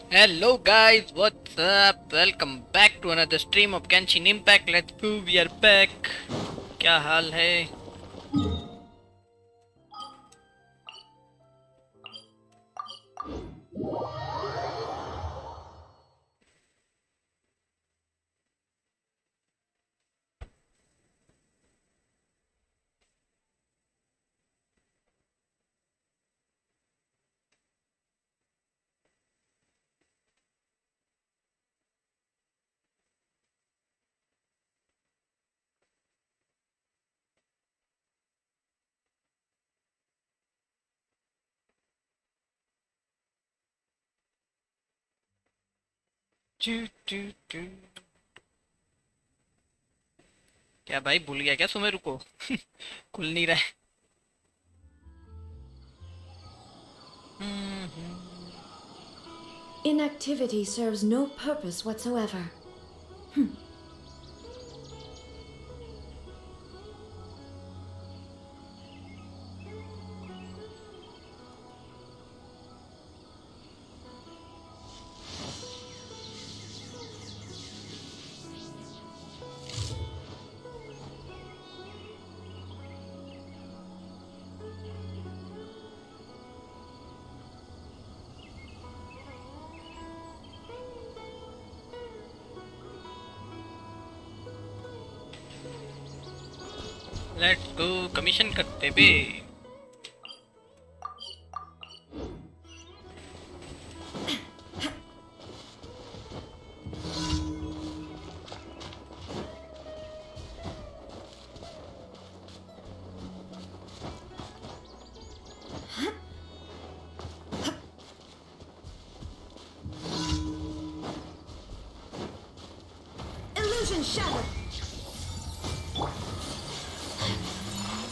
Hello guys, what's up? Welcome back to another stream of Genshin Impact. Let's go, we are back. क्या हाल है? चू चू चू। क्या भाई भूल गया क्या सुमेरु को? खुल नहीं रहा है। Inactivity serves no purpose whatsoever. Let's go, commission करते बे। Illusion shattered.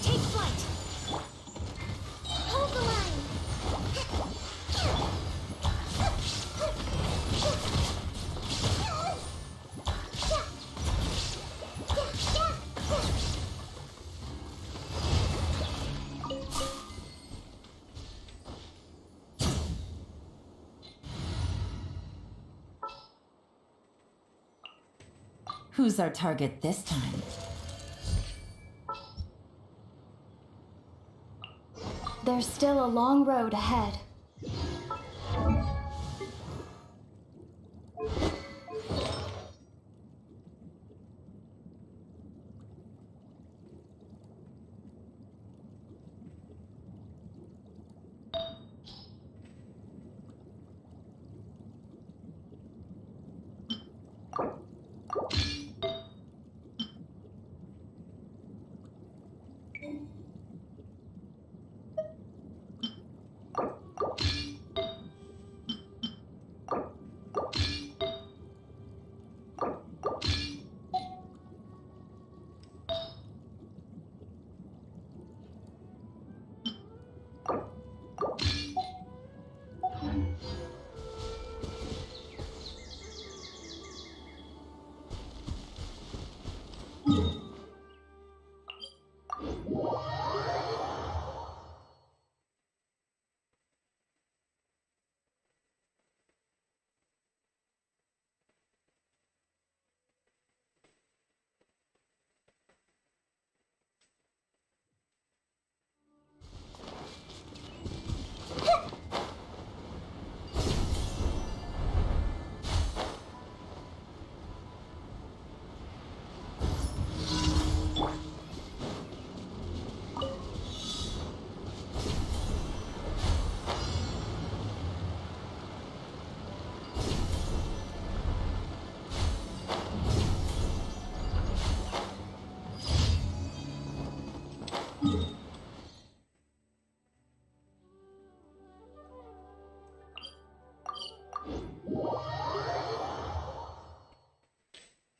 Take flight. Hold the line. Who's our target this time? There's still a long road ahead.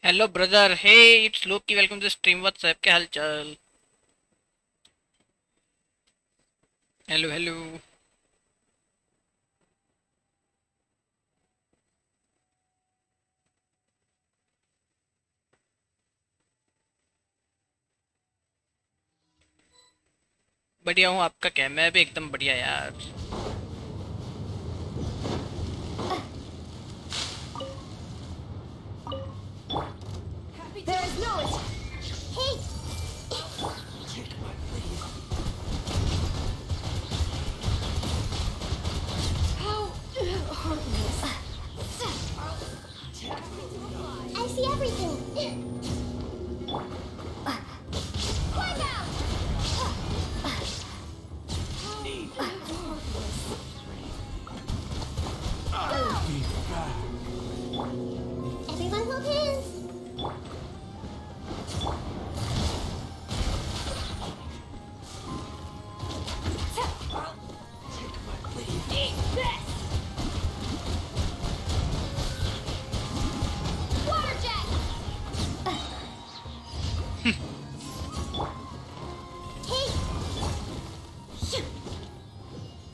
Hello brother, hey it's Loki, welcome to stream. What's up, क्या हाल चाल? Hello hello. बढ़िया हूँ, आपका क्या? मैं भी एकदम बढ़िया यार।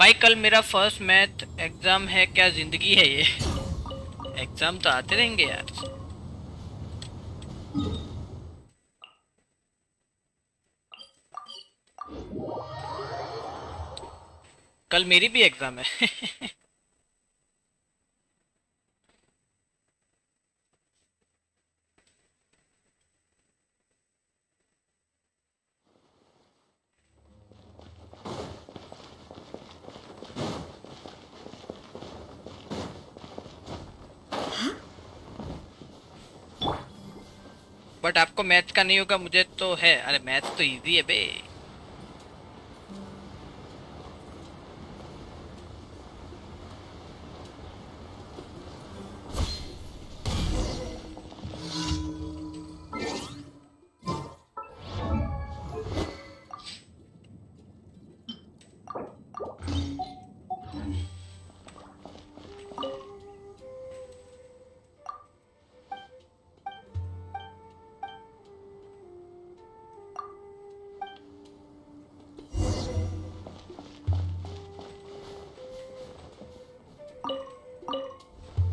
भाई कल मेरा फर्स्ट मैथ एग्जाम है, क्या जिंदगी है ये। एग्जाम तो आते रहेंगे यार। कल मेरी भी एग्जाम है। बट आपको मैथ का नहीं होगा, मुझे तो है। अरे मैथ तो इजी है बे।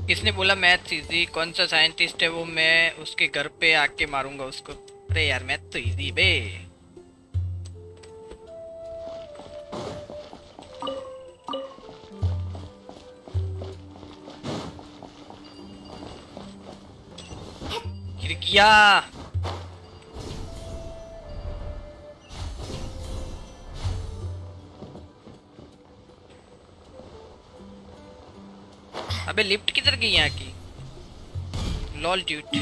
किसने बोला मैथ इजी? कौन सा साइंटिस्ट है वो? मैं उसके घर पे आके मारूंगा उसको। अरे यार मैथ तो इजी बे। खिड़किया। अबे लिफ्ट किधर गई यहाँ की? Lol duet.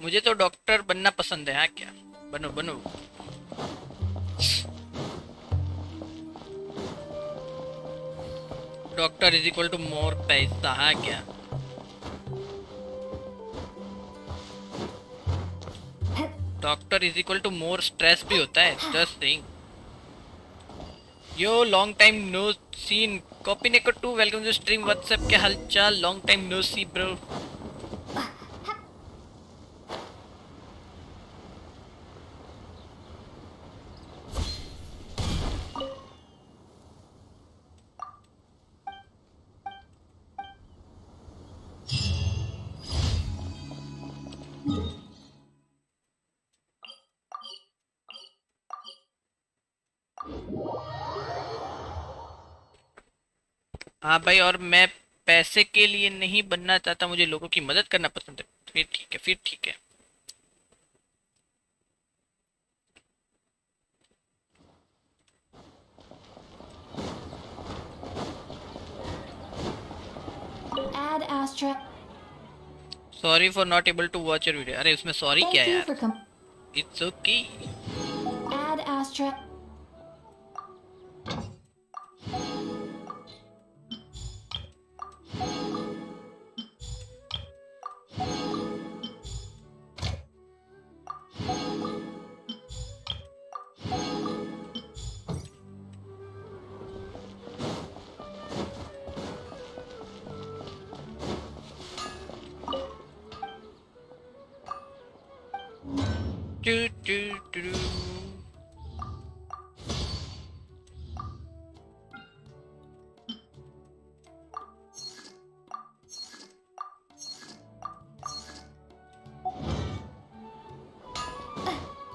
मुझे तो डॉक्टर बनना पसंद है। हाँ क्या? बनो बनो। Doctor is equal to more पैसा। हाँ क्या? Doctor is equal to more stress भी होता है। Just saying. Yo long time no seen. Copy Neko 2 welcome to stream. What's up के हालचाल? Long time no see bro. हाँ भाई, और मैं पैसे के लिए नहीं बनना चाहता, मुझे लोगों की मदद करना पसंद है। फिर ठीक है, फिर ठीक है। Ad Astra. Sorry for not able to watch your video. अरे उसमें सॉरी क्या Thank you यार? for it's okay. Ad Astra.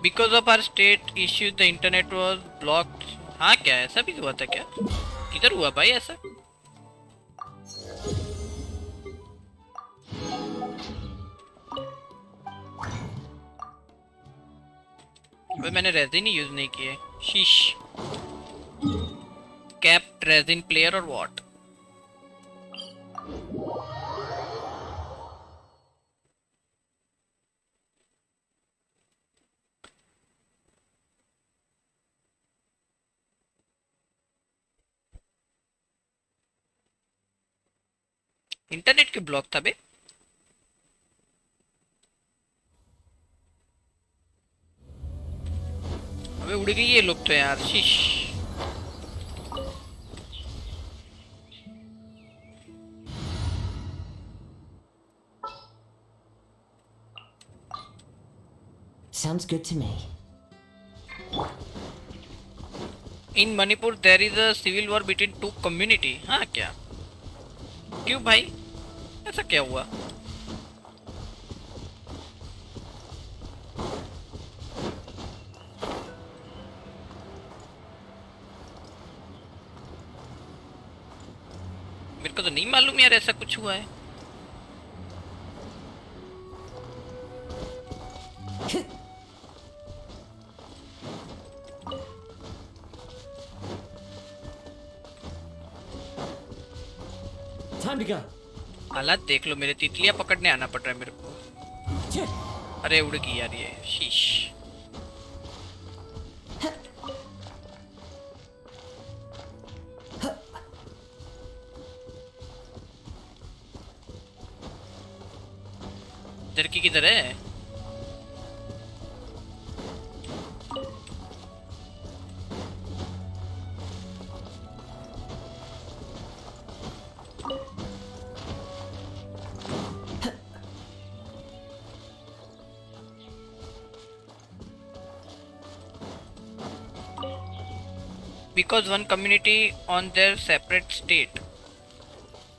Because of our state issue the internet was blocked. हाँ क्या, ऐसा भी हुआ था क्या? किधर हुआ भाई ऐसा? भाई मैंने रेजिन ही यूज नहीं किए। शीश। कैप्ट रेजिन प्लेयर और व्हाट? इंटरनेट क्यों ब्लॉक था बे? अबे उड़ गई ये लोग तो यार। शीश। Sounds good to me. In Manipur there is a civil war between two community. हाँ क्या, क्यों भाई, ऐसा क्या हुआ? मेरे को तो नहीं मालूम यार ऐसा कुछ हुआ है। Time to go. हालात देख लो मेरे, तितलियां पकड़ने आना पड़ रहा है मेरे को। अरे उड़ गई यार ये, शीश। इधर की किधर है? Because one community on their separate state.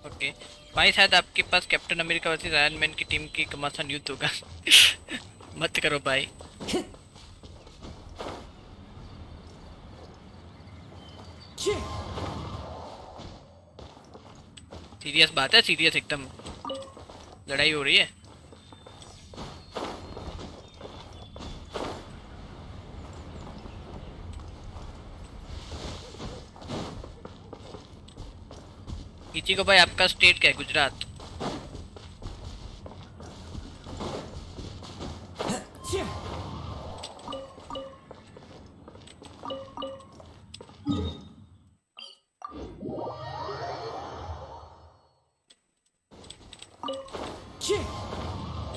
Okay भाई, शायद आपके पास Captain America versus Iron Man की टीम की घमासान युद्ध होगा। मत करो भाई। सीरियस बात है, सीरियस एकदम लड़ाई हो रही है। किसी को भाई, आपका स्टेट क्या है? गुजरात।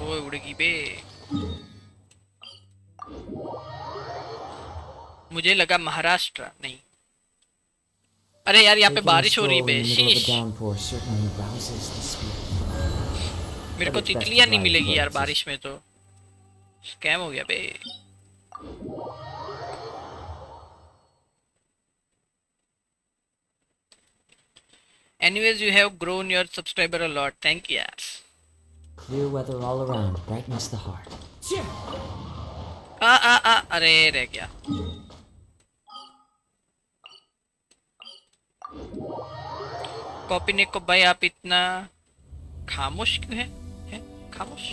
ओए उड़गी बे। मुझे लगा महाराष्ट्र, नहीं। अरे यार यहाँ पे बारिश हो रही है बे, शीश। मेरे को तितलियां नहीं मिलेगी यार बारिश में, तो स्कैम हो गया बे। Anyways, you have grown your subscriber a lot. Thank you यार। Clear weather all around brightens the heart. अरे रह गया। कॉपी ने को भाई, आप इतना खामोश क्यों है खामोश?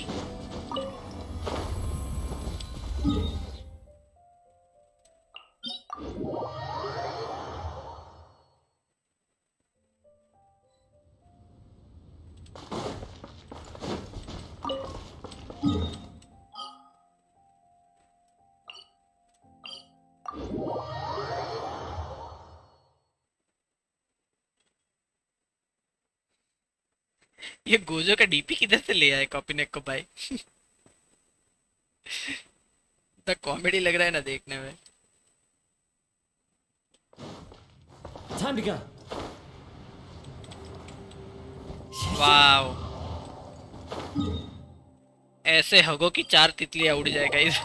ये गोजो का डीपी किधर से ले आए कॉपी नेक को भाई? तो कॉमेडी लग रहा है ना देखने में। Time to go. वाव, ऐसे हगो की 4 तितलियां उड़ जाएगा इस।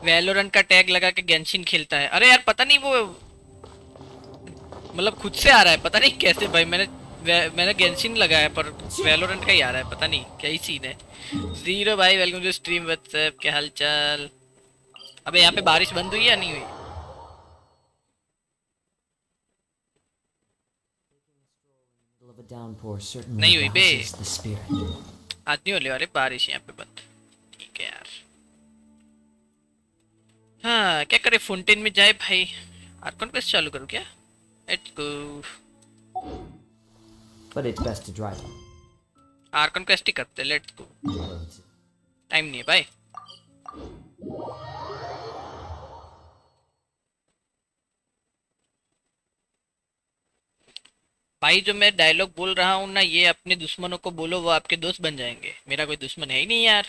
वैलोरेंट का टैग लगा के गेंशिन खेलता है। अरे यार पता नहीं, वो मतलब खुद से आ रहा है, पता नहीं कैसे भाई। मैंने गेंशिन लगाया पर वैलोरेंट का ही आ रहा है, पता नहीं क्या ही सीन है। जीरो भाई, वेलकम टू स्ट्रीम। व्हाट्सएप, क्या हालचाल? अबे यहाँ पे बारिश बंद हुई या नहीं हुई? नहीं हुई बे, आज नहीं होने वाली बारिश यहाँ पे बंद। ठीक है यार। हाँ क्या करे, फाउंटेन में जाए भाई। आर्कन क्वेस्ट चालू करूँ क्या? Let's go. But it's best to drive. Archon quest ही करते हैं, लेट्स गो। टाइम नहीं है भाई। भाई जो मैं डायलॉग बोल रहा हूँ ना, ये अपने दुश्मनों को बोलो, वो आपके दोस्त बन जाएंगे। मेरा कोई दुश्मन है ही नहीं यार।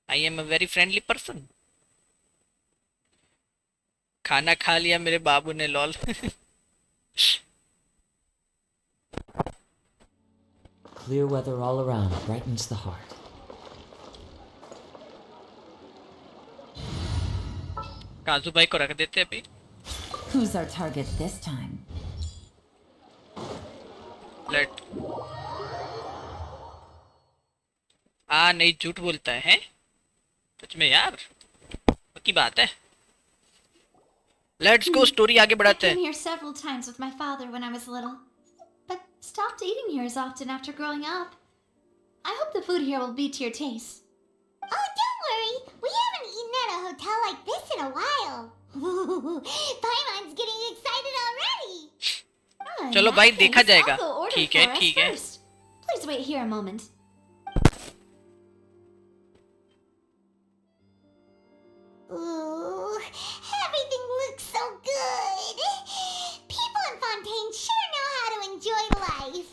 I am a very friendly person. खाना खा लिया मेरे बाबू ने, lol. Clear weather all around brightens the heart. काजू भाई को रख देते अभी. Who's our target this time? Late. नहीं झूठ बोलता है सच में यार. की बात है. लेट्स गो स्टोरी आगे I बढ़ाते came हैं. here several times with my father when I was little, but stopped eating here as often after growing up. I hope the food here will be to your taste. Oh, don't worry. We haven't eaten at a hotel like this in a while. Paimon's getting excited already. In चलो that भाई, case, देखा जाएगा. I'll go order ठीक है, for us ठीक है. first. Please wait here a moment. Ooh, everything looks so good. People in Fontaine sure know how to enjoy life.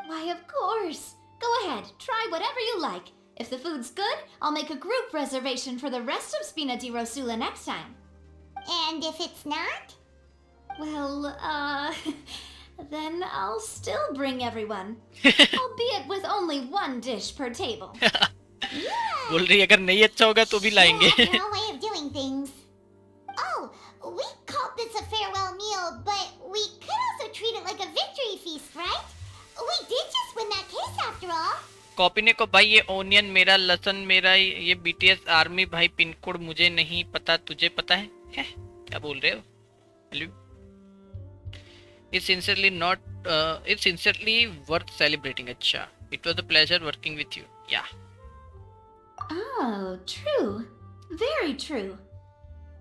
Why, of course. Go ahead, try whatever you like. If the food's good, I'll make a group reservation for the rest of Spina di Rosula next time. And if it's not? Well, then I'll still bring everyone. Albeit with only one dish per table. Yeah. बोल रही है, अगर नहीं अच्छा होगा तो भी लाएंगे. Yeah, our way of doing things. Oh, we called this a farewell meal, but we could also treat it like a victory feast, right? We did just win that case after all. Copy को भाई ये onion मेरा, लसन मेरा, ये BTS army भाई pin code मुझे नहीं पता, तुझे पता है? क्या बोल रहे हो? Hello. It's sincerely not it's sincerely worth celebrating. अच्छा. It was a pleasure working with you. Yeah. Oh, true. Very true.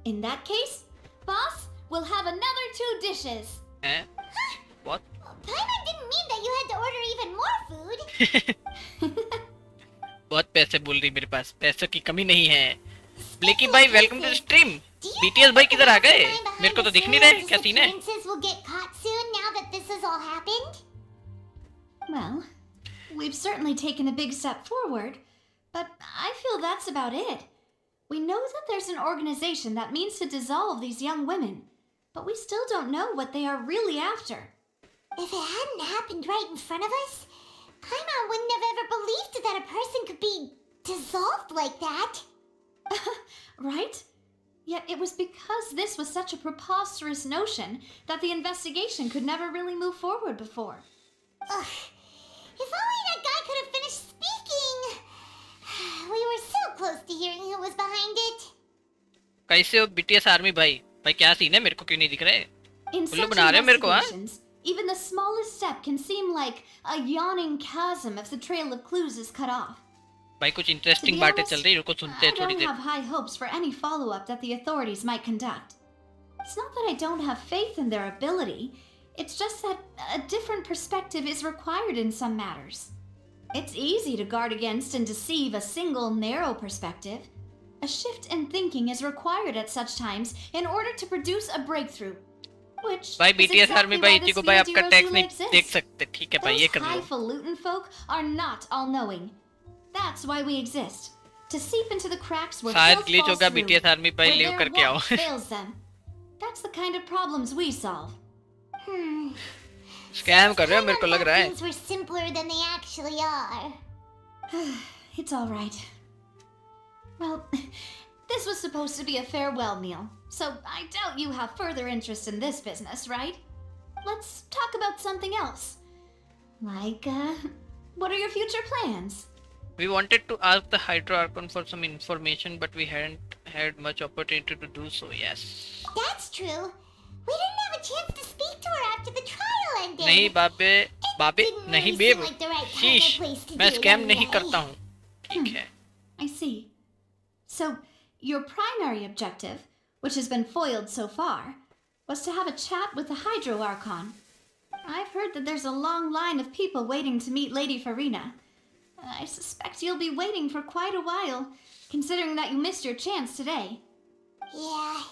In that case, boss, we'll have another 2 dishes. What? Paimon didn't mean that you had to order even more food. बहुत पैसे बोल रही मेरे पास, पैसों की कमी नहीं है. ब्लेकी भाई वेलकम टू स्ट्रीम. बीटीएस भाई किधर आ गए? मेरे को तो दिख नहीं रहे. क्या सीन है? Will get caught soon now that this has all happened. Well, we've certainly taken a big step forward, but I feel that's about it. We know that there's an organization that means to dissolve these young women, but we still don't know what they are really after. If it hadn't happened right in front of us, Paimon wouldn't have ever believed that a person could be dissolved like that. Right? Yet it was because this was such a preposterous notion that the investigation could never really move forward before. Ugh. If only that guy could have finished speaking. We were so close to hearing who was behind it. कैसे हो BTS army भाई? भाई क्या scene है? मेरे को क्यों नहीं दिख रहे? In उल्लू such बना रहे हो मेरे को, हाँ? investigations, even the smallest step can seem like a yawning chasm if the trail of clues is cut off. भाई कुछ To इंटरेस्टिंग be बातें honest, चल रही है, रुको सुनते I हैं थोड़ी don't there. have high hopes for any follow-up that the authorities might conduct. It's not that I don't have faith in their ability. It's just that a different perspective is required in some matters. It's easy to guard against and deceive a single narrow perspective. A shift in thinking is required at such times in order to produce a breakthrough. Which भाई is BTS exactly army why भाई this इसी को भाई Spina di आपका tax Rosula नहीं देख exists. सकते. ठीक है भाई, ये Those कर लो. highfalutin folk are not all-knowing. That's why we exist. To seep into the cracks where शायद filth ग्लिच falls होगा. through, बीटीएस आर्मी भाई where लीव their करके आओ. walk fails them. That's the kind of problems we solve. Scam कर रहे हो मेरे को लग रहा है. Things were simpler than they actually are. It's all right. Well, this was supposed to be a farewell meal, so I doubt you have further interest in this business, right? Let's talk about something else. Like, what are your future plans? We wanted to ask the Hydro Archon for some information, but we hadn't had much opportunity to do so. Yes. That's true. We didn't have a chance to speak to her after the trial ended. नहीं बाबे, बाबे didn't नहीं really babe. seem like the right time or शीश, place to मैं do it scam नहीं anyway. करता हूँ. ठीक है. I see. So, your primary objective, which has been foiled so far, was to have a chat with the Hydro Archon. I've heard that there's a long line of people waiting to meet Lady Farina. I suspect you'll be waiting for quite a while, considering that you missed your chance today. Yeah.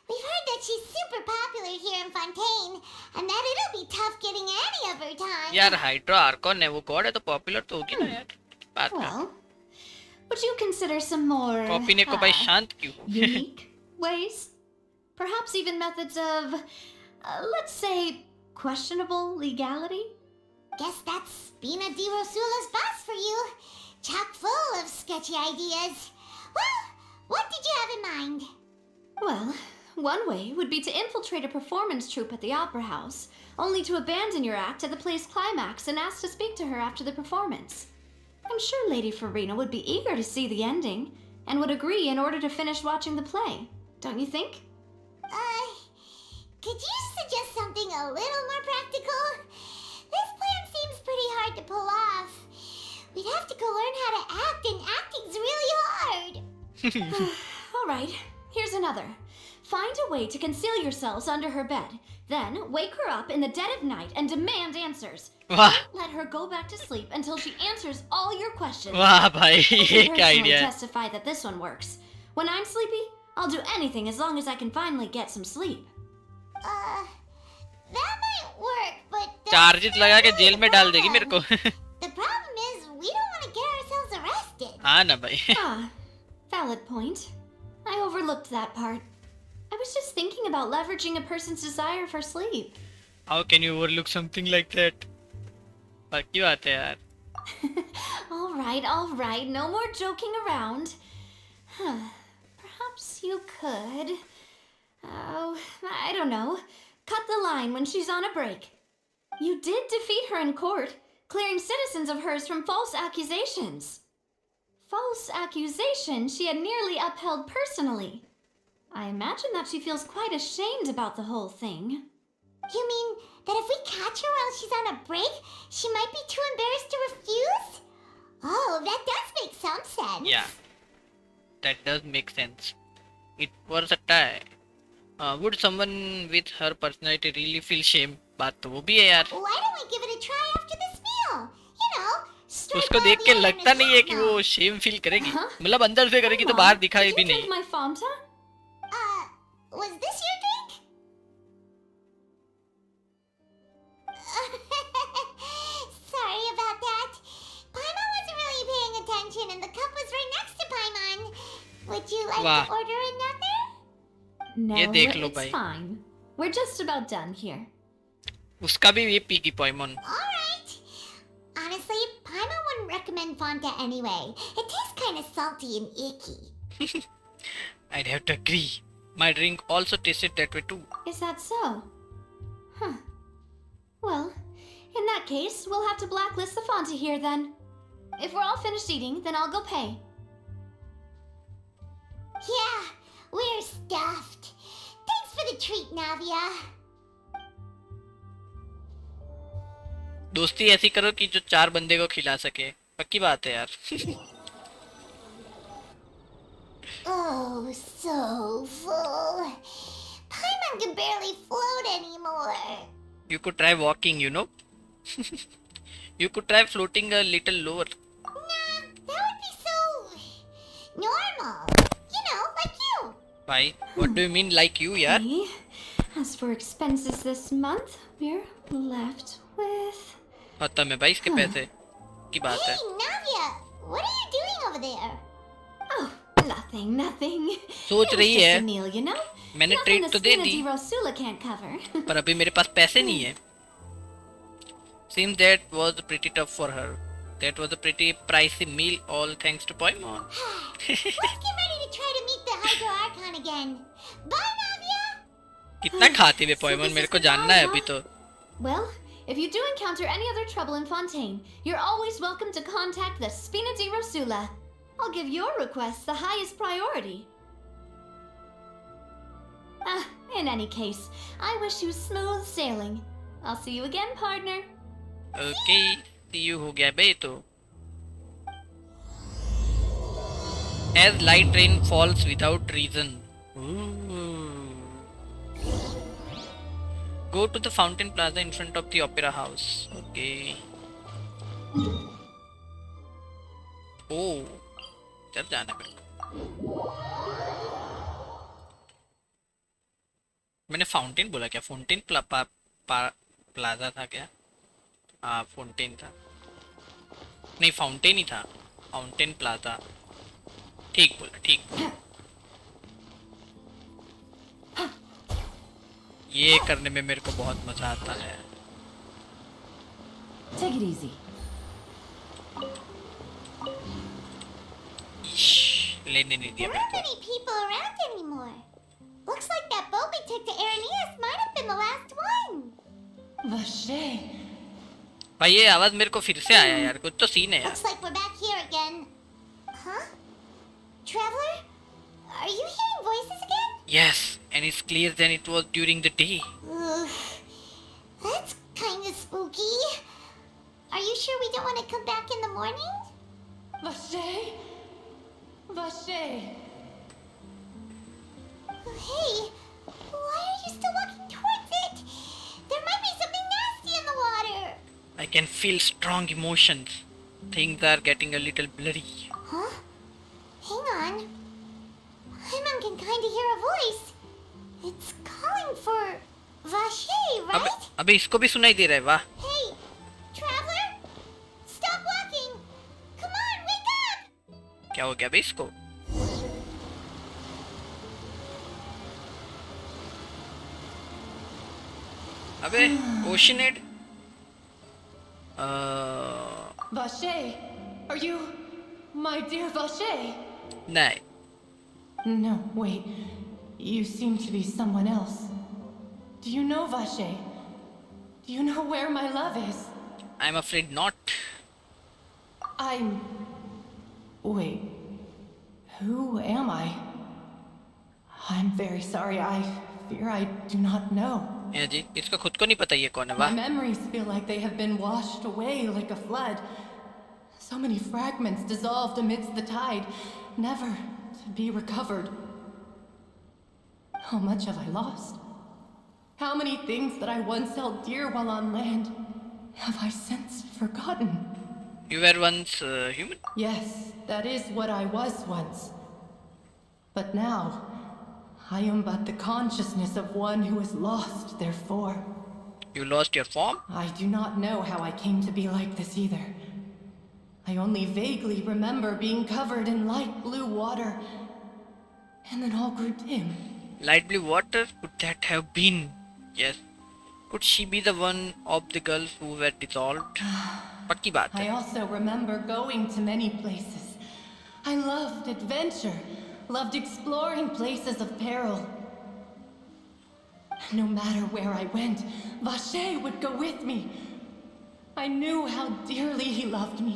We've heard that she's super popular here in Fontaine, and that it'll be tough getting any of her time. यार hydro Arcon है, वो God है तो popular तो होगी ना यार. बात कर. Well, would you consider some more copy ने को भाई शांत क्यों? unique ways? Perhaps even methods of, let's say, questionable legality? Guess that's Spina di Rosula's boss for you. Chock full of sketchy ideas. Well, what did you have in mind? Well, one way would be to infiltrate a performance troupe at the Opera House, only to abandon your act at the play's climax and ask to speak to her after the performance. I'm sure Lady Farina would be eager to see the ending, and would agree in order to finish watching the play. Don't you think? Could you suggest something a little more practical? This plan seems pretty hard to pull off. We'd have to go learn how to act, and acting's really hard. All right, here's another. Find a way to conceal yourselves under her bed. Then wake her up in the dead of night and demand answers. वाह Don't let her go back to sleep until she answers all your questions. वाह भाई I ये can क्या personally idea है testify that this one works. When I'm sleepy, I'll do anything as long as I can finally get some sleep. That might work, but charges लगा के jail में डाल देगी मेरे को The problem is we don't want to get ourselves arrested. हाँ ना भाई Ah, valid point. I overlooked that part. I was just thinking about leveraging a person's desire for sleep. How can you overlook something like that? बाकी बात है यार all right, no more joking around. Perhaps you could. Oh, I don't know. Cut the line when she's on a break. You did defeat her in court, clearing citizens of hers from false accusations. False accusations she had nearly upheld personally. I imagine that she feels quite ashamed about the whole thing. You mean that if we catch her while she's on a break, she might be too embarrassed to refuse? Oh, that does make some sense. Yeah, that does make sense. It was a tie. Would someone with her personality really feel shame? बात तो वो भी है यार Why don't we give it a try after this meal? You know, strike उसको while देख the के iron लगता is नहीं है hot कि now. वो शेम फील करेगी हाँ? मतलब अंदर से करेगी तो Come बाहर on, दिखाई did भी you नहीं drink my Fanta? Was this your drink? Sorry about that. Paimon wasn't really paying attention and the cup was right next to Paimon. Would you like वाह to order another? No, ये देख लो it's भाई fine. We're just about done here. उसका भी ये P की पॉइमन Alright. Honestly, Paimon wouldn't recommend Fanta anyway. It tastes kind of salty and icky. I'd have to agree. My drink also tasted that way too. Is that so? Huh. Well, in that case, we'll have to blacklist the Fanta here then. If we're all finished eating, then I'll go pay. Yeah, we're stuffed. Thanks for the treat, Navia. दोस्ती ऐसी करो कि जो 4 बंदे को खिला सके पक्की बात है यार Oh, so full. Paimon can barely float anymore. You could try walking, you know. You could try floating a little lower. Nah, that would be so normal. You know, like you. Why? What do you mean like you, yaar? Me? As for expenses this month, we're left with... खत्म है भाई इसके पैसे की बात है Hey, Navia, what are you doing over there? Oh, nothing. सोच It was रही just है a meal, you know? मैंने Nothing ट्रीट the तो दे Spina the di Rosula can't cover. पर अभी मेरे पास पैसे नहीं है Seems that was pretty tough for her. That was a pretty pricey meal, all thanks to Paimon. Let's get ready to try to meet the Hydro Archon again. Bye, Navia! कितना खाती है So Paimon this मेरे is को goodbye, जानना है huh? अभी तो Well, if you do encounter any other trouble in Fontaine, you're always welcome to contact the Spina di Rosula. I'll give your requests the highest priority. In any case, I wish you smooth sailing. I'll see you again, partner. Okay, see you हो गया बे तो As light rain falls without reason. Ooh. Go to the fountain plaza in front of the opera house. Okay. Oh, चल जाना मेरे को. मैंने fountain बोला क्या? फाउंटेन प्लाजा था क्या? हाँ फाउंटेन था. नहीं फाउंटेन ही था. Fountain plaza. ठीक बोला ठीक. ये करने में मेरे को बहुत मजा आता है. Take it easy. लेने नहीं दिया There मेरे aren't को. many people around anymore. Looks like that boat we took to Araneas might have been the last one. Vache. भाई ये आवाज मेरे को फिर से आया यार, कुछ तो सीन है यार. Looks like we're back here again. Huh? Traveler? Are you hearing voices again? Yes, and it's clear than it was during the day. Ugh. That's kind of spooky. Are you sure we don't want to come back in the morning? Vache. Vache. Hey, why are you still walking towards it? There might be something nasty in the water. I can feel strong emotions. Things are getting a little blurry. Huh? Hang on. Hyman can kind of hear a voice. It's calling for Vache, right? अबे इसको भी सुनाई दे रहा है, वाह. Hey, traveler! Stop walking! Come on, wake up! क्या हो गया बे इसको? अबे ओशनेड. Vache. Are you my dear Vache? नहीं. No, wait. You seem to be someone else. Do you know Vache? Do you know where my love is? I'm afraid not. Wait. Who am I? I'm very sorry. I fear I do not know. या जी, इसको खुद को नहीं पता ये कौन है, My वाह. memories feel like they have been washed away like a flood. So many fragments dissolved amidst the tide, never to be recovered. How much have I lost? How many things that I once held dear while on land have I since forgotten? You were once human. Yes, that is what I was once. But now, I am but the consciousness of one who is lost, therefore. You lost your form. I do not know how I came to be like this either. I only vaguely remember being covered in light blue water, and then all grew dim. Light blue water. Could that have been? Yes. Could she be the one of the girls who were dissolved? पक्की बात I है. also remember going to many places. I loved adventure, loved exploring places of peril. No matter where I went, Vache would go with me. I knew how dearly he loved me,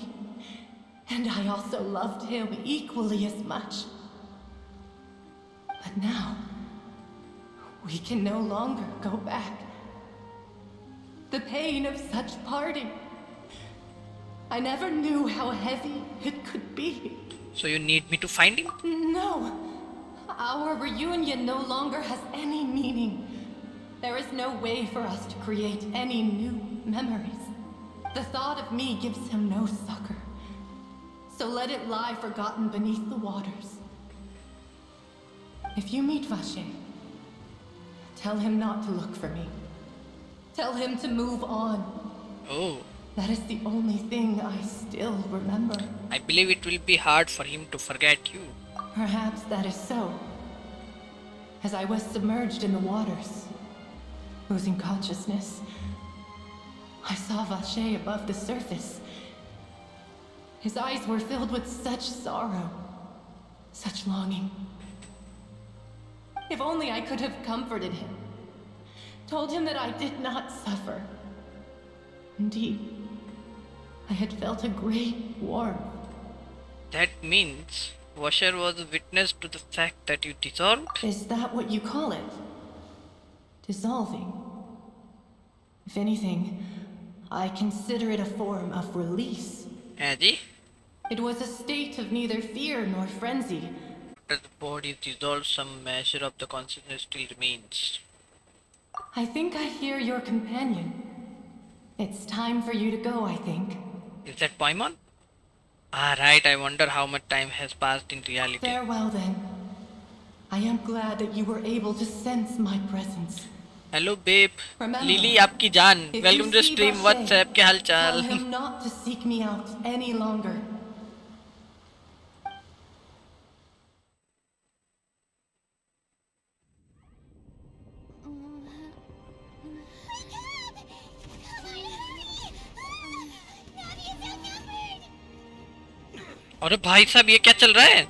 and I also loved him equally as much. But now, we can no longer go back. The pain of such parting, I never knew how heavy it could be. So you need me to find him? No, our reunion no longer has any meaning. There is no way for us to create any new memories. The thought of me gives him no succor. So let it lie forgotten beneath the waters. If you meet Vache, tell him not to look for me. Tell him to move on. Oh. That is the only thing I still remember. I believe it will be hard for him to forget you. Perhaps that is so. As I was submerged in the waters, losing consciousness, I saw Vache above the surface. His eyes were filled with such sorrow, such longing. If only I could have comforted him, told him that I did not suffer. Indeed, I had felt a great warmth. That means Washer was a witness to the fact that you dissolved? Is that what you call it? Dissolving? If anything, I consider it a form of release. Adi? It was a state of neither fear nor frenzy. After the body is dissolved, some measure of the consciousness still remains. I think I hear your companion. It's time for you to go, I think. Is that Paimon? Ah, right. I wonder how much time has passed in reality. Farewell then. I am glad that you were able to sense my presence. Hello, babe. Remember, Lily, आपकी जान. if Welcome you to see stream. Vache, What's up? क्या हाल Tell चाल? him not to seek me out any longer. अरे भाई साहब ये क्या चल रहा है?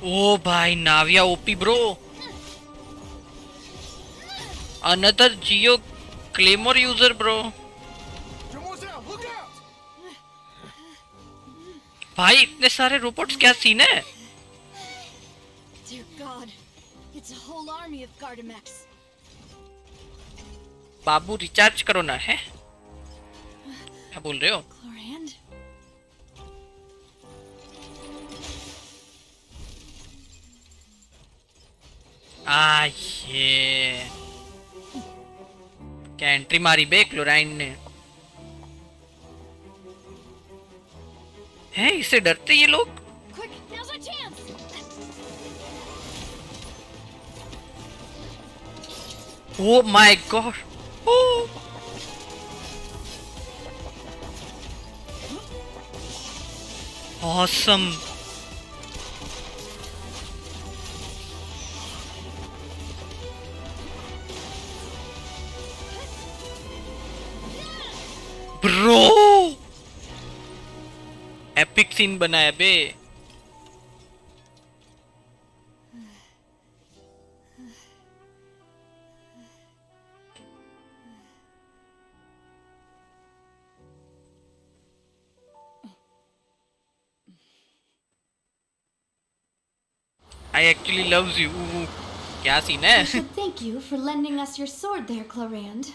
ओ भाई Navia OP bro. Another Geo Claymore user bro. भाई इतने सारे रोबोट्स क्या सीन है? Dear God, it's a whole army of Gardamex. Babu recharge करो ना है? क्या बोल रहे हो? Chlorand? ये क्या एंट्री मारी बे क्लोराइन ने? हैं इससे डरते ये लोग? Quick, now's our chance! Oh my god. Awesome. Bro epic scene बनाया बे. I actually loves you. क्या सीन I है? should thank you for lending us your sword there, Chlorand.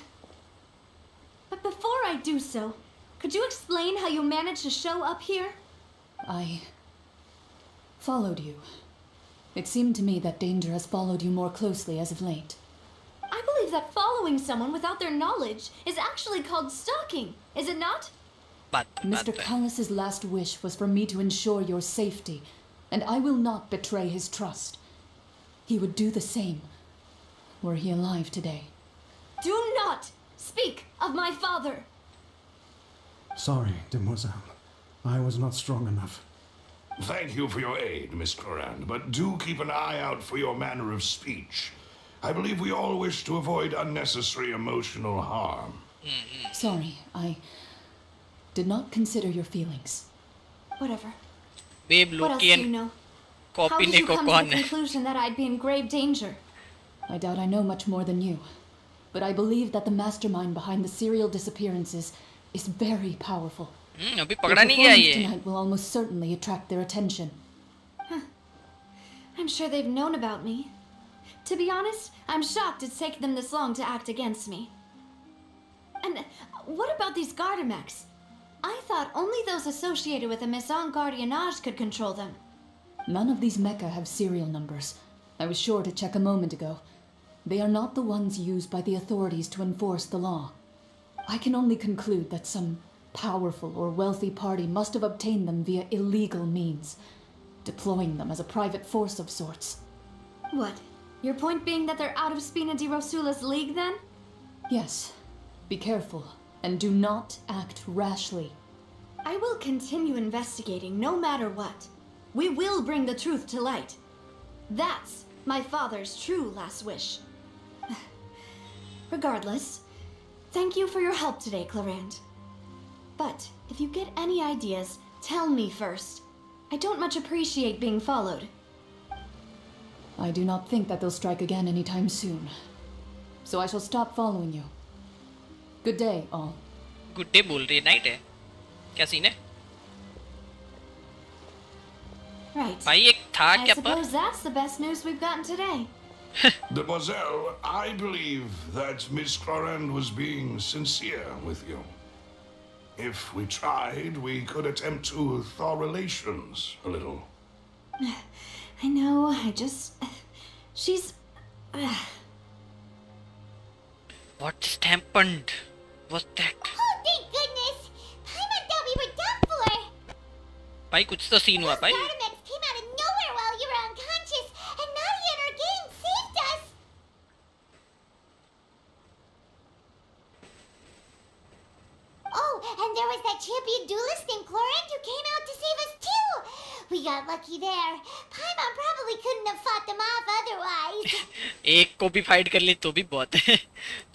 But before I do so, could you explain how you managed to show up here? I followed you. It seemed to me that danger has followed you more closely as of late. I believe that following someone without their knowledge is actually called stalking, is it not? Mr. Callus's last wish was for me to ensure your safety, and I will not betray his trust. He would do the same, were he alive today. Do not speak of my father! Sorry, demoiselle. I was not strong enough. Thank you for your aid, Miss Clorand, but do keep an eye out for your manner of speech. I believe we all wish to avoid unnecessary emotional harm. Sorry, I did not consider your feelings. Whatever. Babe What else do लोकियन you know? How copy did ने you को come to कौन the है? conclusion that I'd be in grave danger? I doubt I know much more than you, but I believe that the mastermind behind the serial disappearances is very powerful. अभी Your पकड़ा नहीं गया performance ये. tonight will almost certainly attract their attention. I'm sure they've known about me. To be honest, I'm shocked it's taken them this long to act against me. And what about these Gardamex? I thought only those associated with the Maison Gardiennage could control them. None of these mecha have serial numbers. I was sure to check a moment ago. They are not the ones used by the authorities to enforce the law. I can only conclude that some powerful or wealthy party must have obtained them via illegal means, deploying them as a private force of sorts. What? Your point being that they're out of Spina di Rosula's league then? Yes. Be careful, and do not act rashly. I will continue investigating no matter what. We will bring the truth to light. That's my father's true last wish. Regardless, thank you for your help today, Clorand. But if you get any ideas, tell me first. I don't much appreciate being followed. I do not think that they'll strike again anytime soon. So I shall stop following you. Good day, all. Good day बोल रही है, night है. क्या scene है? Right. भाई एक था I क्या पर? suppose that's the best news we've gotten today. Demoiselle, I believe that Miss Clorand was being sincere with you. If we tried, we could attempt to thaw relations a little. I know, she's... What's happened? What's that? Oh, thank goodness! Paimon thought we were done for! भाई कुछ तो scene हुआ Those भाई. Gardamex came out of nowhere while you were unconscious, and Nadia and our gang saved us! Oh, and there was that champion duelist named Clorand who came out to save us too! We got lucky there. Paimon probably couldn't have fought them off otherwise. एक को भी fight कर ली तो भी बहुत है.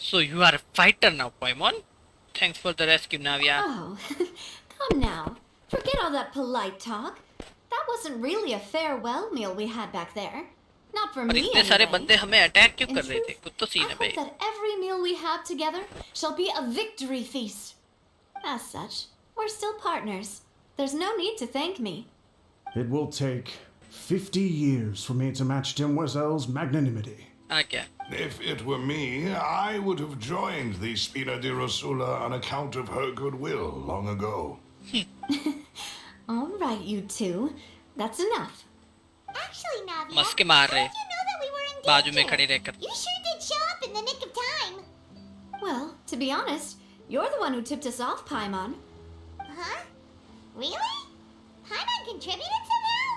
So you are a fighter now, Paimon. Thanks for the rescue, Navia. Oh, come now. Forget all that polite talk. That wasn't really a farewell meal we had back there. Not for और me इतने सारे anyway. बंदे हमें attack क्यों In कर रहे थे? truth, कुछ तो सीन I है hope भाई. that every meal we have together shall be a victory feast. As such, we're still partners. There's no need to thank me. It will take 50 years for me to match Demoiselle's magnanimity. हाँ क्या? If it were me, I would have joined the Spina di Rosula on account of her goodwill long ago. All right, you two. That's enough. Actually, Navia, Maske मार how रहे. did you know that we were in बाजू में danger? खड़े रहकर. You sure did show up in the nick of time. Well, to be honest, you're the one who tipped us off, Paimon. Huh? Really? Paimon contributed somehow?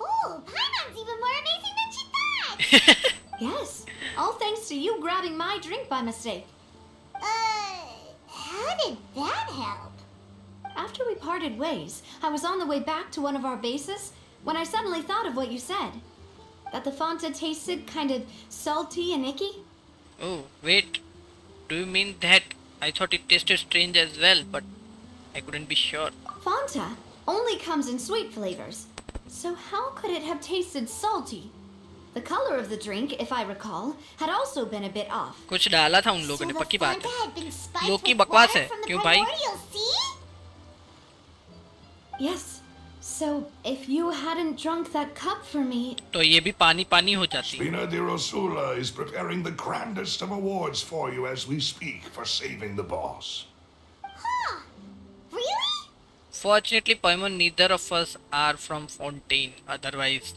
Oh, Paimon's even more amazing than she thought. Yes, all thanks to you grabbing my drink by mistake. How did that help? After we parted ways, I was on the way back to one of our bases when I suddenly thought of what you said. That the Fanta tasted kind of salty and icky. Oh, wait. Do you mean that? I thought it tasted strange as well, but I couldn't be sure. Fanta only comes in sweet flavors. So how could it have tasted salty? The color of the drink, if I recall, had also been a bit off. कुछ डाला था उन So लोगों ने, the पक्की बात Fanta है. had been spiked लोग की with बकवास water है, from the क्यों भाई? primordial sea? Yes. So if you hadn't drunk that cup for me, तो ये भी पानी पानी हो जाती. Spina di Rosula is preparing the grandest of awards for you as we speak for saving the boss. Huh? Really? Fortunately, Paimon, neither of us are from Fontaine. Otherwise,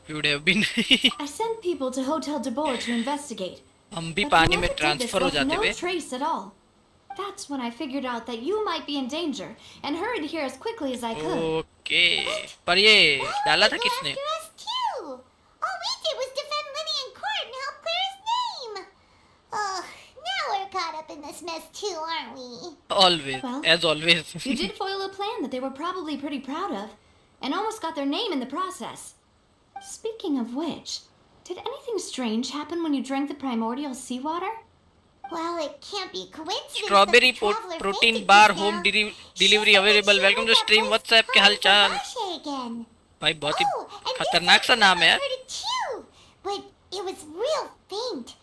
we would have been. I sent people to Hotel de Boer to investigate. हम भी But पानी में whoever did this transfer हो left जाते no हुए. trace at all. That's when I figured out that you might be in danger and hurried here as quickly as I could. Okay. पर ये Why would डाला they था go किसने? after us too? All we did was defend Lenny in court and help clear his name. Ugh, now we're caught up in this mess too, aren't we? Always, Well, as always. You did foil a plan that they were probably pretty proud of, and almost got their name in the process. Speaking of which, did anything strange happen when you drank the primordial seawater? Well, it can't be coincidence. Strawberry that the traveler protein fainted bar just home now. delivery She said available. she Welcome heard to that stream. voice What's up? क्या हाल calling चाल? for Vache again. भाई बहुत ही Oh, and खतरनाक this सा time नाम है I यार. heard it too, but it was real faint.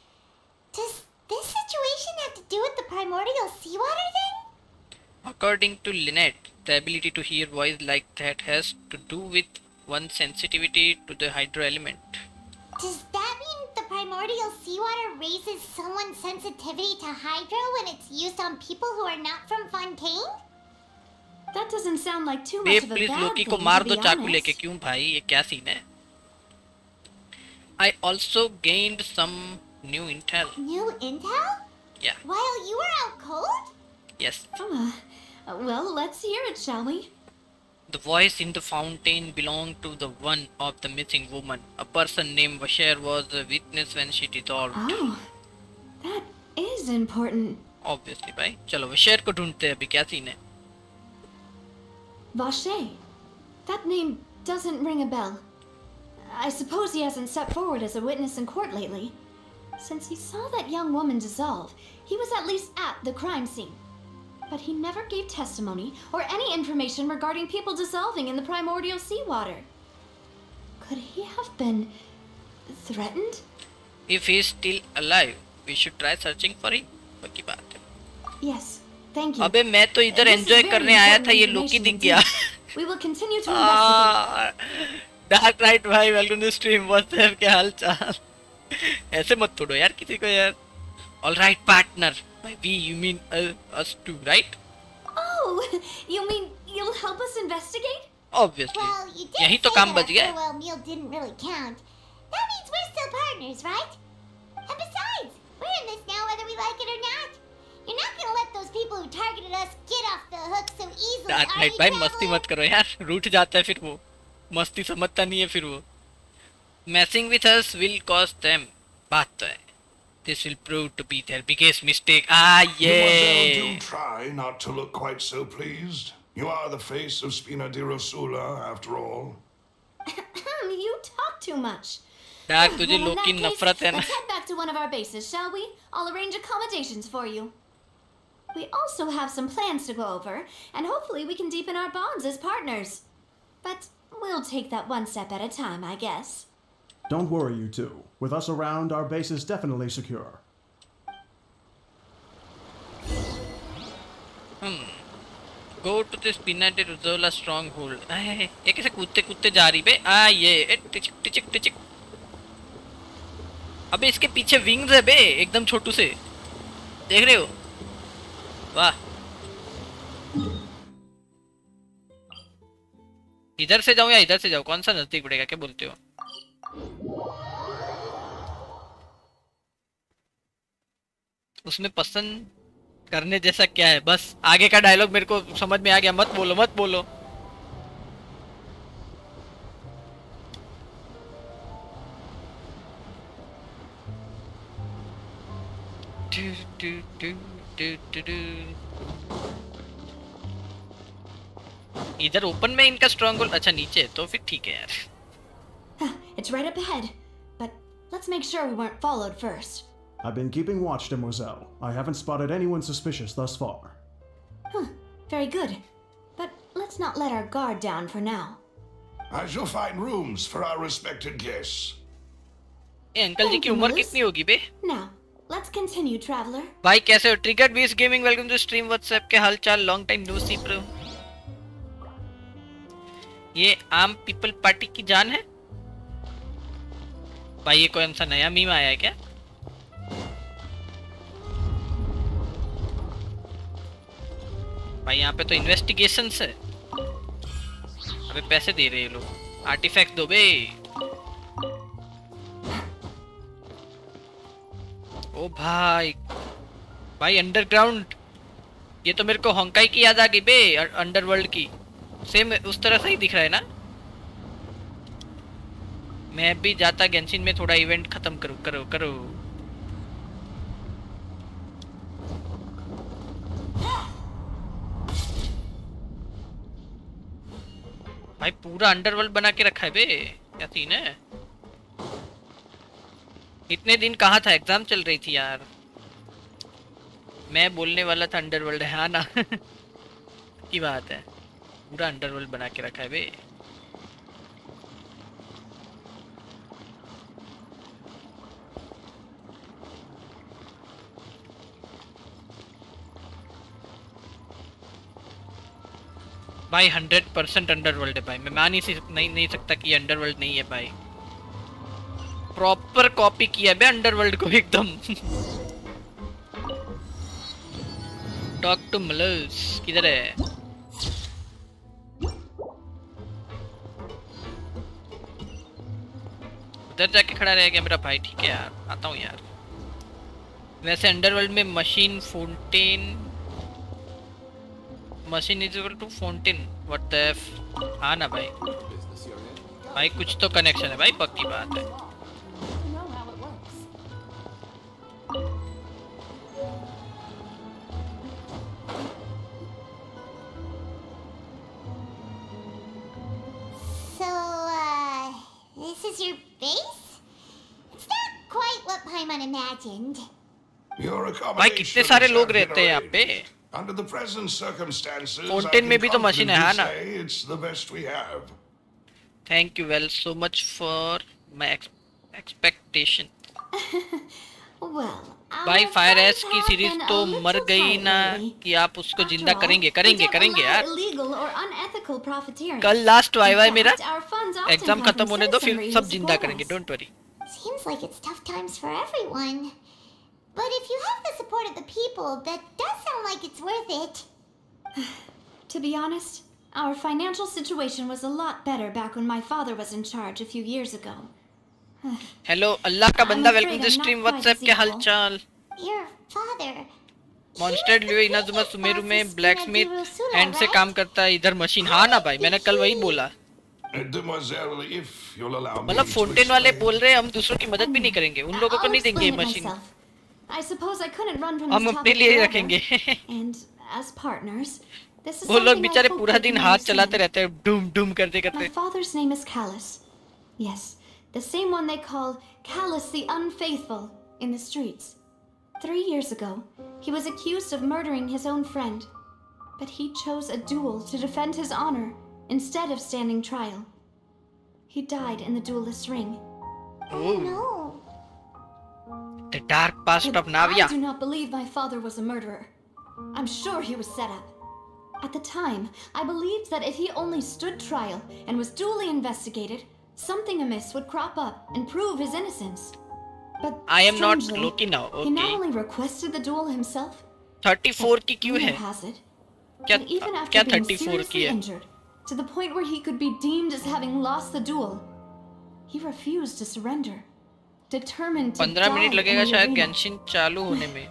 Does this situation have to do with the primordial seawater then? According to Lynette, the ability to hear voice like that has to do with one's sensitivity to the hydro element. Does that mean the primordial seawater raises someone's sensitivity to hydro when it's used on people who are not from Fontaine? That doesn't sound like too much babe of a please bad Loki thing, को to मार be दो चाकू honest. लेके. क्यों भाई, ये क्या scene है? I also gained some new intel. New intel? Yeah. While you were out cold? Yes. Well, let's hear it, shall we? The voice in the fountain belonged to the one of the missing woman. A person named Vasher was a witness when she dissolved. Oh, that is important. Obviously भाई. चलो वशेर को ढूंढते हैं अभी, क्या scene है? Vache. That name doesn't ring a bell. I suppose he hasn't stepped forward as a witness in court lately. Since he saw that young woman dissolve, he was at least at the crime scene. But he never gave testimony or any information regarding people dissolving in the primordial seawater. Could he have been threatened? If he is still alive, we should try searching for him. पक्की बात है. Yes, thank you. अबे मैं तो इधर This is enjoy very करने आया important था, ये लोकी information दिख गया. indeed. We will continue to investigate. Dark right भाई, welcome to stream. What's up, क्या हाल चाल? ऐसे मत तोड़ो यार किसी को यार. All right, partner. By we you mean us too, right? Oh, you mean you'll help us investigate? Obviously. Well, you did यही say तो काम that बच our गया. farewell meal didn't really count. That means we're still partners, right? And besides, we're in this now whether we like it or not. You're not gonna let those people who targeted us get off the hook so easily, dark are right you, भाई, traveler? मस्ती मत करो यार. रूठ जाता है फिर वो. मस्ती समझता नहीं है फिर वो. Messing with us will cost them. बात तो है. This will prove to be their biggest mistake. Mademoiselle, Yeah. do try not to look quite so pleased. You are the face of Spina di Rosula, after all. too much. Dark तुझे Well, in लोग की that case, नफरत है ना. let's head back to one of our bases, shall we? I'll arrange accommodations for you. We also have some plans to go over, and hopefully we can deepen our bonds as partners. But we'll take that one step at a time, I guess. Don't worry, you two. With us around, our base is definitely secure. Go to this pinnated Uzola stronghold. ये कैसे कूदते कूदते जा रही बे? ये टिचिक टिचिक टिचिक. अबे इसके पीछे विंग्स है बे, एकदम छोटू से. देख रहे हो? वाह. इधर से जाऊं या इधर से जाऊं? कौन सा नजदीक पड़ेगा? क्या बोलते हो? उसमें पसंद करने जैसा क्या है? बस आगे का डायलॉग मेरे को समझ में आ गया. मत बोलो मत बोलो. इधर ओपन में इनका स्ट्रॉन्ग होल्ड. अच्छा नीचे है तो फिर ठीक है यार. It's right up ahead, but let's make sure we weren't followed first. I've been keeping watch, Demoiselle. I haven't spotted anyone suspicious thus far. Very good. But let's not let our guard down for now. I shall find rooms for our respected guests. ये uncle जी की उम्र कितनी होगी बे? Now, let's continue, traveler. भाई कैसे हो? Triggered बीस gaming welcome to stream. What's up के हालचाल? Long time no see bro. ये आम पीपल पार्टी की जान है भाई. ये कौन सा नया मीम आया है क्या? भाई यहाँ पे तो इन्वेस्टिगेशंस है. अबे पैसे दे रहे हैं लोग. आर्टिफैक्ट दो बे. ओ भाई भाई अंडरग्राउंड. ये तो मेरे को होंकाई की याद आ गई बे. अंडरवर्ल्ड की सेम उस तरह से ही दिख रहा है ना. मैं भी जाता गेंशिन में थोड़ा इवेंट खत्म करो करो करो. भाई पूरा अंडरवर्ल्ड बना के रखा है बे. क्या सीन है? इतने दिन कहाँ था? एग्जाम चल रही थी यार. मैं बोलने वाला था अंडरवर्ल्ड है. हाँ ना. की बात है. पूरा अंडरवर्ल्ड बना के रखा है बे. भाई 100% अंडरवर्ल्ड है भाई. मैं मान ही नहीं सकता कि ये अंडरवर्ल्ड नहीं है भाई. प्रॉपर कॉपी किया बे अंडरवर्ल्ड को एकदम. Talk to Mullers. किधर है? उधर जाके खड़ा रह गया मेरा भाई. ठीक है यार आता हूँ यार. वैसे अंडरवर्ल्ड में machine fountain machine is equal to fountain. What the F. हाँ ना भाई. भाई कुछ तो कनेक्शन है भाई. पक्की बात है. This is your base? It's not quite what Paimon imagined. Your भाई कितने सारे लोग रहते हैं यहाँ पे. Under the present circumstances, Fountain में भी तो मशीन है. हाँ ना. it's the best we have. Thank you well so much for my expectation. Well, भाई फायर एस की सीरीज तो मर गई ना कि आप उसको जिंदा करेंगे यार. कल लास्ट वाई मेरा. एग्जाम खत्म होने दो फिर सब जिंदा करेंगे. Don't worry. Seems like it's tough times for everyone. But if you have the support of the people, that does sound like it's worth it. To be honest, our financial situation was a lot better back when my father was in charge a few years ago. Hello अल्लाह का बंदा. Welcome to stream. What's up के हालचाल? Your father. Monster Leo Inazuma Sumeru में blacksmith hand से काम करता है. इधर मशीन. हाँ ना भाई मैंने कल वही बोला. मतलब फाउंटेन वाले बोल रहे हैं हम दूसरों की मदद भी नहीं करेंगे. उन लोगों को नहीं देंगे मशीन. हम अपने लिए रखेंगे. वो लोग बेचारे पूरा दिन हाथ चलाते रहते हैं डूम डूम करते करते. My father's name is Callus. Yes, The same one they call Callus the Unfaithful in the streets. 3 years ago, he was accused of murdering his own friend. But he chose a duel to defend his honor instead of standing trial. He died in the duelist's ring. Oh no. The dark past But of Navia. I do not believe my father was a murderer. I'm sure he was set up. At the time, I believed that if he only stood trial and was duly investigated, something amiss would crop up and prove his innocence. But I am not strangely, Loki now. he not Okay. only requested the duel himself, 34 की क्यों rumor है? has it, क्या that even after क्या being 34 seriously की है? injured, to the point where he could be deemed as having lost the duel, he refused to surrender, determined to 15 minute die लगेगा in the शायद arena. Genshin चालू होने में.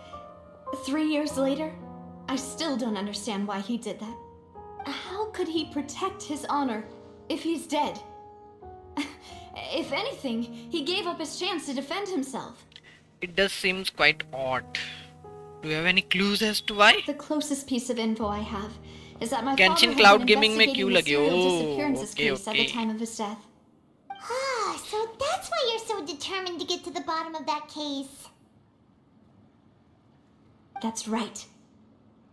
3 years later, I still don't understand why he did that. How could he protect his honor if he's dead? If anything, he gave up his chance to defend himself. It does seems quite odd. Do you have any clues as to why? The closest piece of info I have is that my Genshin father had Cloud been Gaming में investigating क्यों the लगे? serial Oh, disappearances okay, case at the okay. time of his death. Ah, so that's why you're so determined to get to the bottom of that case. That's right.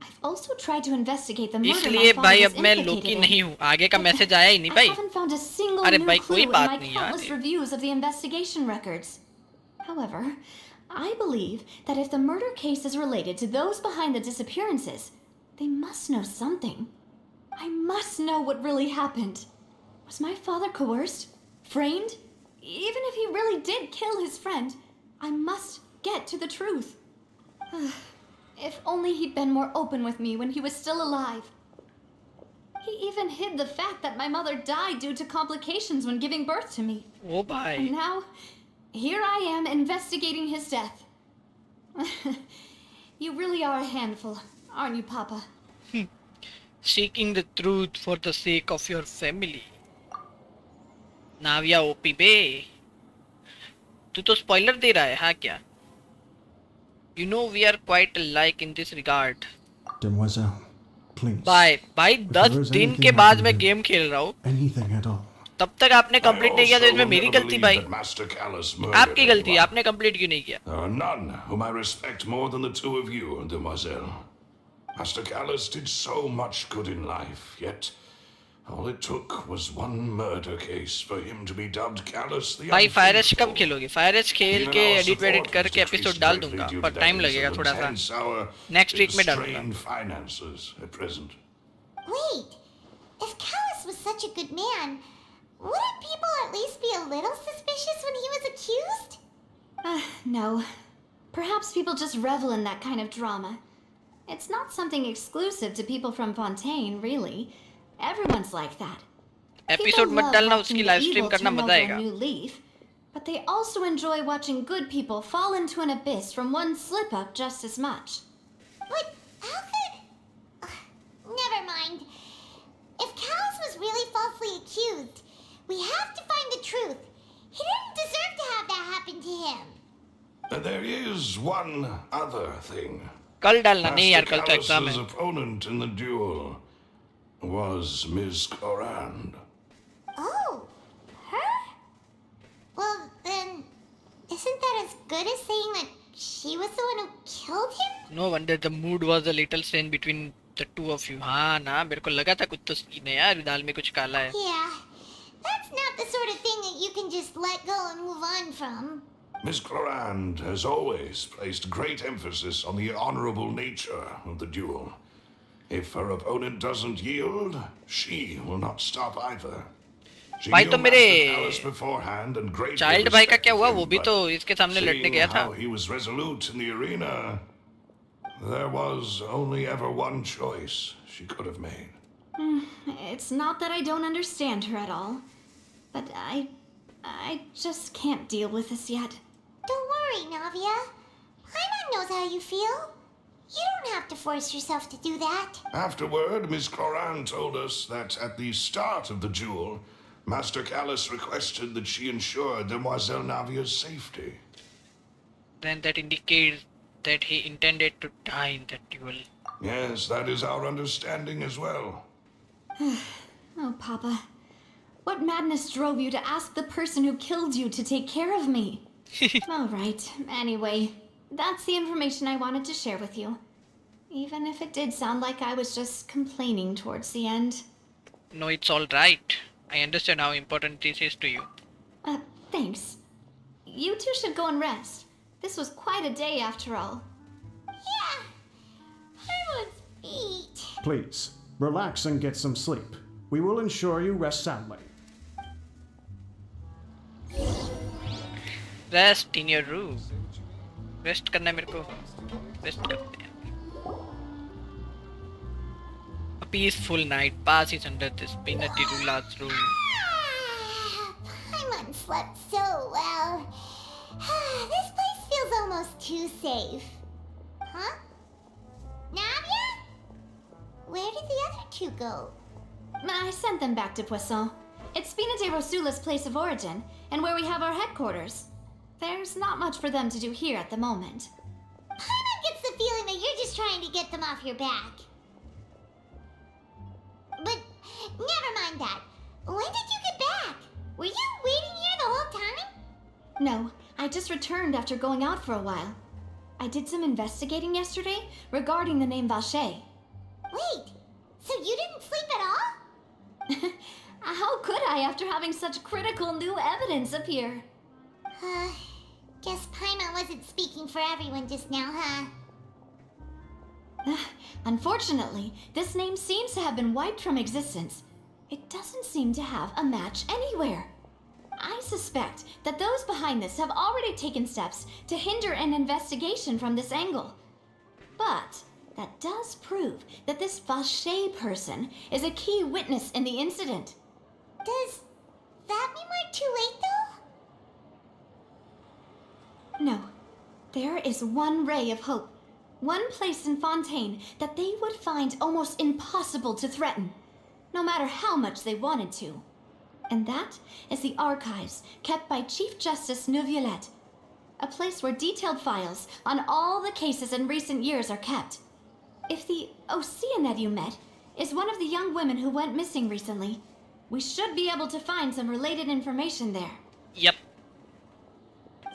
I've also tried to investigate the murder इसलिए my father भाई was अब मैं implicated Loki in. नहीं हूँ. आगे का But message आया ही नहीं I भाई. haven't found a single अरे new भाई, clue कोई in बात my नहीं countless यार. reviews of the investigation records. However, I believe that if the murder case is related to those behind the disappearances, they must know something. I must know what really happened. Was my father coerced? Framed? Even if he really did kill his friend, I must get to the truth. If only he'd been more open with me when he was still alive. He even hid the fact that my mother died due to complications when giving birth to me. Oh And भाई. now, here I am investigating his death. You really are a handful, aren't you, Papa? Seeking the truth for the sake of your family. Navia OP बे. तू तो spoiler दे रहा है हाँ क्या? You know we are quite alike in this regard. Demoiselle, please. भाई If 10 there is दिन anything के I बाद can मैं do, गेम खेल रहा हूँ. anything at all. तब तक आपने कंप्लीट नहीं किया तो इसमें मेरी गलती भाई. आपकी गलती है, आपने कंप्लीट क्यों नहीं किया? There are none whom I respect more than the two of you, demoiselle. Master Callus did so much good in life, yet all it took was one murder case for him to be dubbed Callus the भाई fire as Unfaithful. कब खेलोगे? Fire as खेल Even के our edit वेडिट support करके was episode decreased डाल greatly दूंगा due पर to time days लगेगा of थोड़ा सा. intense hour Next week में डालूंगा. strained finances at present. Wait, if Callus was such a good man, wouldn't people at least be a little suspicious when he was accused? No. Perhaps people just revel in that kind of drama. It's not something exclusive to people from Fontaine, really. Everyone's like that. Episode People मत love डालना, watching उसकी the live stream evil करना turn मजा over a आएगा. new leaf, but they also enjoy watching good people fall into an abyss from one slip up just as much. But how could... Never mind. If Callus was really falsely accused, we have to find the truth. He didn't deserve to have that happen to him. There is one other thing. कल डालना नहीं यार, Master कल तो exam Callus's है. opponent in the duel was Ms. Clorand. Oh, her? Well, then, isn't that as good as saying that she was the one who killed him? No wonder the mood was a little strained between the two of you. हाँ ना, मेरे को लगा था कुछ तो scene है यार, दाल में कुछ काला है. Yeah, that's not the sort of thing that you can just let go and move on from. Miss Clorand has always placed great emphasis on the honorable nature of the duel. If her opponent doesn't yield, she will not stop either. She भाई knew तो मेरे Master Callus beforehand and greatly child भाई का क्या हुआ? respected वो भी him, तो but इसके सामने लड़ने seeing गया था. how he was resolute in the arena, there was only ever one choice she could have made. It's not that I don't understand her at all, but I just can't deal with this yet. Don't worry, Navia. Paimon knows how you feel. You don't have to force yourself to do that. Afterward, Miss Clorand told us that at the start of the duel, Master Callus requested that she ensure Demoiselle Navia's safety. Then that indicates that he intended to die in that duel. Yes, that is our understanding as well. Oh, Papa. What madness drove you to ask the person who killed you to take care of me? Alright, anyway, that's the information I wanted to share with you. Even if it did sound like I was just complaining towards the end. No, it's all right. I understand how important this is to you. Thanks. You two should go and rest. This was quite a day after all. Yeah. Everyone's beat. Please, relax and get some sleep. We will ensure you rest soundly. Rest in your room. Rest करना है मेरे को. Rest करते हैं. A peaceful night passes under this peanutty glass room. Paimon slept so well. This place feels almost too safe. Huh? Navia? Where did the other two go? I sent them back to Poisson. It's Spina de Rosula's place of origin, and where we have our headquarters. There's not much for them to do here at the moment. Paimon gets the feeling that you're just trying to get them off your back. But never mind that. When did you get back? Were you waiting here the whole time? No, I just returned after going out for a while. I did some investigating yesterday regarding the name Valche. Wait, so you didn't sleep at all? How could I after having such critical new evidence appear? Guess Paimon wasn't speaking for everyone just now, huh? Unfortunately, this name seems to have been wiped from existence. It doesn't seem to have a match anywhere. I suspect that those behind this have already taken steps to hinder an investigation from this angle. But that does prove that this Valche person is a key witness in the incident. Does that mean we're too late, though? No. There is one ray of hope. One place in Fontaine that they would find almost impossible to threaten, no matter how much they wanted to. And that is the archives kept by Chief Justice Neuvillette, a place where detailed files on all the cases in recent years are kept. If the Oceanid you met is one of the young women who went missing recently, we should be able to find some related information there. Yep.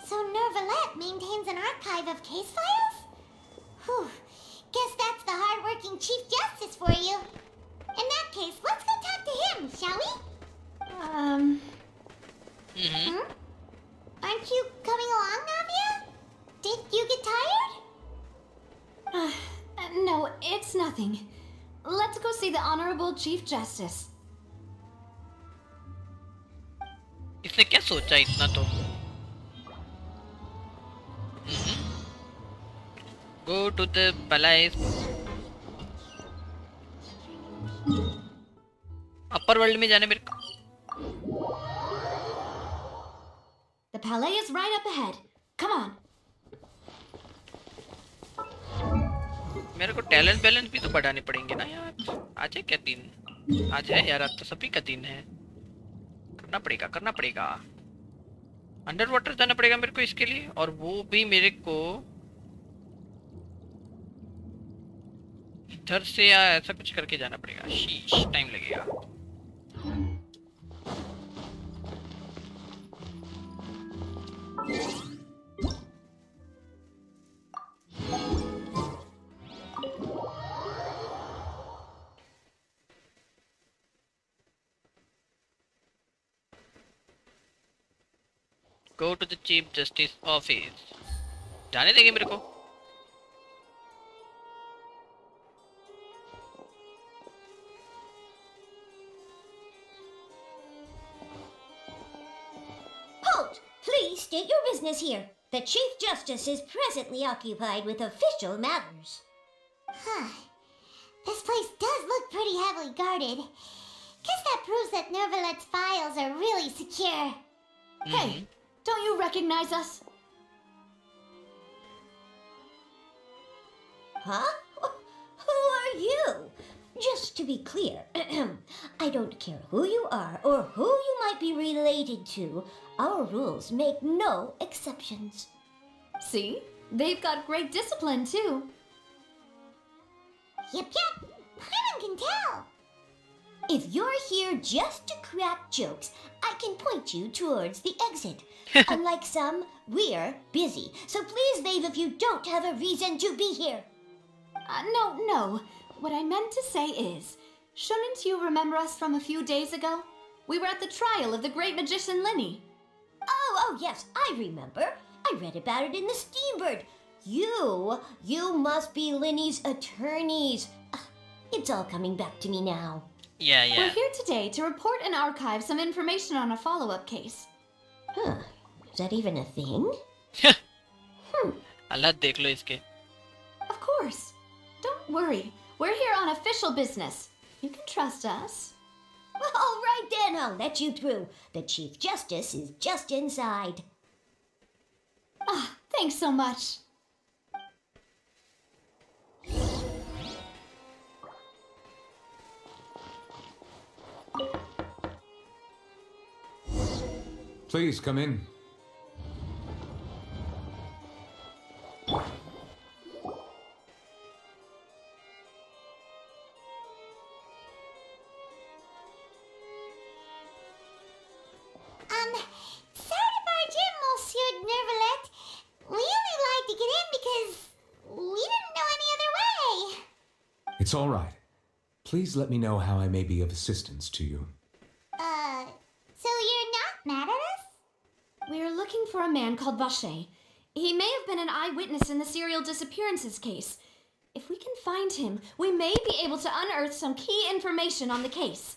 So Neuvillette maintains an archive of case files? Whew. Guess that's the hard-working Chief Justice for you. In that case, let's go talk to him, shall we? Aren't you coming along, Navia? Did you get tired? No, it's nothing. Let's go see the Honorable Chief Justice. इसने क्या सोचा इतना तो? Go to the palace. Upper world में जाने मेरे को. The palais is right up ahead. Come on. मेरे को टैलेंट बैलेंस भी तो बढ़ाने पड़ेंगे ना यार. आज है क्या दिन? आज है यार, आज तो सभी का दिन है. करना पड़ेगा. अंडर वाटर जाना पड़ेगा मेरे को इसके लिए, और वो भी मेरे को इधर से या ऐसा कुछ करके जाना पड़ेगा. शीश, टाइम लगेगा. Go to the Chief Justice office. जाने देंगे मेरे को? Halt! Please state your business here. The Chief Justice is presently occupied with official matters. Huh. This place does look pretty heavily guarded. Guess that proves that Neuvillette's files are really secure. Hey, don't you recognize us? Huh? Who are you? Just to be clear, I don't care who you are or who you might be related to. Our rules make no exceptions. See? They've got great discipline, too. Yep. Paimon can tell. If you're here just to crack jokes, I can point you towards the exit. Unlike some, we're busy, so please leave if you don't have a reason to be here. No. What I meant to say is, shouldn't you remember us from a few days ago? We were at the trial of the great magician Linny. Oh, yes, I remember. I read about it in the Steambird. You must be Linny's attorneys. It's all coming back to me now. Yeah. We're here today to report and archive some information on a follow-up case. Huh. Is that even a thing? हालत देख लो इसके. Of course. Don't worry. We're here on official business. You can trust us. All right then, I'll let you through. The Chief Justice is just inside. Thanks so much. Please come in. Sorry to barge in, Monsieur Nervalet. We only like to get in because we didn't know any other way. It's all right. Please let me know how I may be of assistance to you. So you're not mad at us? We're looking for a man called Vache. He may have been an eyewitness in the serial disappearances case. If we can find him, we may be able to unearth some key information on the case.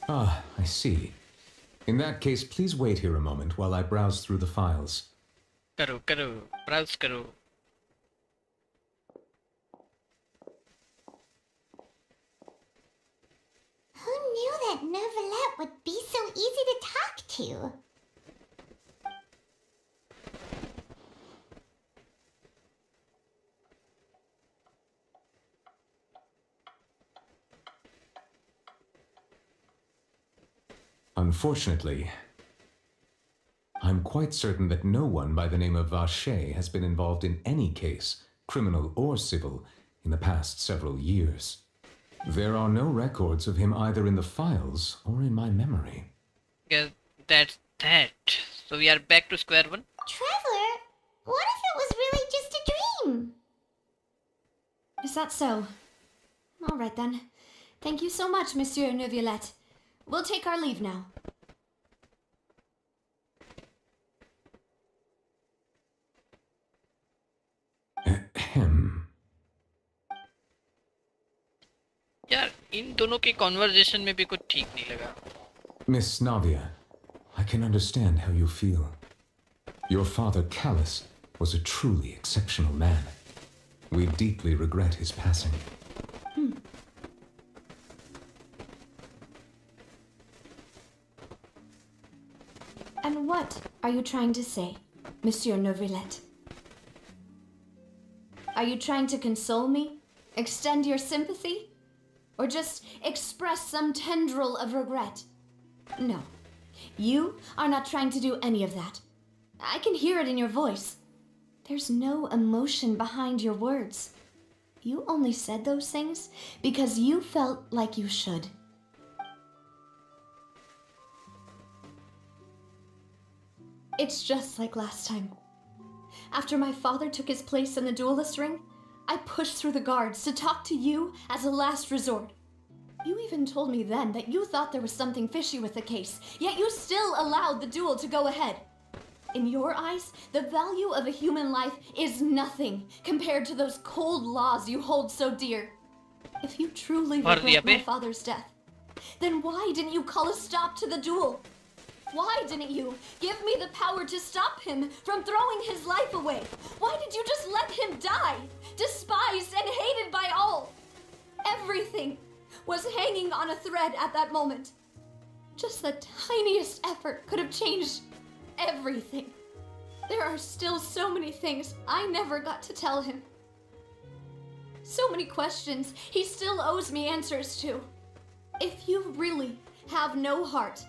Ah, I see. In that case, please wait here a moment while I browse through the files. करो browse करो. Who knew that Nervalet would be so easy to talk to? Unfortunately, I'm quite certain that no one by the name of Vache has been involved in any case, criminal or civil, in the past several years. There are no records of him either in the files or in my memory. Guess that's that. So we are back to square one. Traveler, what if it was really just a dream? Is that so? All right then. Thank you so much, Monsieur Neuvillette. We'll take our leave now. Ahem. यार इन दोनों के conversation में भी कुछ ठीक नहीं लगा. Miss Navia, I can understand how you feel. Your father, Callus, was a truly exceptional man. We deeply regret his passing. And what are you trying to say, Monsieur Neuvillette? Are you trying to console me? Extend your sympathy? Or just express some tendril of regret? No. You are not trying to do any of that. I can hear it in your voice. There's no emotion behind your words. You only said those things because you felt like you should. It's just like last time. After my father took his place in the duelist ring, I pushed through the guards to talk to you as a last resort. You even told me then that you thought there was something fishy with the case, yet you still allowed the duel to go ahead. In your eyes, the value of a human life is nothing compared to those cold laws you hold so dear. If you truly regret my father's death, then why didn't you call a stop to the duel? Why didn't you give me the power to stop him from throwing his life away? Why did you just let him die, despised and hated by all? Everything was hanging on a thread at that moment. Just the tiniest effort could have changed everything. There are still so many things I never got to tell him. So many questions he still owes me answers to. If you really have no heart,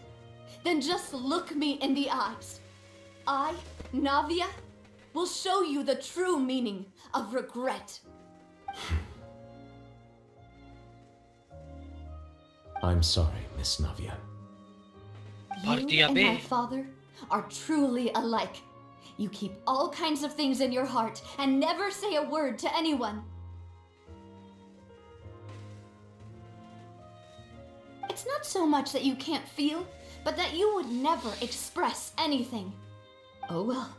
then just look me in the eyes. I, Navia, will show you the true meaning of regret. I'm sorry, Miss Navia. भर You दिया and बे। my father are truly alike. You keep all kinds of things in your heart and never say a word to anyone. It's not so much that you can't feel, but that you would never express anything. Oh well.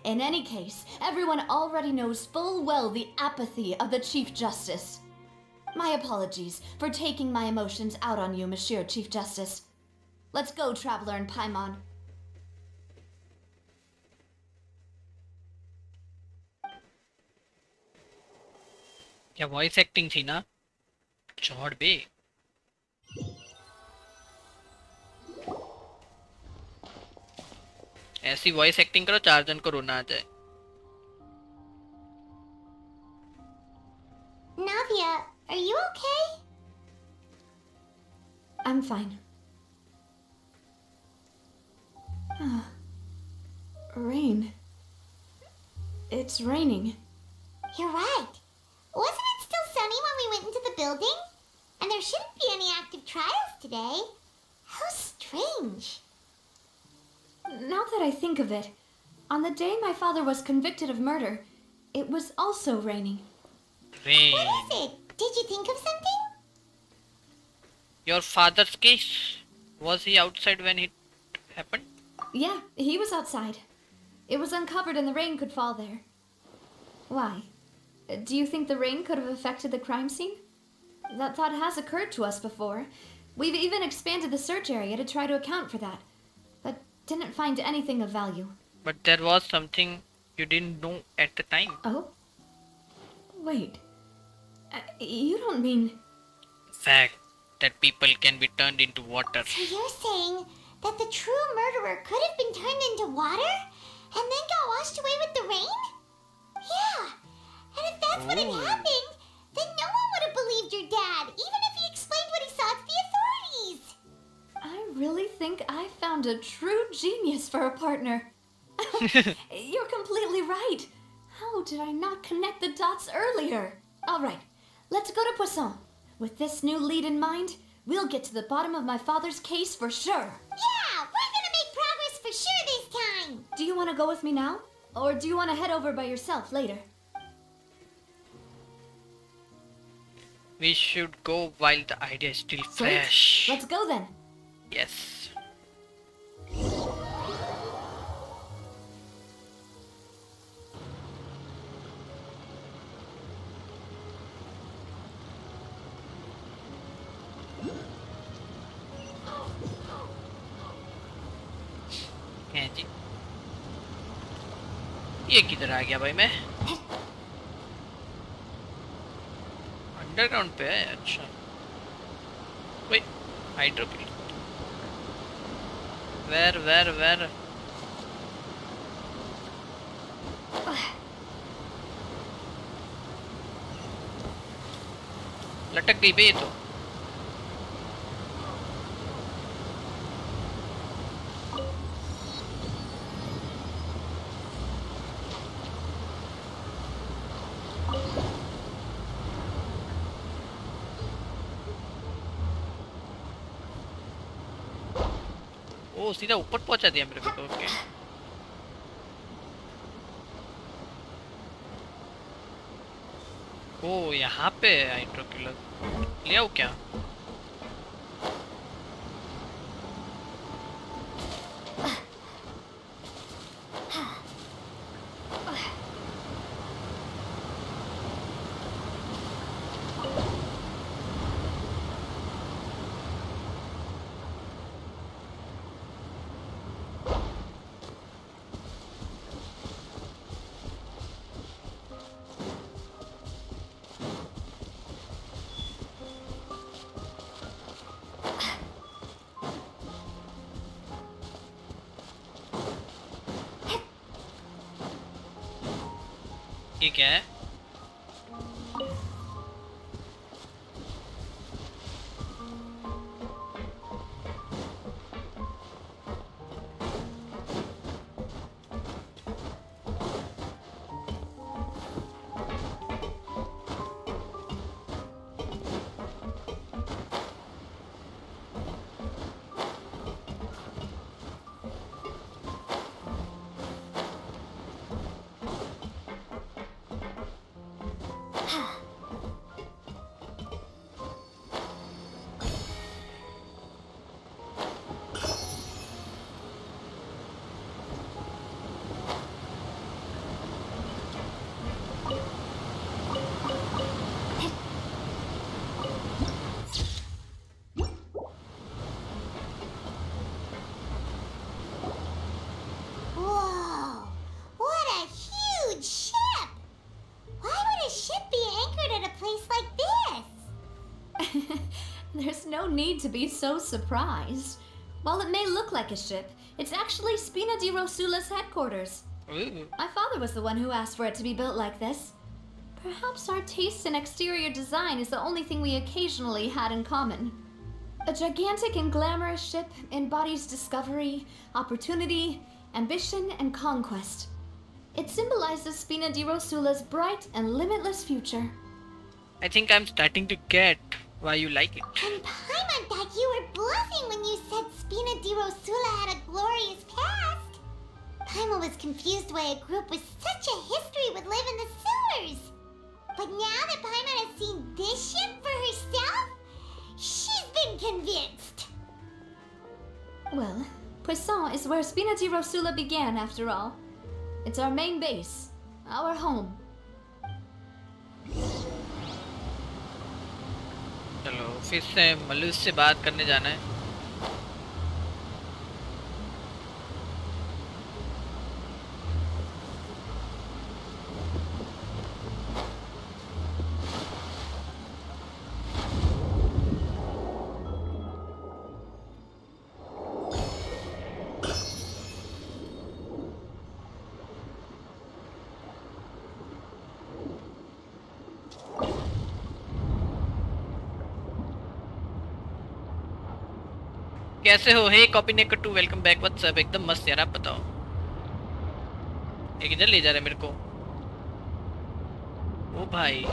In any case, everyone already knows full well the apathy of the Chief Justice. My apologies for taking my emotions out on you, Monsieur Chief Justice. Let's go, Traveler and Paimon. क्या voice acting थी ना? चौड़ बे। ऐसी voice acting करो 4 जन को रोना आ जाए। Navia, are you okay? I'm fine. Rain. It's raining. You're right. Wasn't it still sunny when we went into the building? And there shouldn't be any active trials today. How strange. Now that I think of it, on the day my father was convicted of murder, it was also raining. Rain. What is it? Did you think of something? Your father's case, was he outside when it happened? Yeah, he was outside. It was uncovered and the rain could fall there. Why? Do you think the rain could have affected the crime scene? That thought has occurred to us before. We've even expanded the search area to try to account for that, but didn't find anything of value. But there was something you didn't know at the time. Oh? Wait. You don't mean... Fact that people can be turned into water. So you're saying that the true murderer could have been turned into water and then got washed away with the rain? Yeah. And if that's what had happened, then no one would have believed your dad, even if he explained what he saw to the authorities. I really think I found a true genius for a partner. You're completely right. How did I not connect the dots earlier? All right, let's go to Poisson. With this new lead in mind, we'll get to the bottom of my father's case for sure. Yeah, we're gonna make progress for sure this time. Do you want to go with me now? Or do you want to head over by yourself later? We should go while the idea is still Great. fresh. Let's go then. Yes. हैं जी, ये किधर आ गया भाई? मैं underground पे है। अच्छा, वही हाइड्रोपिल। वेर लटक गई बे ये तो। ओ सीधा ऊपर पहुंचा दिया मेरे को तो। ओके, ओ यहाँ पे हाइड्रो किलर ले आओ क्या? ये क्या है? There's no need to be so surprised. While it may look like a ship, it's actually Spina di Rosula's headquarters. Ooh. My father was the one who asked for it to be built like this. Perhaps our taste in exterior design is the only thing we occasionally had in common. A gigantic and glamorous ship embodies discovery, opportunity, ambition, and conquest. It symbolizes Spina di Rosula's bright and limitless future. I think I'm starting to get why you like it. And Paimon thought you were bluffing when you said Spina di Rosula had a glorious past. Paimon was confused why a group with such a history would live in the sewers. But now that Paimon has seen this ship for herself, she's been convinced. Well, Poisson is where Spina di Rosula began, after all. It's our main base, our home. चलो फिर से मलूस से बात करने जाना है. कैसे हो? Hey Copy Neko 2 welcome back. What's up? एकदम मस्त यार. आप बताओ ये किधर ले जा रहे हैं मेरे को? ओ भाई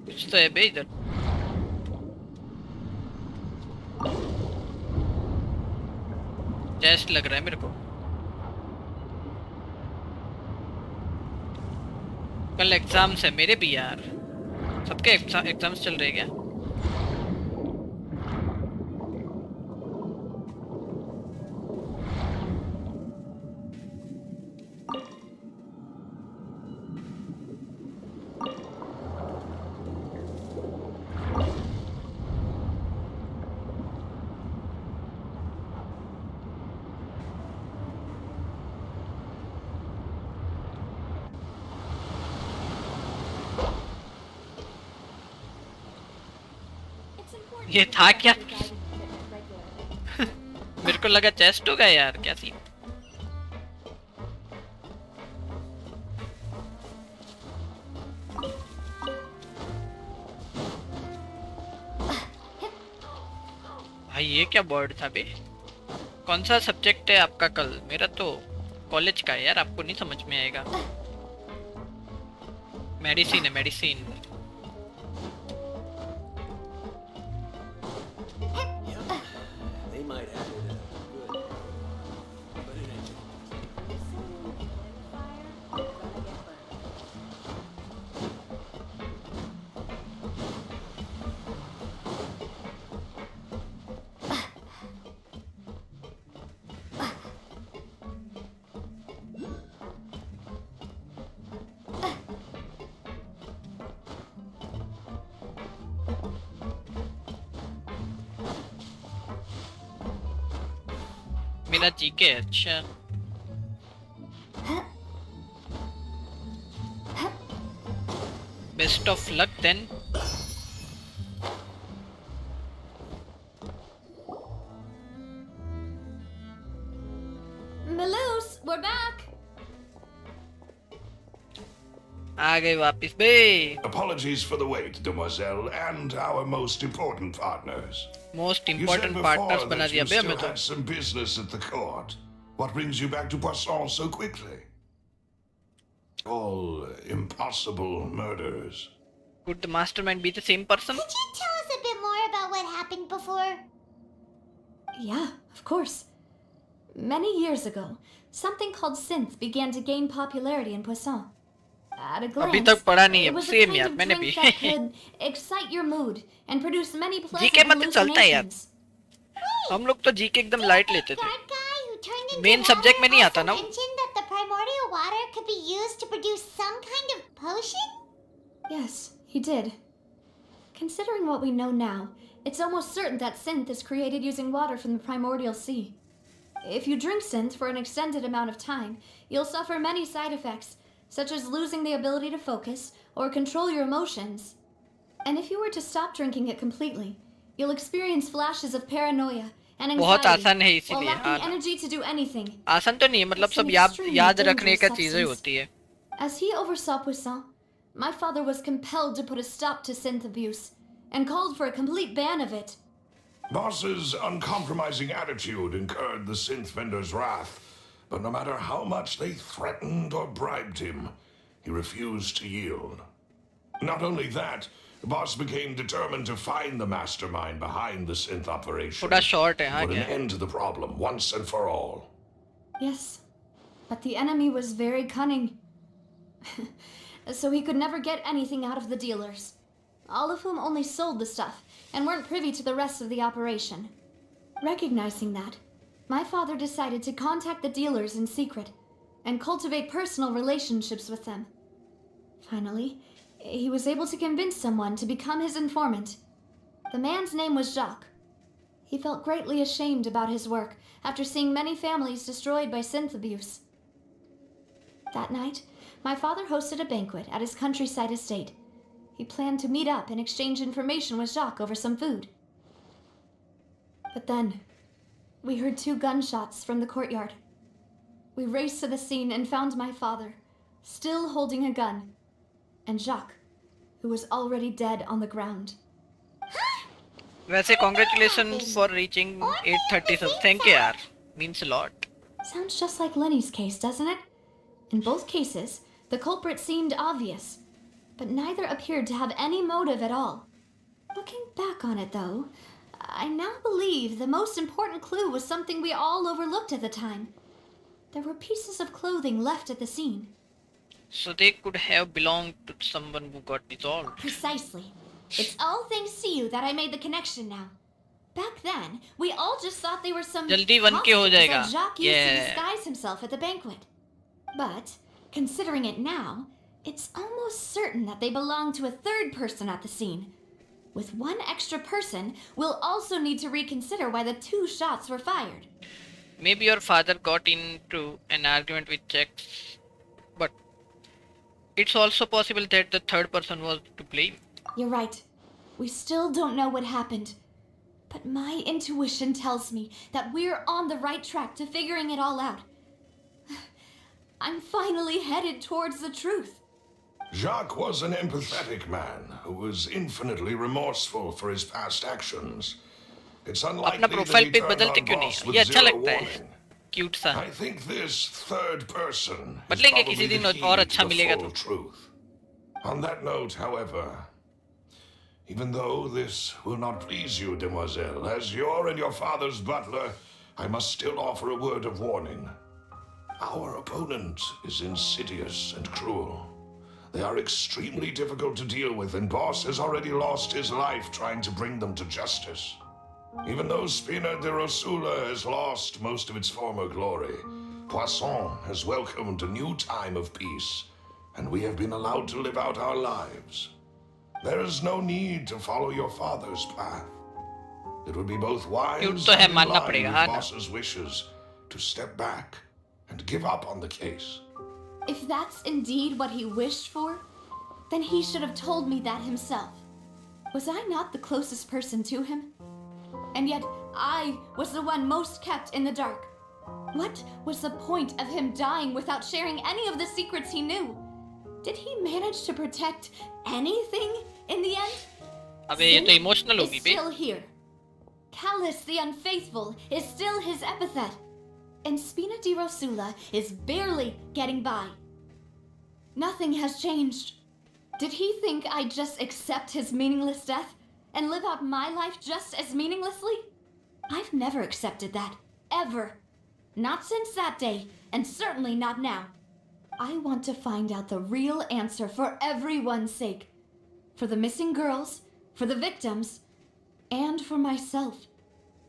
कुछ तो है बे इधर. टेस्ट लग रहा है मेरे को. कल एग्जाम्स है मेरे भी यार. सबके एग्जाम्स चल रहे हैं क्या? ये था क्या? मेरे को लगा चेस्ट होगा यार. क्या सीन? भाई ये क्या बोर्ड था बे? कौन सा सब्जेक्ट है आपका कल? मेरा तो कॉलेज का है यार. आपको नहीं समझ में आएगा. मेडिसिन है, मेडिसिन. मेरा जीके. अच्छा best of luck then. Malus, we're back. आ गए वापस बे. Apologies for the wait, demoiselle, and our most important partners. Most You said important before partners बना that दिया you बे still हमें तो. had some business at the court. What brings you back to Poisson so quickly? All impossible murders. Could the mastermind be the same person? Could you tell us a bit more about what happened before? Yeah, of course. Many years ago, something called synth began to gain popularity in Poisson. At a glance, अभी तक पढ़ा नहीं है. it was a same kind यार of मैंने drink भी. that could excite your mood and produce many pleasant GK मतलब चलता है यार. hallucinations. हम लोग तो जीके एकदम लाइट लेते थे. That guy who turned into Main subject में नहीं water आता also ना वो. mentioned that the primordial water could be used to produce some kind of potion? Yes, he did. Considering what we know now, it's almost certain that synth is created using water from the primordial sea. If you drink synth for an extended amount of time, you'll suffer many side effects, such as losing the ability to focus or control your emotions. And if you were to stop drinking it completely, you'll experience flashes of paranoia and बहुत anxiety आसान है while इसीलिए हाँ lacking energy to do anything. आसान तो नहीं है मतलब It's an सब याद extremely याद रखने dangerous का चीजें substance. होती है As he oversaw Poisson, my father was compelled to put a stop to synth abuse and called for a complete ban of it. Boss's uncompromising attitude incurred the synth vendor's wrath, but no matter how much they threatened or bribed him, he refused to yield. Not only that, the boss became determined to find the mastermind behind the synth operation. थोड़ा short है हाँ Put an क्या end to the problem once and for all. Yes, but the enemy was very cunning. So he could never get anything out of the dealers, all of whom only sold the stuff and weren't privy to the rest of the operation. Recognizing that, my father decided to contact the dealers in secret and cultivate personal relationships with them. Finally, he was able to convince someone to become his informant. The man's name was Jacques. He felt greatly ashamed about his work after seeing many families destroyed by synth abuse. That night, my father hosted a banquet at his countryside estate. He planned to meet up and exchange information with Jacques over some food. But then, we heard 2 gunshots from the courtyard. We raced to the scene and found my father, still holding a gun, and Jacques, who was already dead on the ground. वैसे congratulations for reaching 830 subs thank you यार means a lot Sounds just like Lenny's case, doesn't it? In both cases, the culprit seemed obvious, but neither appeared to have any motive at all. Looking back on it, though, I now believe the most important clue was something we all overlooked at the time. There were pieces of clothing left at the scene. so they could have belonged to someone who got dissolved Precisely. It's all thanks to you that I made the connection now. Back then, we all just thought they were some जल्दी बन के हो costumes जाएगा that Jacques used to yeah disguise himself at the banquet. But, considering it now, it's almost certain that they belong to a third person at the scene. With one extra person, we'll also need to reconsider why the 2 shots were fired. maybe your father got into an argument with Jax but it's also possible that the third person was to blame You're right. We still don't know what happened. But my intuition tells me that we're on the right track to figuring it all out. I'm finally headed towards the truth. Jacques was an empathetic man who was infinitely remorseful for his past actions. It's unlikely अपना that profile he पे turned बदलते on क्यों boss नहीं with ये अच्छा zero लगता है warning. Cute सा I think this third person is बदलेंगे probably किसी दिन the key और to अच्छा the मिलेगा full तो truth. On that note, however, even though this will not please you, demoiselle, as you're and your father's butler, I must still offer a word of warning. Our opponent is insidious and cruel. They are extremely difficult to deal with, and Boss has already lost his life trying to bring them to justice. Even though Spina de Rosula has lost most of its former glory, Poisson has welcomed a new time of peace, and we have been allowed to live out our lives. There is no need to follow your father's path. It would be both wise cute तो है and in मानना line पड़ेगा with हाँ ना Boss's wishes to step back and give up on the case. If that's indeed what he wished for, then he should have told me that himself. Was I not the closest person to him? And yet, I was the one most kept in the dark. What was the point of him dying without sharing any of the secrets he knew? Did he manage to protect anything in the end? अबे ये तो Sin emotional is होगी बे still here. Callus the Unfaithful is still his epithet. And Spina di Rosula is barely getting by. Nothing has changed. Did he think I'd just accept his meaningless death and live out my life just as meaninglessly? I've never accepted that. Ever. Not since that day, and certainly not now. I want to find out the real answer for everyone's sake. For the missing girls, for the victims, and for myself.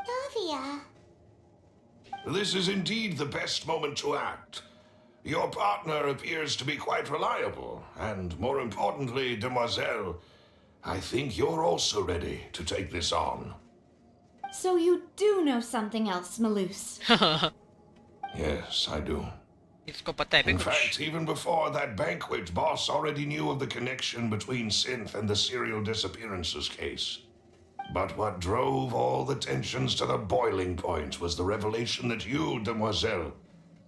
Novia. This is indeed the best moment to act. Your partner appears to be quite reliable, and more importantly, demoiselle, I think you're also ready to take this on. So you do know something else, Maloose. Yes, I do. इसको पता है पे In कुछ? fact, even before that banquet, Boss already knew of the connection between Synth and the serial disappearances case. But what drove all the tensions to the boiling point was the revelation that you, Demoiselle,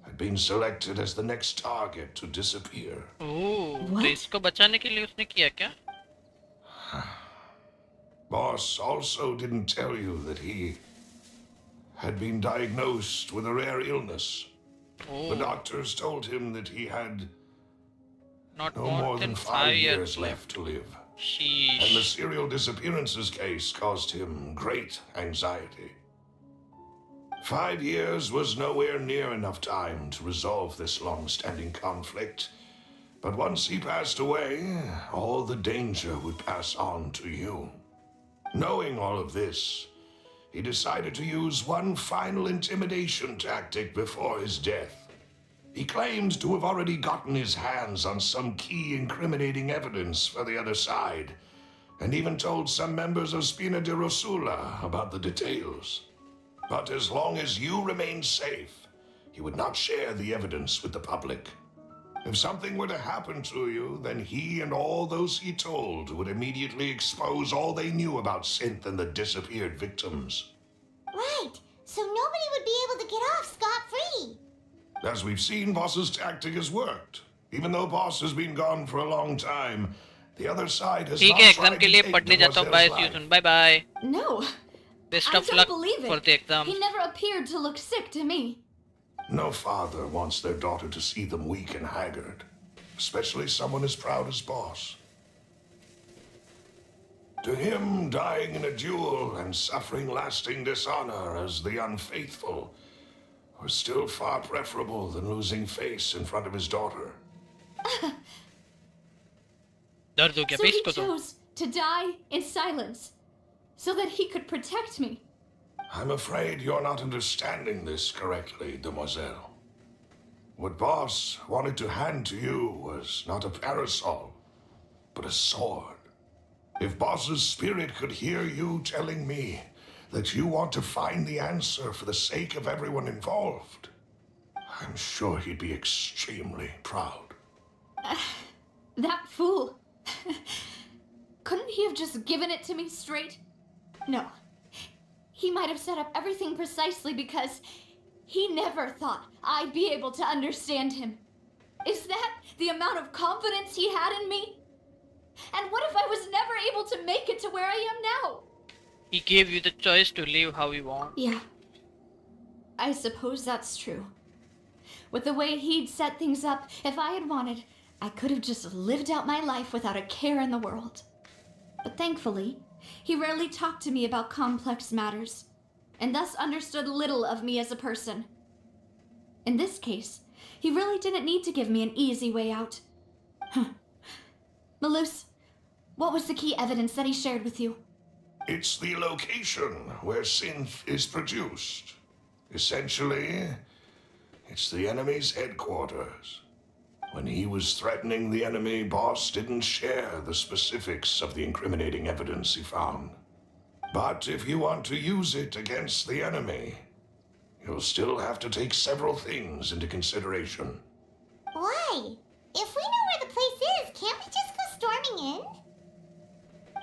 had been selected as the next target to disappear. ओह, तो What? इसको बचाने के लिए उसने किया क्या? Boss also didn't tell you that he had been diagnosed with a rare illness. The oh, doctors told him that he had not no more more than than 5 years years left to live. And the Sheesh. serial disappearances case caused him great anxiety. 5 years was nowhere near enough time to resolve this long-standing conflict. But once he passed away, all the danger would pass on to you. Knowing all of this, he decided to use one final intimidation tactic before his death. He claimed to have already gotten his hands on some key incriminating evidence for the other side, and even told some members of Spina de Rosula about the details. But as long as you remained safe, he would not share the evidence with the public. If something were to happen to you, then he and all those he told would immediately expose all they knew about Synth and the disappeared victims. Right, so nobody would be able to get off scot-free. As we've seen, Boss's tactic has worked. Even though Boss has been gone for a long time, the other side has ठीक not है, exam tried के to लिए take पढ़ने जाता हूँ. Bye, Demoiselle's see you life. soon. Bye bye. No, Best I of don't luck believe for it. the exam. He never appeared to look sick to me. No father wants their daughter to see them weak and haggard, especially someone as proud as Boss. To him, dying in a duel and suffering lasting dishonor as the unfaithful was still far preferable than losing face in front of his daughter. दर्द हो गया So पे he इसको तो. chose to die in silence so that he could protect me. I'm afraid you're not understanding this correctly, Demoiselle. What Boss wanted to hand to you was not a parasol, but a sword. If Boss's spirit could hear you telling me that you want to find the answer for the sake of everyone involved, I'm sure he'd be extremely proud. That fool. Couldn't he have just given it to me straight? No. He might have set up everything precisely because he never thought I'd be able to understand him. Is that the amount of confidence he had in me? And what if I was never able to make it to where I am now? He gave you the choice to live how you want. Yeah. I suppose that's true. With the way he'd set things up, if I had wanted, I could have just lived out my life without a care in the world. But thankfully, he rarely talked to me about complex matters, and thus understood little of me as a person. In this case, he really didn't need to give me an easy way out. Malus, what was the key evidence that he shared with you? It's the location where Synth is produced. Essentially, it's the enemy's headquarters. When he was threatening the enemy, Boss didn't share the specifics of the incriminating evidence he found. But if you want to use it against the enemy, you'll still have to take several things into consideration. Why? If we know where the place is, can't we just go storming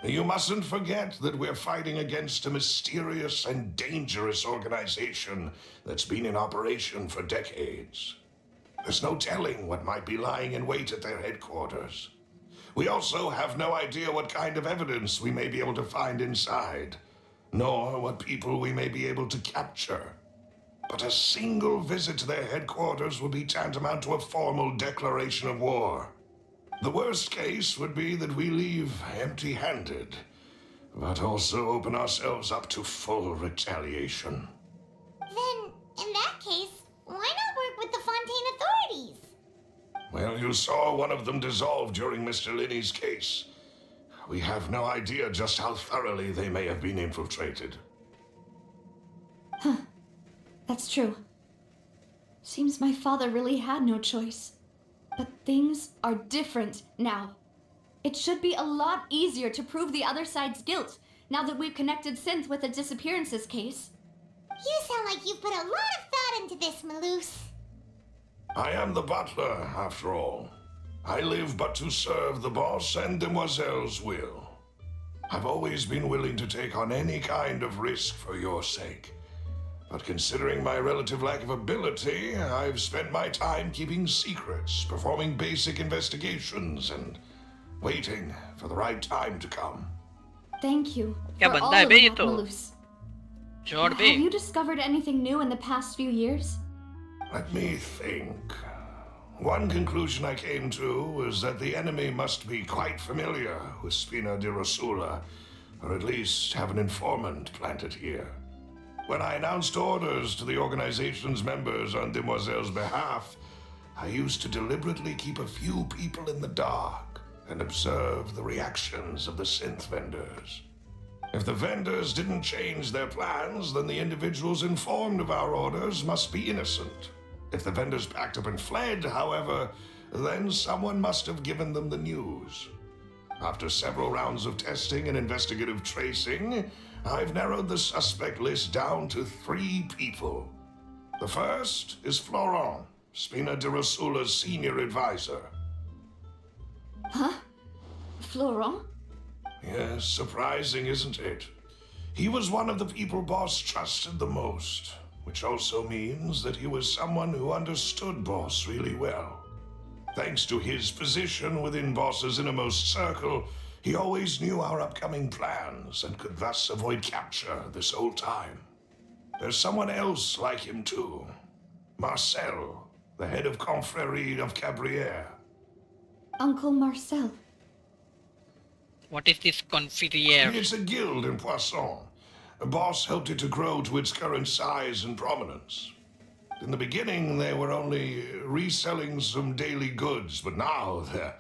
in? You mustn't forget that we're fighting against a mysterious and dangerous organization that's been in operation for decades. There's no telling what might be lying in wait at their headquarters. We also have no idea what kind of evidence we may be able to find inside, nor what people we may be able to capture. But a single visit to their headquarters would be tantamount to a formal declaration of war. The worst case would be that we leave empty-handed, but also open ourselves up to full retaliation. Then, in that case, why not work with the Fontaine authorities? Well, you saw one of them dissolve during Mr. Linney's case. We have no idea just how thoroughly they may have been infiltrated. That's true. Seems my father really had no choice. But things are different now. It should be a lot easier to prove the other side's guilt, now that we've connected Synth with the disappearances case. You sound like you've put a lot of thought into this, Malus. I am the butler, after all. I live but to serve the boss and Demoiselle's will. I've always been willing to take on any kind of risk for your sake. But considering my relative lack of ability, I've spent my time keeping secrets, performing basic investigations, and waiting for the right time to come. Thank you क्या for बंदा all है of बे ये that, तो? Malus. जोड़ Have bay you discovered anything new in the past few years? Let me think. One conclusion I came to was that the enemy must be quite familiar with Spina di Rosula, or at least have an informant planted here. When I announced orders to the organization's members on Demoiselle's behalf, I used to deliberately keep a few people in the dark and observe the reactions of the synth vendors. If the vendors didn't change their plans, then the individuals informed of our orders must be innocent. If the vendors packed up and fled, however, then someone must have given them the news. After several rounds of testing and investigative tracing, I've narrowed the suspect list down to 3 people. The first is Florent, Spina di Rosula's senior advisor. Huh? Florent? Yes, surprising, isn't it? He was one of the people Boss trusted the most, which also means that he was someone who understood Boss really well. Thanks to his position within Boss's innermost circle, he always knew our upcoming plans and could thus avoid capture this whole time. There's someone else like him too. Marcel, the head of Confrérie of Cabrières. Uncle Marcel. What is this confiteor? It's a guild in Poisson. Boss helped it to grow to its current size and prominence. In the beginning, they were only reselling some daily goods, but now they're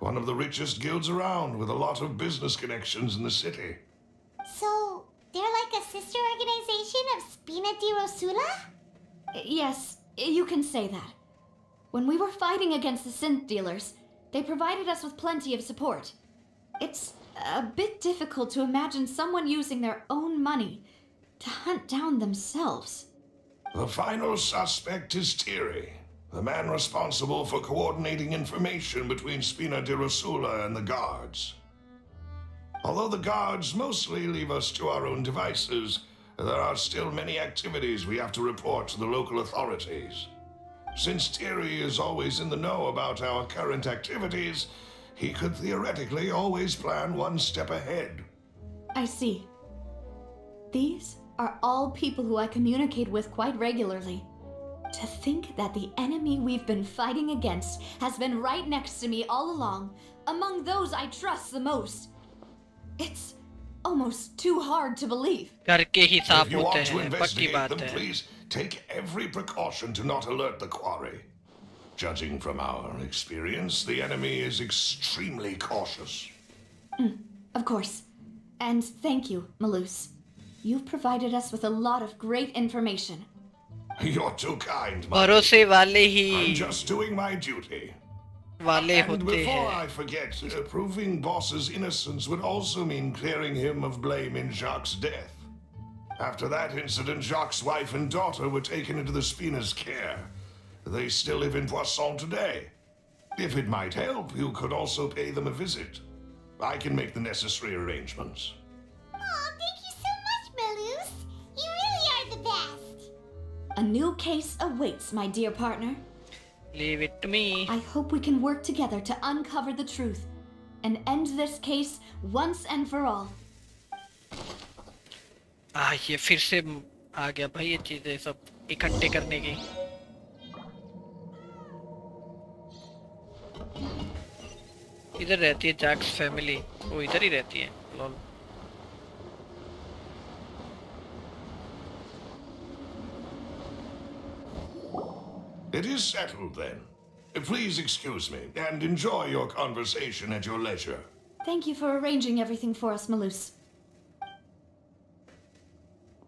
one of the richest guilds around with a lot of business connections in the city. So, they're like a sister organization of Spina di Rosula? Yes, you can say that. When we were fighting against the synth dealers, they provided us with plenty of support. It's a bit difficult to imagine someone using their own money to hunt down themselves. The final suspect is Thierry, the man responsible for coordinating information between Spina di Rosula and the guards. Although the guards mostly leave us to our own devices, there are still many activities we have to report to the local authorities. Since Thierry is always in the know about our current activities, he could theoretically always plan one step ahead. I see. These are all people who I communicate with quite regularly. To think that the enemy we've been fighting against has been right next to me all along, among those I trust the most. It's almost too hard to believe. करके ही साफ If you होते want to हैं, पक्की investigate बात them, है. please take every precaution to not alert the quarry. Judging from our experience, the enemy is extremely cautious. Of course. And thank you, Malus. You've provided us with a lot of great information. You're too kind, my भरोसे वाले I'm he just doing my duty. वाले And होते before हैं. I forget, proving Boss's innocence would also mean clearing him of blame in Jacques' death. After that incident, Jacques' wife and daughter were taken into the Spina's care. They still live in Poisson today. If it might help, you could also pay them a visit. I can make the necessary arrangements. Oh, thank you so much, Malus. You really are the best. A new case awaits, my dear partner. Leave it to me. I hope we can work together to uncover the truth and end this case once and for all. ये फिर से आ गया भाई ये चीजें सब इकट्ठे करने की. इधर रहती है जैक्स फैमिली. वो इधर ही रहती है. Lol. It is settled then. Please excuse me and enjoy your conversation at your leisure. Thank you for arranging everything for us, Malus.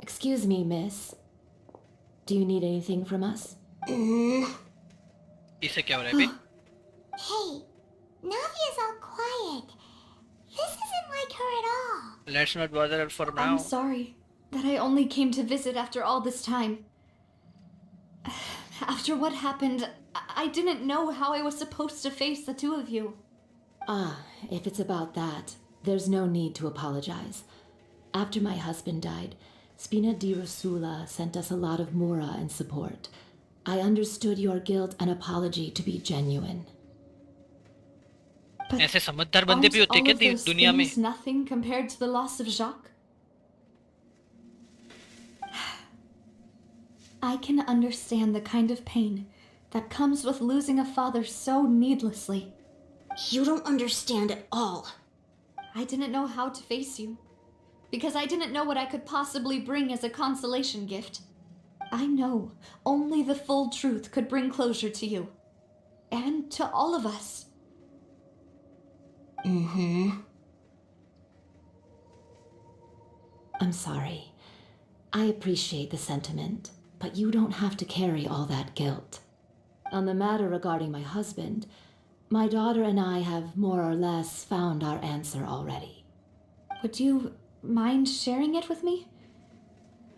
Excuse me, miss. Do you need anything from us? इसे क्या हो रहा है बे? Hey, Navia's all quiet. This isn't like her at all. Let's not bother her for now. I'm sorry that I only came to visit after all this time. After what happened, I didn't know how I was supposed to face the two of you. If it's about that, there's no need to apologize. After my husband died, Spina di Rosula sent us a lot of mura and support. I understood your guilt and apology to be genuine. But ऐसे समझदार बंदे भी aren't होते all क्या of those दुनिया में? things nothing compared to the loss of Jacques? I can understand the kind of pain that comes with losing a father so needlessly. You don't understand at all. I didn't know how to face you, because I didn't know what I could possibly bring as a consolation gift. I know only the full truth could bring closure to you, and to all of us. I'm sorry. I appreciate the sentiment, but you don't have to carry all that guilt. On the matter regarding my husband, my daughter and I have more or less found our answer already. Would you mind sharing it with me?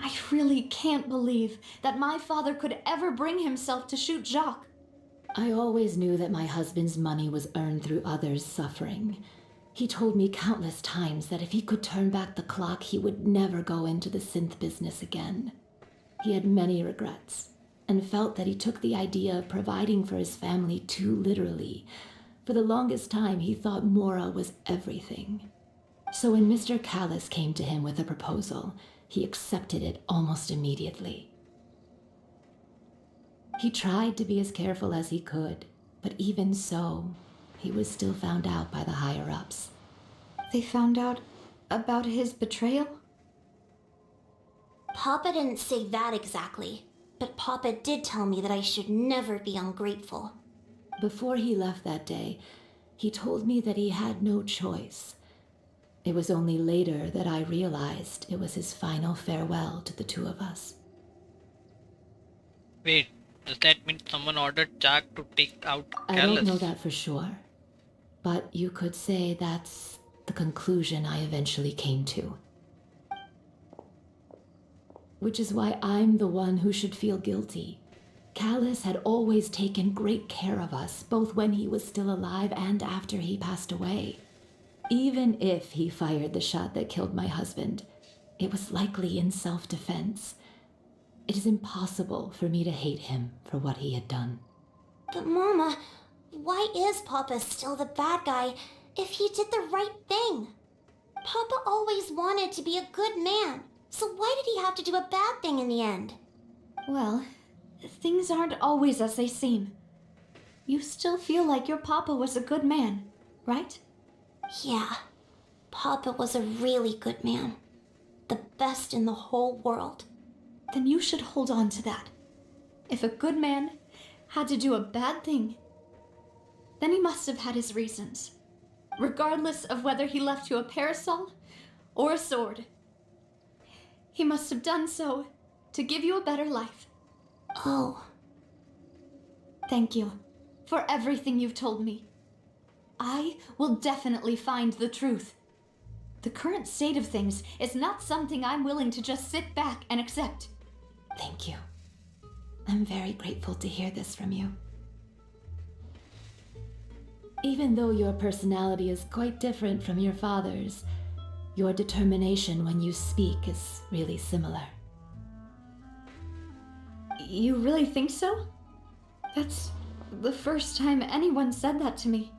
I really can't believe that my father could ever bring himself to shoot Jacques. I always knew that my husband's money was earned through others' suffering. He told me countless times that if he could turn back the clock, he would never go into the synth business again. He had many regrets, and felt that he took the idea of providing for his family too literally. For the longest time, he thought Mora was everything. So when Mr. Callis came to him with a proposal, he accepted it almost immediately. He tried to be as careful as he could, but even so, he was still found out by the higher-ups. They found out about his betrayal? Papa didn't say that exactly, but Papa did tell me that I should never be ungrateful. Before he left that day, he told me that he had no choice. It was only later that I realized it was his final farewell to the two of us. Wait, does that mean someone ordered Jack to take out I Callus? don't know that for sure, but you could say that's the conclusion I eventually came to. Which is why I'm the one who should feel guilty. Callus had always taken great care of us, both when he was still alive and after he passed away. Even if he fired the shot that killed my husband, it was likely in self-defense. It is impossible for me to hate him for what he had done. But Mama, why is Papa still the bad guy if he did the right thing? Papa always wanted to be a good man, so why did he have to do a bad thing in the end? Well, things aren't always as they seem. You still feel like your papa was a good man, right? Yeah, Papa was a really good man. The best in the whole world. Then you should hold on to that. If a good man had to do a bad thing, then he must have had his reasons. Regardless of whether he left you a parasol or a sword. He must have done so to give you a better life. Oh. Thank you for everything you've told me. I will definitely find the truth. The current state of things is not something I'm willing to just sit back and accept. Thank you. I'm very grateful to hear this from you. Even though your personality is quite different from your father's, your determination when you speak is really similar. You really think so? That's the first time anyone said that to me.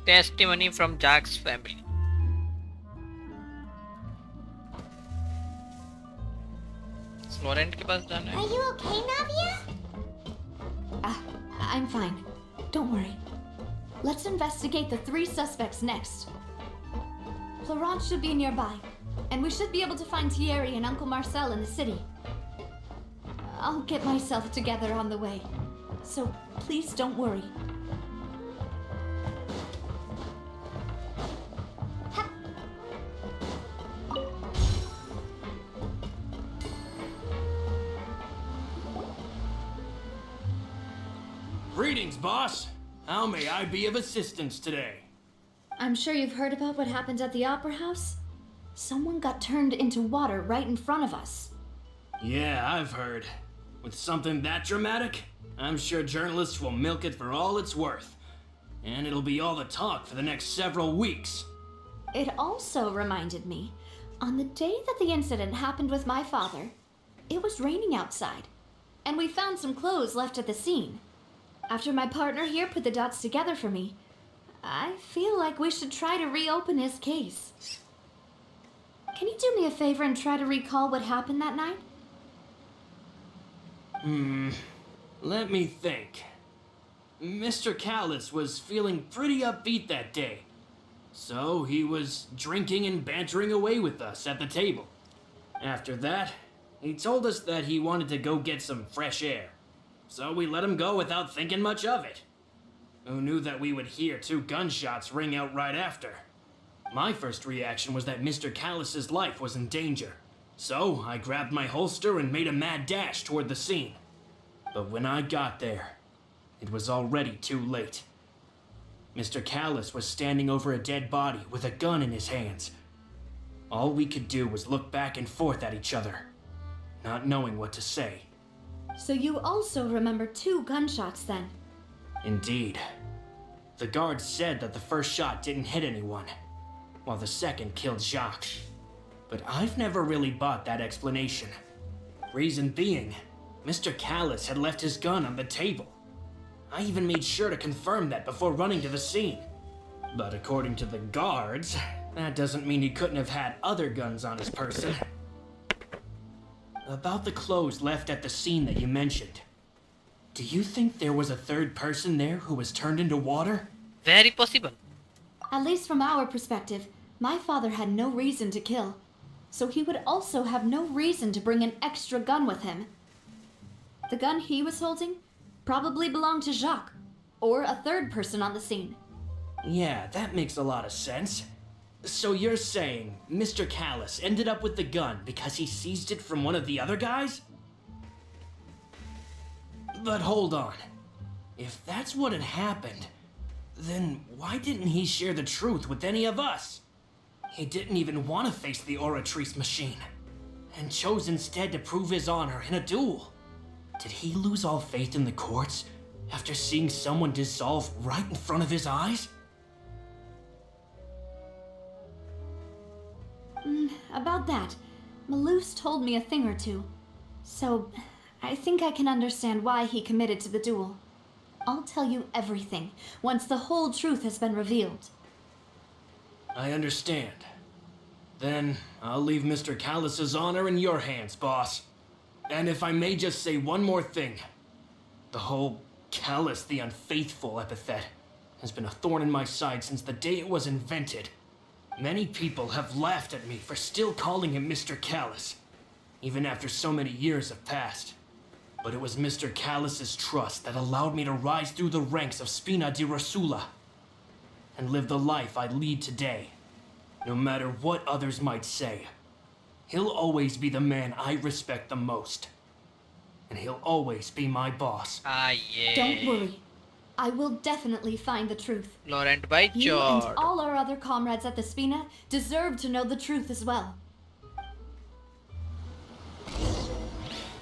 Testimony from Jack's family. Florent के पास जाना है. Are you okay, Navia? I'm fine. Don't worry. Let's investigate the 3 suspects next. Florent should be nearby, and we should be able to find Thierry and Uncle Marcel in the city. I'll get myself together on the way, so please don't worry. Greetings, boss. How may I be of assistance today? I'm sure you've heard about what happened at the Opera House. Someone got turned into water right in front of us. Yeah, I've heard. With something that dramatic, I'm sure journalists will milk it for all it's worth. And it'll be all the talk for the next several weeks. It also reminded me, on the day that the incident happened with my father, it was raining outside, and we found some clothes left at the scene. After my partner here put the dots together for me, I feel like we should try to reopen his case. Can you do me a favor and try to recall what happened that night? Let me think. Mr. Callus was feeling pretty upbeat that day. So he was drinking and bantering away with us at the table. After that, he told us that he wanted to go get some fresh air. So we let him go without thinking much of it. Who knew that we would hear 2 gunshots ring out right after? My first reaction was that Mr. Callus's life was in danger. So I grabbed my holster and made a mad dash toward the scene. But when I got there, it was already too late. Mr. Callus was standing over a dead body with a gun in his hands. All we could do was look back and forth at each other, not knowing what to say. So you also remember 2 gunshots then? Indeed. The guards said that the first shot didn't hit anyone, while the second killed Jacques. But I've never really bought that explanation. Reason being, Mr. Callus had left his gun on the table. I even made sure to confirm that before running to the scene. But according to the guards, that doesn't mean he couldn't have had other guns on his person. About the clothes left at the scene that you mentioned, do you think there was a third person there who was turned into water? Very possible. At least from our perspective, my father had no reason to kill. So he would also have no reason to bring an extra gun with him. The gun he was holding probably belonged to Jacques, or a third person on the scene. Yeah, that makes a lot of sense. So you're saying Mr. Callus ended up with the gun because he seized it from one of the other guys? But hold on. If that's what had happened, then why didn't he share the truth with any of us? He didn't even want to face the Oratrice machine, and chose instead to prove his honor in a duel. Did he lose all faith in the courts after seeing someone dissolve right in front of his eyes? About that, Malouse told me a thing or two. So, I think I can understand why he committed to the duel. I'll tell you everything once the whole truth has been revealed. I understand. Then I'll leave Mr. Callus's honor in your hands, boss. And if I may just say one more thing. The whole Callus the Unfaithful epithet has been a thorn in my side since the day it was invented. Many people have laughed at me for still calling him Mr. Callus, even after so many years have passed. But it was Mr. Callus's trust that allowed me to rise through the ranks of Spina di Rosula and live the life I lead today. No matter what others might say, he'll always be the man I respect the most. And he'll always be my boss. Ah, yeah. Don't worry. I will definitely find the truth. Laurent by You and Jord. all our other comrades at the Spina deserve to know the truth as well.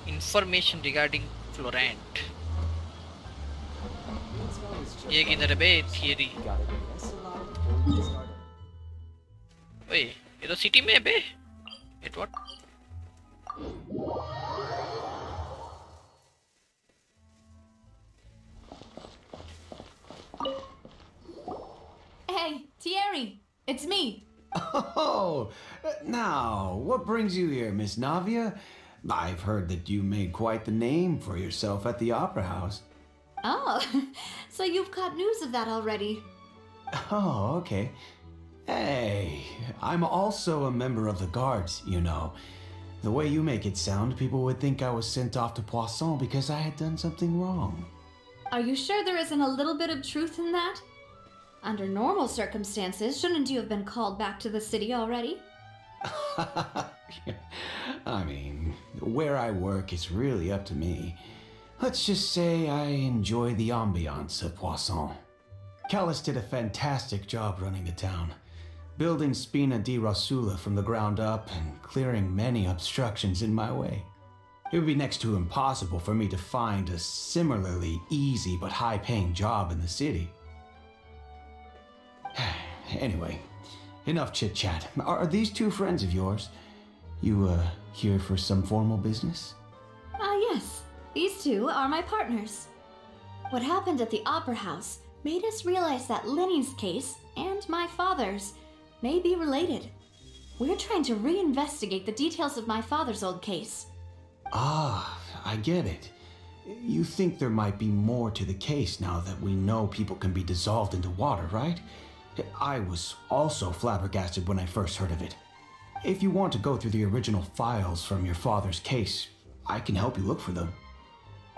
Information regarding Florent. ये किधर है बे theory? ओए ये तो city में है बे. Wait, what? Hey, Thierry, it's me. Oh, now, what brings you here, Miss Navia? I've heard that you made quite the name for yourself at the Opera House. Oh, so you've caught news of that already. Oh, okay. Hey, I'm also a member of the Guards, you know. The way you make it sound, people would think I was sent off to Poisson because I had done something wrong. Are you sure there isn't a little bit of truth in that? Under normal circumstances, shouldn't you have been called back to the city already? I mean, where I work is really up to me. Let's just say I enjoy the ambiance of Poisson. Callus did a fantastic job running the town, building Spina di Rosula from the ground up and clearing many obstructions in my way. It would be next to impossible for me to find a similarly easy but high-paying job in the city. Anyway, enough chit-chat. Are these two friends of yours? You, here for some formal business? Yes. These two are my partners. What happened at the Opera House made us realize that Lenny's case and my father's may be related. We're trying to reinvestigate the details of my father's old case. Ah, I get it. You think there might be more to the case now that we know people can be dissolved into water, right? I was also flabbergasted when I first heard of it. If you want to go through the original files from your father's case, I can help you look for them.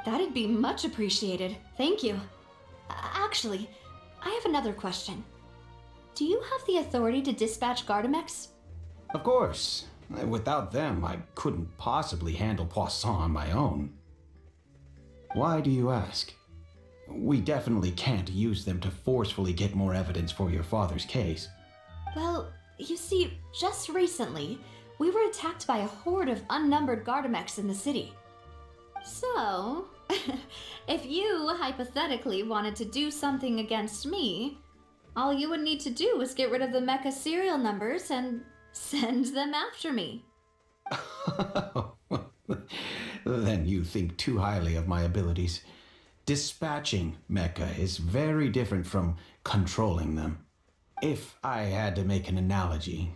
That'd be much appreciated. Thank you. Actually, I have another question. Do you have the authority to dispatch Gardamex? Of course. Without them, I couldn't possibly handle Poisson on my own. Why do you ask? We definitely can't use them to forcefully get more evidence for your father's case. Well, you see, just recently, we were attacked by a horde of unnumbered Gardamex in the city. So, if you hypothetically wanted to do something against me, all you would need to do is get rid of the mecha serial numbers and send them after me. Then you think too highly of my abilities. Dispatching mecha is very different from controlling them. If I had to make an analogy,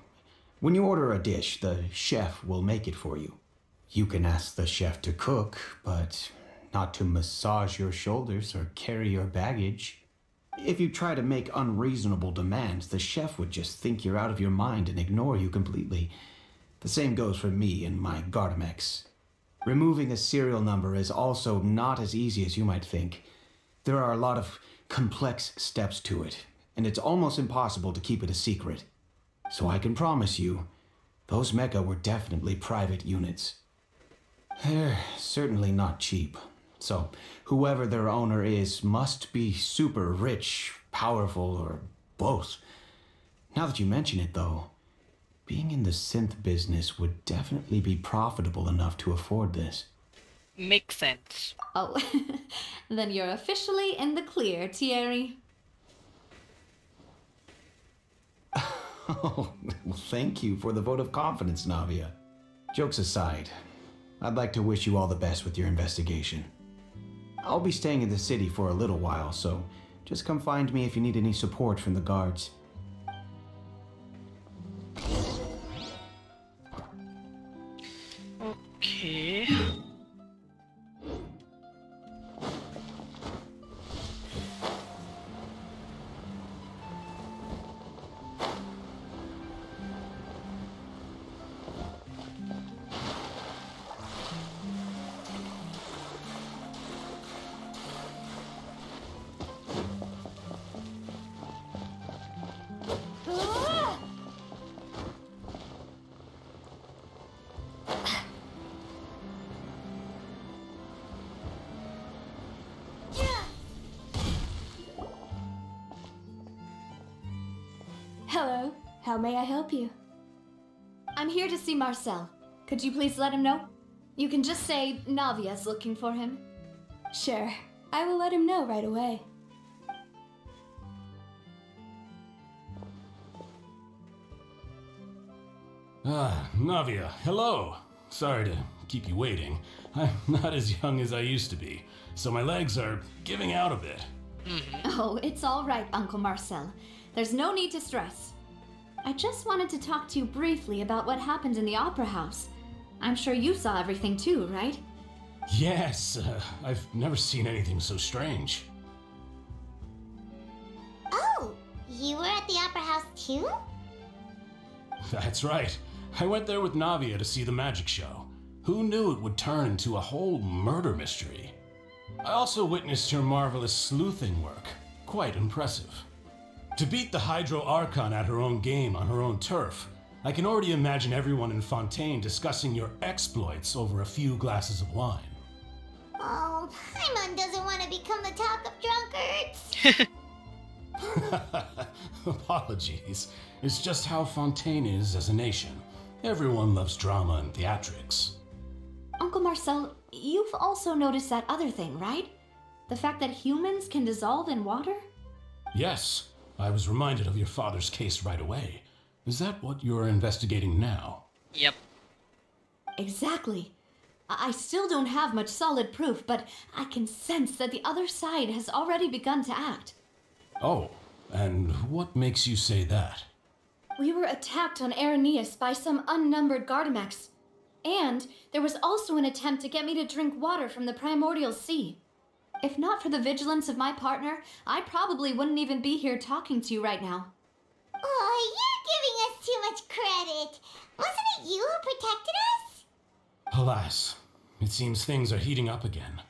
when you order a dish, the chef will make it for you. You can ask the chef to cook, but not to massage your shoulders or carry your baggage. If you try to make unreasonable demands, the chef would just think you're out of your mind and ignore you completely. The same goes for me and my Gardamex. Removing a serial number is also not as easy as you might think. There are a lot of complex steps to it, and it's almost impossible to keep it a secret. So I can promise you, those mecha were definitely private units. They're certainly not cheap. So whoever their owner is must be super rich, powerful, or both. Now that you mention it, though, being in the synth business would definitely be profitable enough to afford this. Makes sense. Oh, then you're officially in the clear, Thierry. Oh, well, thank you for the vote of confidence, Navia. Jokes aside, I'd like to wish you all the best with your investigation. I'll be staying in the city for a little while, so just come find me if you need any support from the guards. Okay. Hello, how may I help you? I'm here to see Marcel. Could you please let him know? You can just say Navia's looking for him. Sure, I will let him know right away. Ah, Navia, hello. Sorry to keep you waiting. I'm not as young as I used to be, so my legs are giving out a bit. Oh, it's all right, Uncle Marcel. There's no need to stress. I just wanted to talk to you briefly about what happened in the Opera House. I'm sure you saw everything too, right? Yes, I've never seen anything so strange. Oh, you were at the Opera House too? That's right. I went there with Navia to see the magic show. Who knew it would turn into a whole murder mystery? I also witnessed your marvelous sleuthing work. Quite impressive. To beat the Hydro Archon at her own game on her own turf, I can already imagine everyone in Fontaine discussing your exploits over a few glasses of wine. Oh, Paimon doesn't want to become the talk of drunkards. Apologies. It's just how Fontaine is as a nation. Everyone loves drama and theatrics. Uncle Marcel, you've also noticed that other thing, right? The fact that humans can dissolve in water? Yes, I was reminded of your father's case right away. Is that what you're investigating now? Yep. Exactly. I still don't have much solid proof, but I can sense that the other side has already begun to act. Oh, and what makes you say that? We were attacked on Araneus by some unnumbered Gardamex. And there was also an attempt to get me to drink water from the primordial sea. If not for the vigilance of my partner, I probably wouldn't even be here talking to you right now. Oh, you're giving us too much credit. Wasn't it you who protected us? Alas, it seems things are heating up again.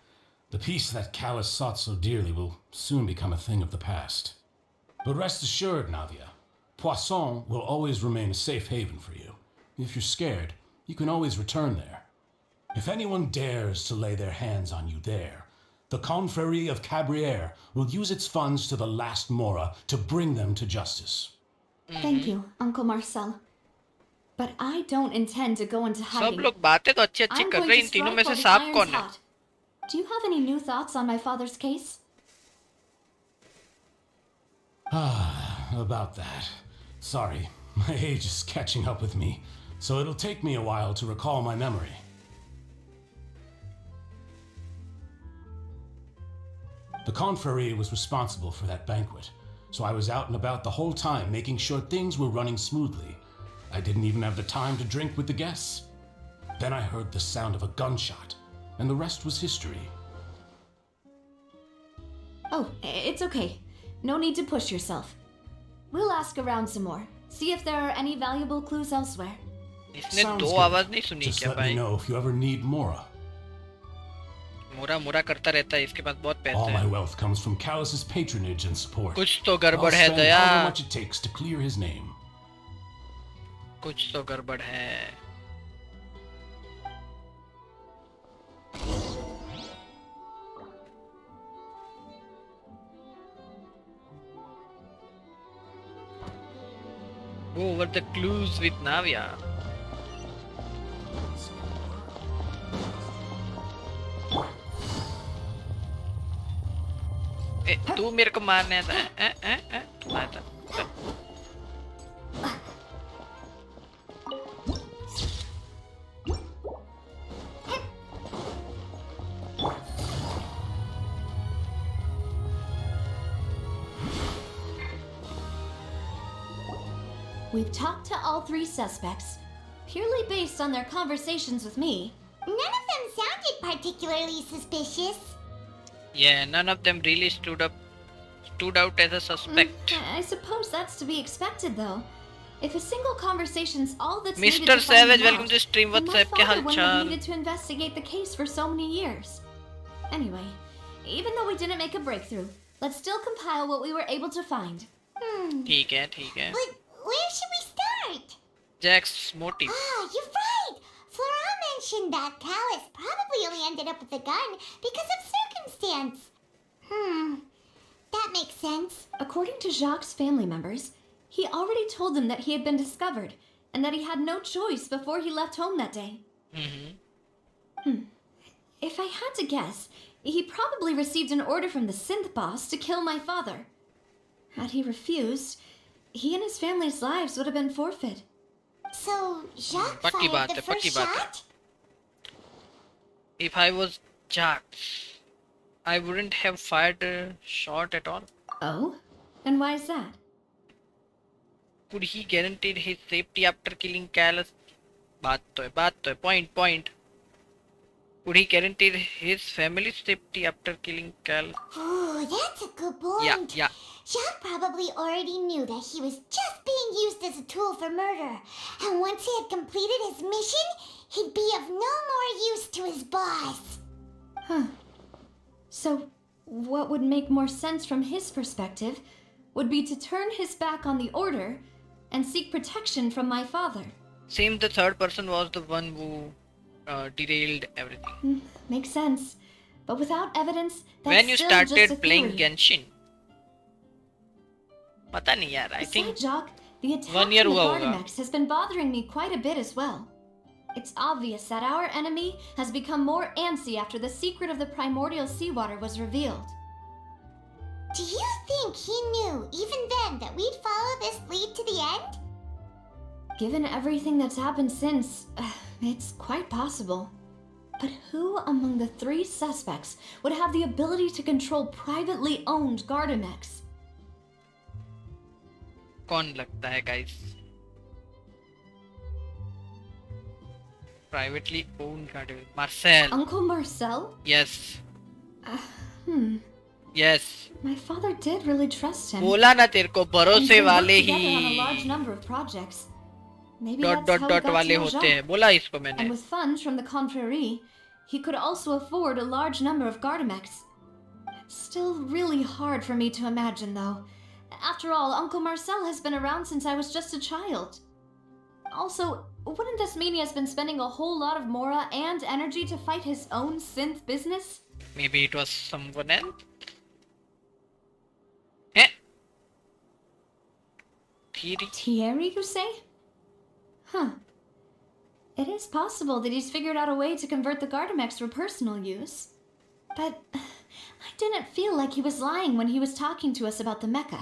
The peace that Callus sought so dearly will soon become a thing of the past. But rest assured, Navia, Poisson will always remain a safe haven for you. If you're scared, you can always return there. If anyone dares to lay their hands on you there, the Confrérie of Cabriere will use its funds to the last Mora to bring them to justice. Thank you, Uncle Marcel. But I don't intend to go into hiding. सब लोग बातें तो अच्छी अच्छी I'm कर going रहे to हैं, इन तीनों strike में से while the सांप iron's कौन है? hot. Do you have any new thoughts on my father's case? About that. Sorry, my age is catching up with me, so it'll take me a while to recall my memory. The Confrérie was responsible for that banquet, so I was out and about the whole time making sure things were running smoothly. I didn't even have the time to drink with the guests. Then I heard the sound of a gunshot, and the rest was history. Oh, it's okay. No need to push yourself. We'll ask around some more. See if there are any valuable clues elsewhere. इसने Sounds दो good. आवाज नहीं सुनी Just क्या let me भाई? know if you ever need Mora. मोरा मोरा करता रहता है, इसके पास बहुत पैसे All my हैं. wealth comes from Callus's patronage and support. कुछ तो I'll गड़बड़ है spend Daya. however much it takes to clear his name. कुछ तो गड़बड़ है. Go over the clues with Navia. ए, तू मेरे को मारने था. आया था. We've talked to all three suspects, purely based on their conversations with me. None of them sounded particularly suspicious. Yeah, none of them really stood out as a suspect. I suppose that's to be expected, though. If a single conversation's all that's needed Mr. to find Savage, them welcome out, to stream. then What's my up? क्या father wouldn't have हालचाल? needed to investigate the case for so many years. Anyway, even though we didn't make a breakthrough, let's still compile what we were able to find. ठीक है, ठीक है. But where should we start? Jack's motive. Ah, you're right. Flora mentioned that Callus probably only ended up with a gun because of circumstance. That makes sense. According to Jacques' family members, he already told them that he had been discovered and that he had no choice before he left home that day. If I had to guess, he probably received an order from the synth boss to kill my father. Had he refused, he and his family's lives would have been forfeit. So, Jacques पक्की fired बात the है, first पक्की बात है. shot? If I was Jack, I wouldn't have fired a shot at all. Oh? And why is that? Could he guaranteed his safety after killing Callus? बात तो है, point. Could he guaranteed his family's safety after killing Callus? Oh, that's a good point. Yeah. Jacques probably already knew that he was just being used as a tool for murder. And once he had completed his mission, he'd be of no more use to his boss. Huh. So, what would make more sense from his perspective would be to turn his back on the order and seek protection from my father. Seems the third person was the one who derailed everything. Makes sense. But without evidence, that's When you still just a started playing theory. Genshin? पता नहीं यार, I think Besides, Jacques, the attack 1 year from the हुआ होगा. Gardamex has been bothering me quite a bit as well. It's obvious that our enemy has become more antsy after the secret of the primordial seawater was revealed. Do you think he knew, even then, that we'd follow this lead to the end? Given everything that's happened since, it's quite possible. But who among the 3 suspects would have the ability to control privately owned Gardamex? कौन लगता है guys? Privately owned Gardamex. Marcel. Uncle Marcel? Yes. Yes. My father did really trust him. बोला ना तेरे को भरोसे And they वाले worked together on a he large number of projects. Maybe dot that's dot how he dot got वाले to know होते हैं. Jacques. बोला इसको मैंने. And with funds from the confrérie, he could also afford a large number of Gardamex. Still really hard for me to imagine, though. After all, Uncle Marcel has been around since I was just a child. Also, wouldn't this mean he has been spending a whole lot of mora and energy to fight his own synth business? Maybe it was someone else. Eh? Thierry, you say? Huh. It is possible that he's figured out a way to convert the Gardamex for personal use. But I didn't feel like he was lying when he was talking to us about the mecha.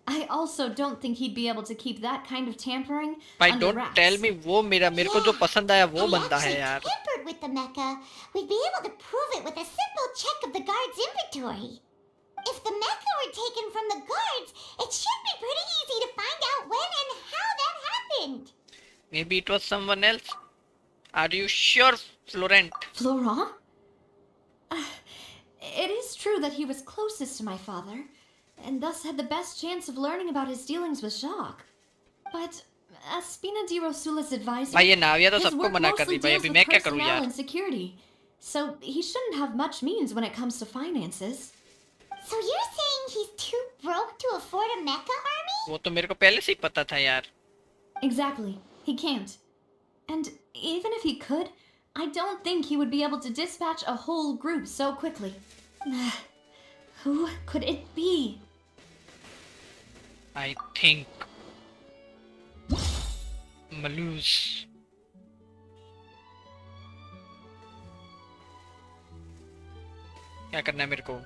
I also don't think he'd be able to keep that kind of tampering भाई under don't wraps. tell me वो मेरे को जो पसंद आया वो बंदा है यार. Tampered with the mecha, we'd be able to prove it with a simple check of the guard's inventory. If the mecha were taken from the guards, it should be pretty easy to find out when and how that happened. Maybe it was someone else. Are you sure, Florent? Florent? It is true that he was closest to my father, and thus had the best chance of learning about his dealings with Jacques. But as Spina di Rosula's advisor, भाई ये नाविया तो his सबको work मना कर mostly दी भाई. deals अभी with मैं क्या करूँ personnel यार? and security, so he shouldn't have much means when it comes to finances. So you're saying he's too broke to afford a mecha army? वो तो मेरे को पहले से ही पता था यार. Exactly. He can't. And even if he could, I don't think he would be able to dispatch a whole group so quickly. Who could it be? I think Malus. क्या करना है मेरे को?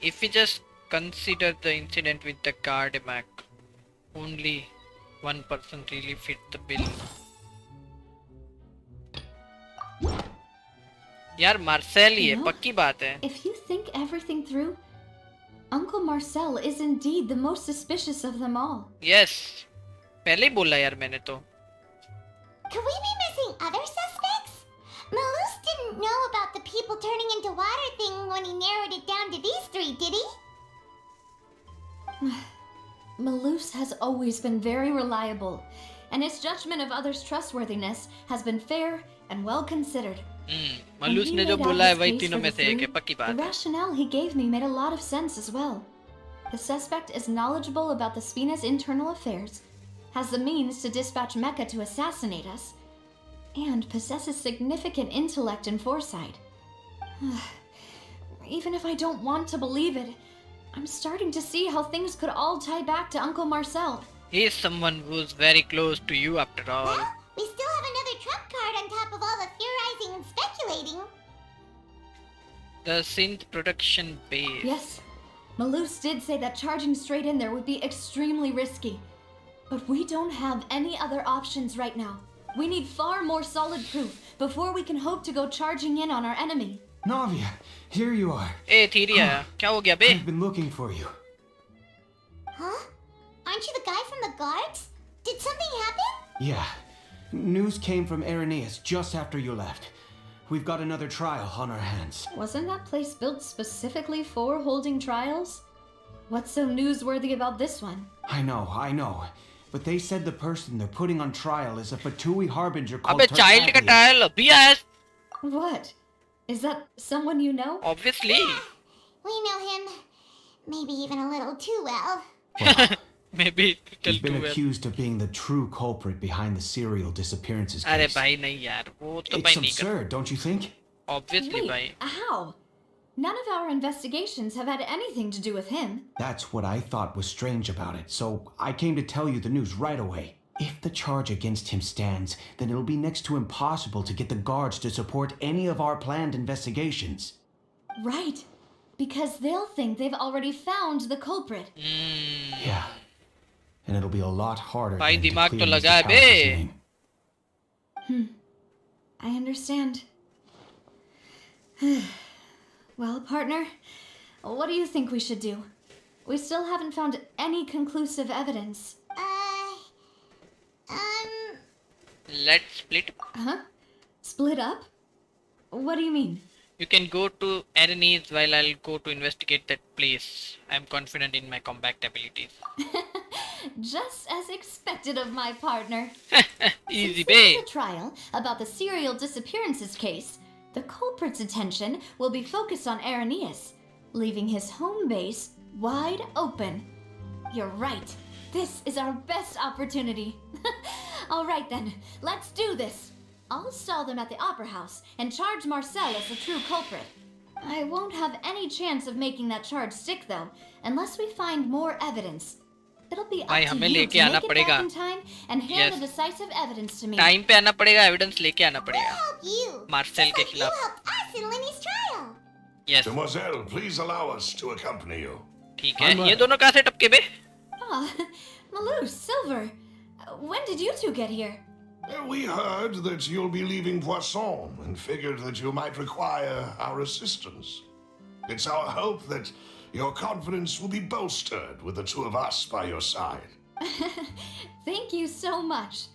If we just consider the incident with the Gardamex, only one person really fit the bill. यार मार्सेल ही है, You know, पक्की बात है. If you think everything through, Uncle Marcel is indeed the most suspicious of them all. Yes, पहले ही बोला यार मैंने तो. Could we be missing other suspects? Malus didn't know about the people turning into water thing when he narrowed it down to these 3, did he? Malus has always been very reliable, and his judgment of others' trustworthiness has been fair and well considered. मलूस ने जो बोला है वही तीनों में से एक है, पक्की The बात है. rationale he gave me made a lot of sense as well. The suspect is knowledgeable about the Spina's internal affairs, has the means to dispatch Mecha to assassinate us, and possesses significant intellect and foresight. Even if I don't want to believe it, I'm starting to see how things could all tie back to Uncle Marcel. He is someone who's very close to you after all. Well, we still have another trump card on top of all the theorizing and speculating. The synth production base. Yes, Malus did say that charging straight in there would be extremely risky. But we don't have any other options right now. We need far more solid proof before we can hope to go charging in on our enemy. Navia, here you are. A Theria, क्या हो गया बे? I've been looking for you. Huh? Aren't you the guy from the guards? Did something happen? Yeah. News came from Irenaeus just after you left. We've got another trial on our hands. Wasn't that place built specifically for holding trials? What's so newsworthy about this one? I know. But they said the person they're putting on trial is a Fatui harbinger called अबे child का Tartaglia. trial अभी आया? What? Is that someone you know? Obviously. We know him. Maybe even a little too well. Maybe He's been too well. accused of being the true culprit behind the serial disappearances अरे case. भाई नहीं यार, वो तो It's भाई नहीं कर. absurd, don't you think? Obviously Wait, भाई. how? None of our investigations have had anything to do with him. That's what I thought was strange about it, so I came to tell you the news right away. If the charge against him stands, then it'll be next to impossible to get the guards to support any of our planned investigations. Right. Because they'll think they've already found the culprit. Yeah. And it'll be a lot harder भाई than to दिमाग clear तो Mr. लगा बे. Callis' name. I understand. Well, partner, what do you think we should do? We still haven't found any conclusive evidence. Let's split. Huh? Split up? What do you mean? You can go to Arenes while I'll go to investigate that place. I'm confident in my combat abilities. Just as expected of my partner. Easy, Since this is babe. a trial about the serial disappearances case, the culprit's attention will be focused on Arenes, leaving his home base wide open. You're right. This is our best opportunity. All right then, let's do this. I'll stall them at the Opera House and charge Marcel as the true culprit. I won't have any chance of making that charge stick though, unless we find more evidence. It'll be up भाई to हमें you लेके to आना make it पड़ेगा. back in time and hand Yes. the decisive evidence to me. Time पे आना पड़ेगा, evidence लेके आना पड़ेगा. You. मार्सेल के You खिलाफ. helped us in Lenny's trial. Yes. Demoiselle, please allow us to accompany you. ठीक है. ये दोनों कहाँ से टपके बे? Ah, Malou, Silver, when did you two get here? We heard that you'll be leaving Poisson and figured that you might require our assistance. It's our hope that your confidence will be bolstered with the two of us by your side. Thank you so much.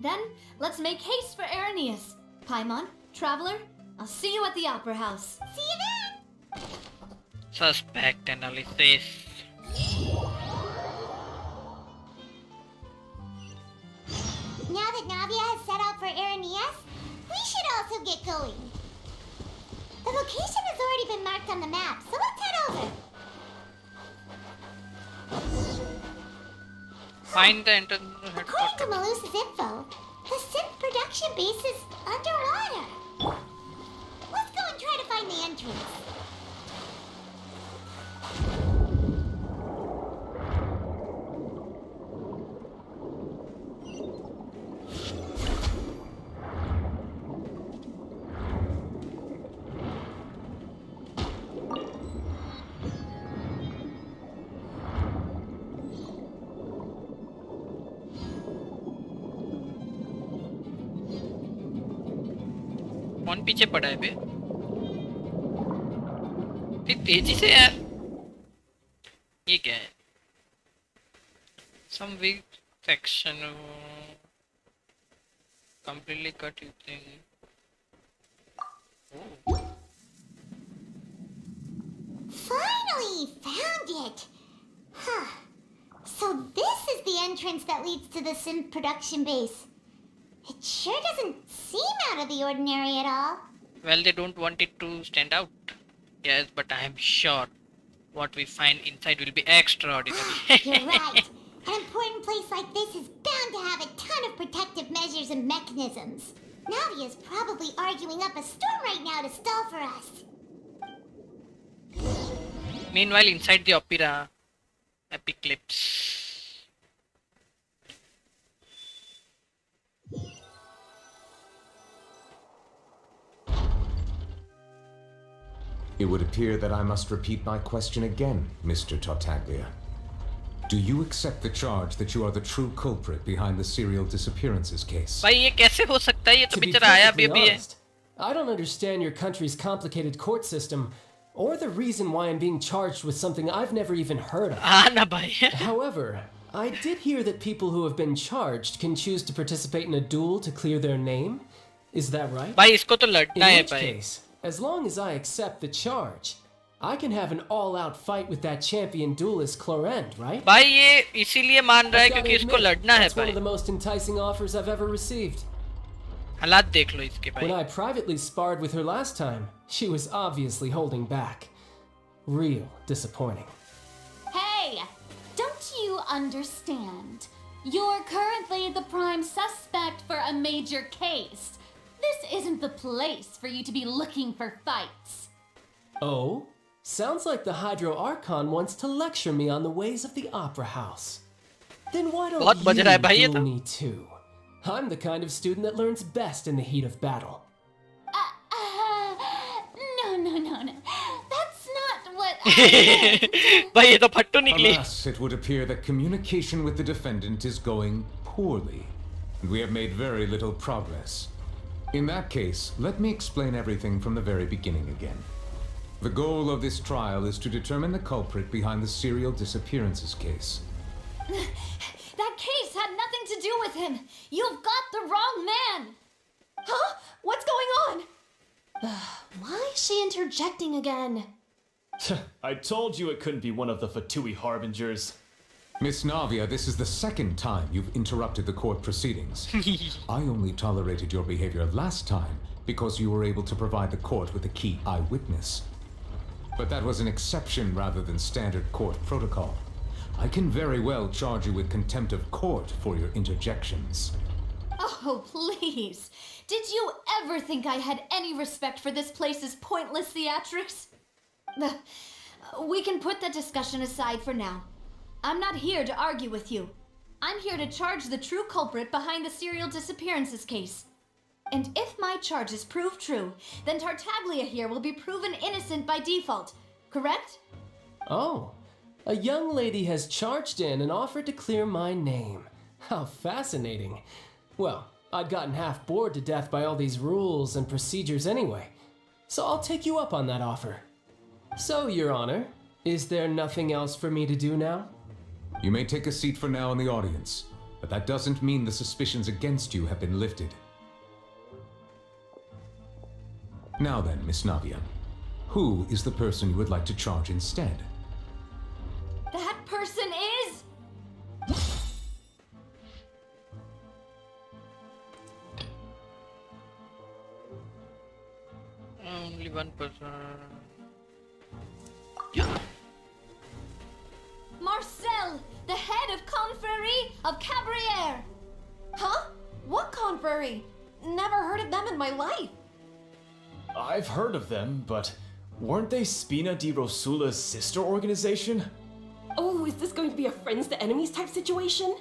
Then, let's make haste for Areneus. Paimon, Traveler, I'll see you at the Opera House. See you then. Suspect analysis. Now that Navia has set out for Areneus, we should also get going. The location has already been marked on the map, so let's head over. Find the entrance to According to headquarters. Malus's info, the synth production base is underwater. Let's go and try to find the entrance. कौन पीछे पड़ा है बे? इतनी तेजी से यार. ये क्या है? Some weak section. Completely cut you thing. Oh. Finally found it! Huh. So this is the entrance that leads to the synth production base. It sure doesn't seem out of the ordinary at all. Well, they don't want it to stand out. Yes, but I am sure what we find inside will be extraordinary. You're right. An important place like this is bound to have a ton of protective measures and mechanisms. Navia's probably arguing up a storm right now to stall for us. Meanwhile, inside the opera, epic clips. It would appear that I must repeat my question again, Mr. Tartaglia. Do you accept the charge that you are the true culprit behind the serial disappearances case? भाई ये कैसे हो सकता है? ये तो To be बेचारा आया perfectly भी है. honest, I don't understand your country's complicated court system, or the reason why I'm being charged with something I've never even heard of. हाँ ना भाई. However, I did hear that people who have been charged can choose to participate in a duel to clear their name. Is that right? भाई इसको तो In लड़ना है which भाई. case, as long as I accept the charge, I can have an all-out fight with that champion duelist Clorend, right? भाई ये इसीलिए मान रहा है I've gotta क्योंकि इसको admit, लड़ना है that's one भाई. of the most enticing offers I've ever received. हालात देख लो इसके When भाई. I privately sparred with her last time, she was obviously holding back. Real disappointing. Hey! Don't you understand? You're currently the prime suspect for a major case. This isn't the place for you to be looking for fights. Oh? Sounds like the Hydro Archon wants to lecture me on the ways of the Opera House. Then why don't बहुत बज रहा है भाई ये you तो। duel me too? I'm the kind of student that learns best in the heat of battle. No. That's not what I meant. भाई ये तो फट्टू निकली। Alas, it would appear that communication with the defendant is going poorly, and we have made very little progress. In that case, let me explain everything from the very beginning again. The goal of this trial is to determine the culprit behind the serial disappearances case. That case had nothing to do with him. You've got the wrong man. Huh? What's going on? Why is she interjecting again? I told you it couldn't be one of the Fatui harbingers. Miss Navia, this is the second time you've interrupted the court proceedings. I only tolerated your behavior last time because you were able to provide the court with a key eyewitness. But that was an exception rather than standard court protocol. I can very well charge you with contempt of court for your interjections. Oh, please. Did you ever think I had any respect for this place's pointless theatrics? We can put that discussion aside for now. I'm not here to argue with you. I'm here to charge the true culprit behind the serial disappearances case. And if my charges prove true, then Tartaglia here will be proven innocent by default, correct? Oh, a young lady has charged in and offered to clear my name. How fascinating. Well, I'd gotten half bored to death by all these rules and procedures anyway, so I'll take you up on that offer. So, Your Honor, is there nothing else for me to do now? You may take a seat for now in the audience, but that doesn't mean the suspicions against you have been lifted. Now then, Miss Navia, who is the person you would like to charge instead? That person is... Only one person. Marcel, the head of Confrérie of Cabriere. Huh? What Confrérie? Never heard of them in my life. I've heard of them, but weren't they Spina di Rosula's sister organization? Oh, is this going to be a friends to enemies type situation?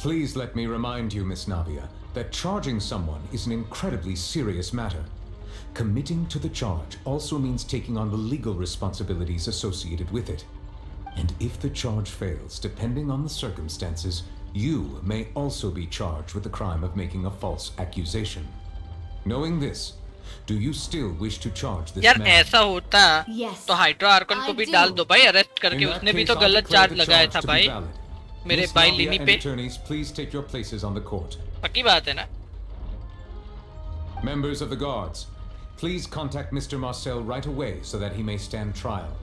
Please let me remind you, Miss Navia, that charging someone is an incredibly serious matter. Committing to the charge also means taking on the legal responsibilities associated with it. And if the charge fails, depending on the circumstances, you may also be charged with the crime of making a false accusation. Knowing this, do you still wish to charge this यार man? ऐसा होता तो hydro Arkan को भी डाल दो भाई arrest करके उसने भी तो गलत चार्ज लगाया था भाई मेरे भाई लिनी पे Attorneys, please take your places on the court. पक्की बात है ना Members of the guards, please contact Mr. Marcel right away so that he may stand trial.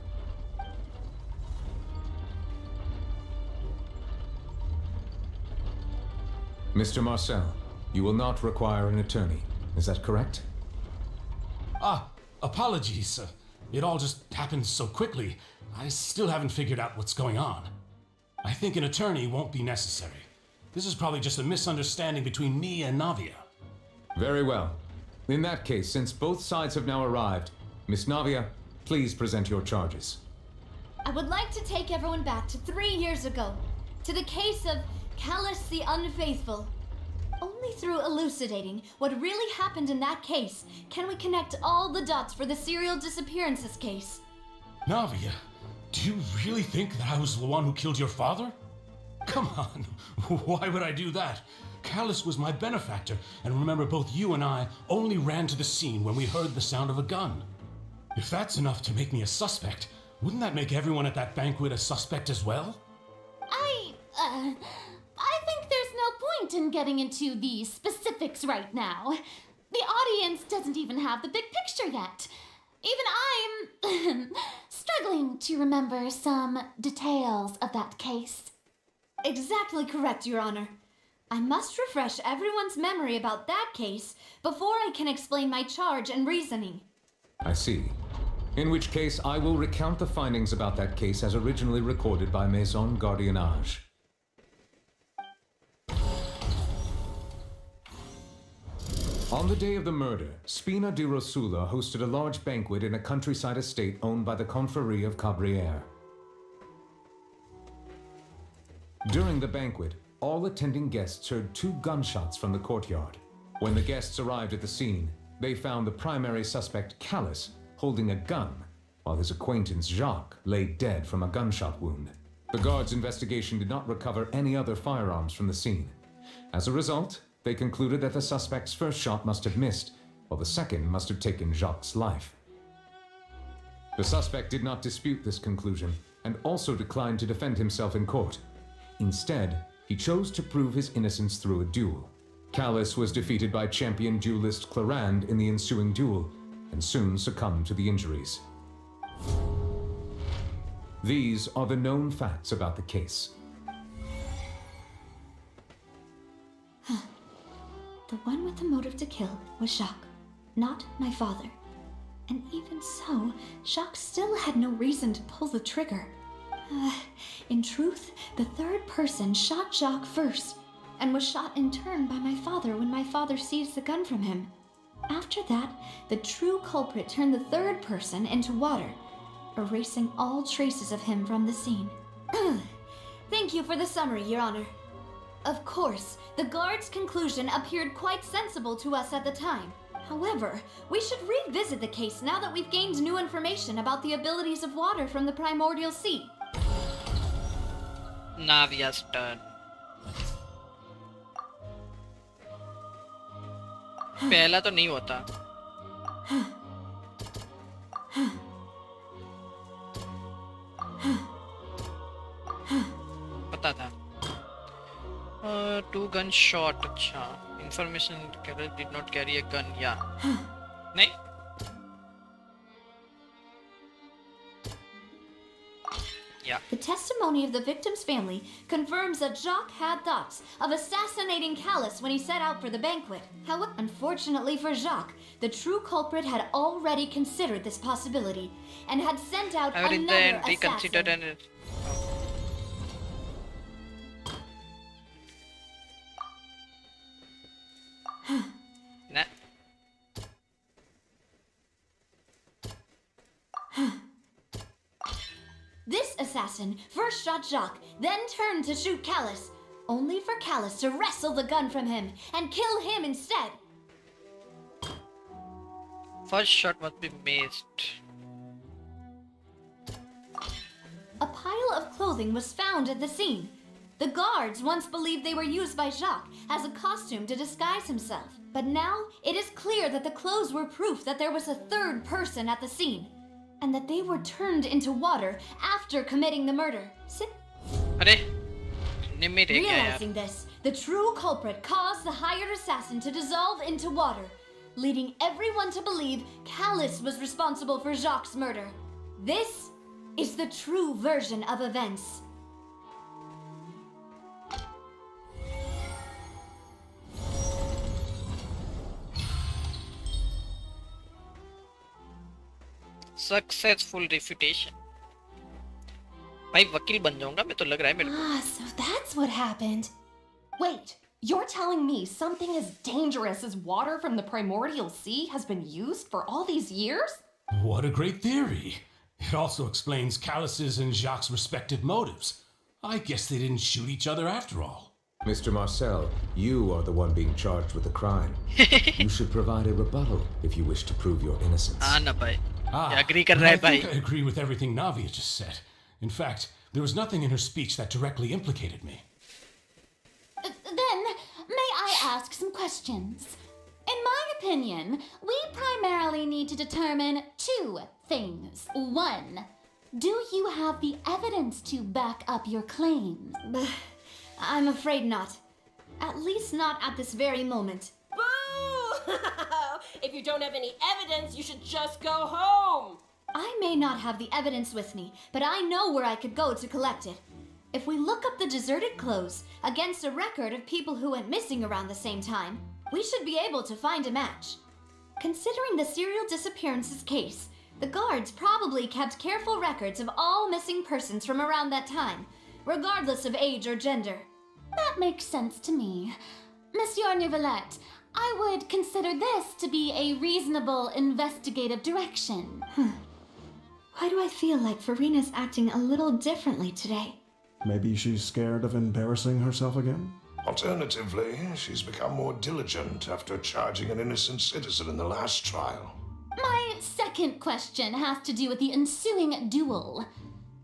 Mr. Marcel, you will not require an attorney. Is that correct? Apologies. It all just happened so quickly. I still haven't figured out what's going on. I think an attorney won't be necessary. This is probably just a misunderstanding between me and Navia. Very well. In that case, since both sides have now arrived, Miss Navia, please present your charges. I would like to take everyone back to 3 years ago, to the case of Callus the Unfaithful. Only through elucidating what really happened in that case can we connect all the dots for the serial disappearances case. Navia, do you really think that I was the one who killed your father? Come on, why would I do that? Callus was my benefactor, and remember both you and I only ran to the scene when we heard the sound of a gun. If that's enough to make me a suspect, wouldn't that make everyone at that banquet a suspect as well? I think there's no point in getting into the specifics right now. The audience doesn't even have the big picture yet. Even I'm struggling to remember some details of that case. Exactly correct, Your Honor. I must refresh everyone's memory about that case before I can explain my charge and reasoning. I see. In which case, I will recount the findings about that case as originally recorded by Maison Gardiennage. On the day of the murder, Spina di Rosula hosted a large banquet in a countryside estate owned by the Confrérie of Cabrières. During the banquet, all attending guests heard 2 gunshots from the courtyard. When the guests arrived at the scene, they found the primary suspect, Callus, holding a gun, while his acquaintance, Jacques, lay dead from a gunshot wound. The guards' investigation did not recover any other firearms from the scene. As a result, they concluded that the suspect's first shot must have missed, while the second must have taken Jacques' life. The suspect did not dispute this conclusion, and also declined to defend himself in court. Instead, he chose to prove his innocence through a duel. Callus was defeated by champion duelist Clarand in the ensuing duel, and soon succumbed to the injuries. These are the known facts about the case. The one with the motive to kill was Jacques, not my father. And even so, Jacques still had no reason to pull the trigger. In truth, the third person shot Jacques first, and was shot in turn by my father when my father seized the gun from him. After that, the true culprit turned the third person into water, erasing all traces of him from the scene. Thank you for the summary, Your Honor. Of course, the guard's conclusion appeared quite sensible to us at the time. However, we should revisit the case now that we've gained new information about the abilities of water from the primordial sea. Navia's turn. पहला तो नहीं होता. पता था. 2 gunshot. अच्छा. Information carrier did not carry a gun. Yeah. नहीं. Yeah. The testimony of the victim's family confirms that Jacques had thoughts of assassinating Callus when he set out for the banquet. However, unfortunately for Jacques, the true culprit had already considered this possibility and had sent out another assassin. Nah. This assassin first shot Jacques, then turned to shoot Callus, only for Callus to wrestle the gun from him and kill him instead. First shot must be missed. A pile of clothing was found at the scene. The guards once believed they were used by Jacques as a costume to disguise himself. But now it is clear that the clothes were proof that there was a third person at the scene, and that they were turned into water after committing the murder. Realizing this, the true culprit caused the hired assassin to dissolve into water, leading everyone to believe Callus was responsible for Jacques' murder. This is the true version of events. Successful refutation. भाई वकील बन जाऊंगा मैं तो लग रहा है मेरे को. Ah, so that's what happened. Wait, you're telling me something as dangerous as water from the primordial sea has been used for all these years? What a great theory. It also explains Callus's and Jacques' respective motives. I guess they didn't shoot each other after all. Mr. Marcel, you are the one being charged with the crime. You should provide a rebuttal if you wish to prove your innocence. I think I agree with everything Navia just said. In fact, there was nothing in her speech that directly implicated me. Then, may I ask some questions? In my opinion, we primarily need to determine 2 things. 1, do you have the evidence to back up your claims? I'm afraid not. At least not at this very moment. Boo! If you don't have any evidence, you should just go home! I may not have the evidence with me, but I know where I could go to collect it. If we look up the deserted clothes against a record of people who went missing around the same time, we should be able to find a match. Considering the serial disappearances case, the guards probably kept careful records of all missing persons from around that time, regardless of age or gender. That makes sense to me. Monsieur Neuvillette, I would consider this to be a reasonable investigative direction. Why do I feel like Farina's acting a little differently today? Maybe she's scared of embarrassing herself again? Alternatively, she's become more diligent after charging an innocent citizen in the last trial. My second question has to do with the ensuing duel.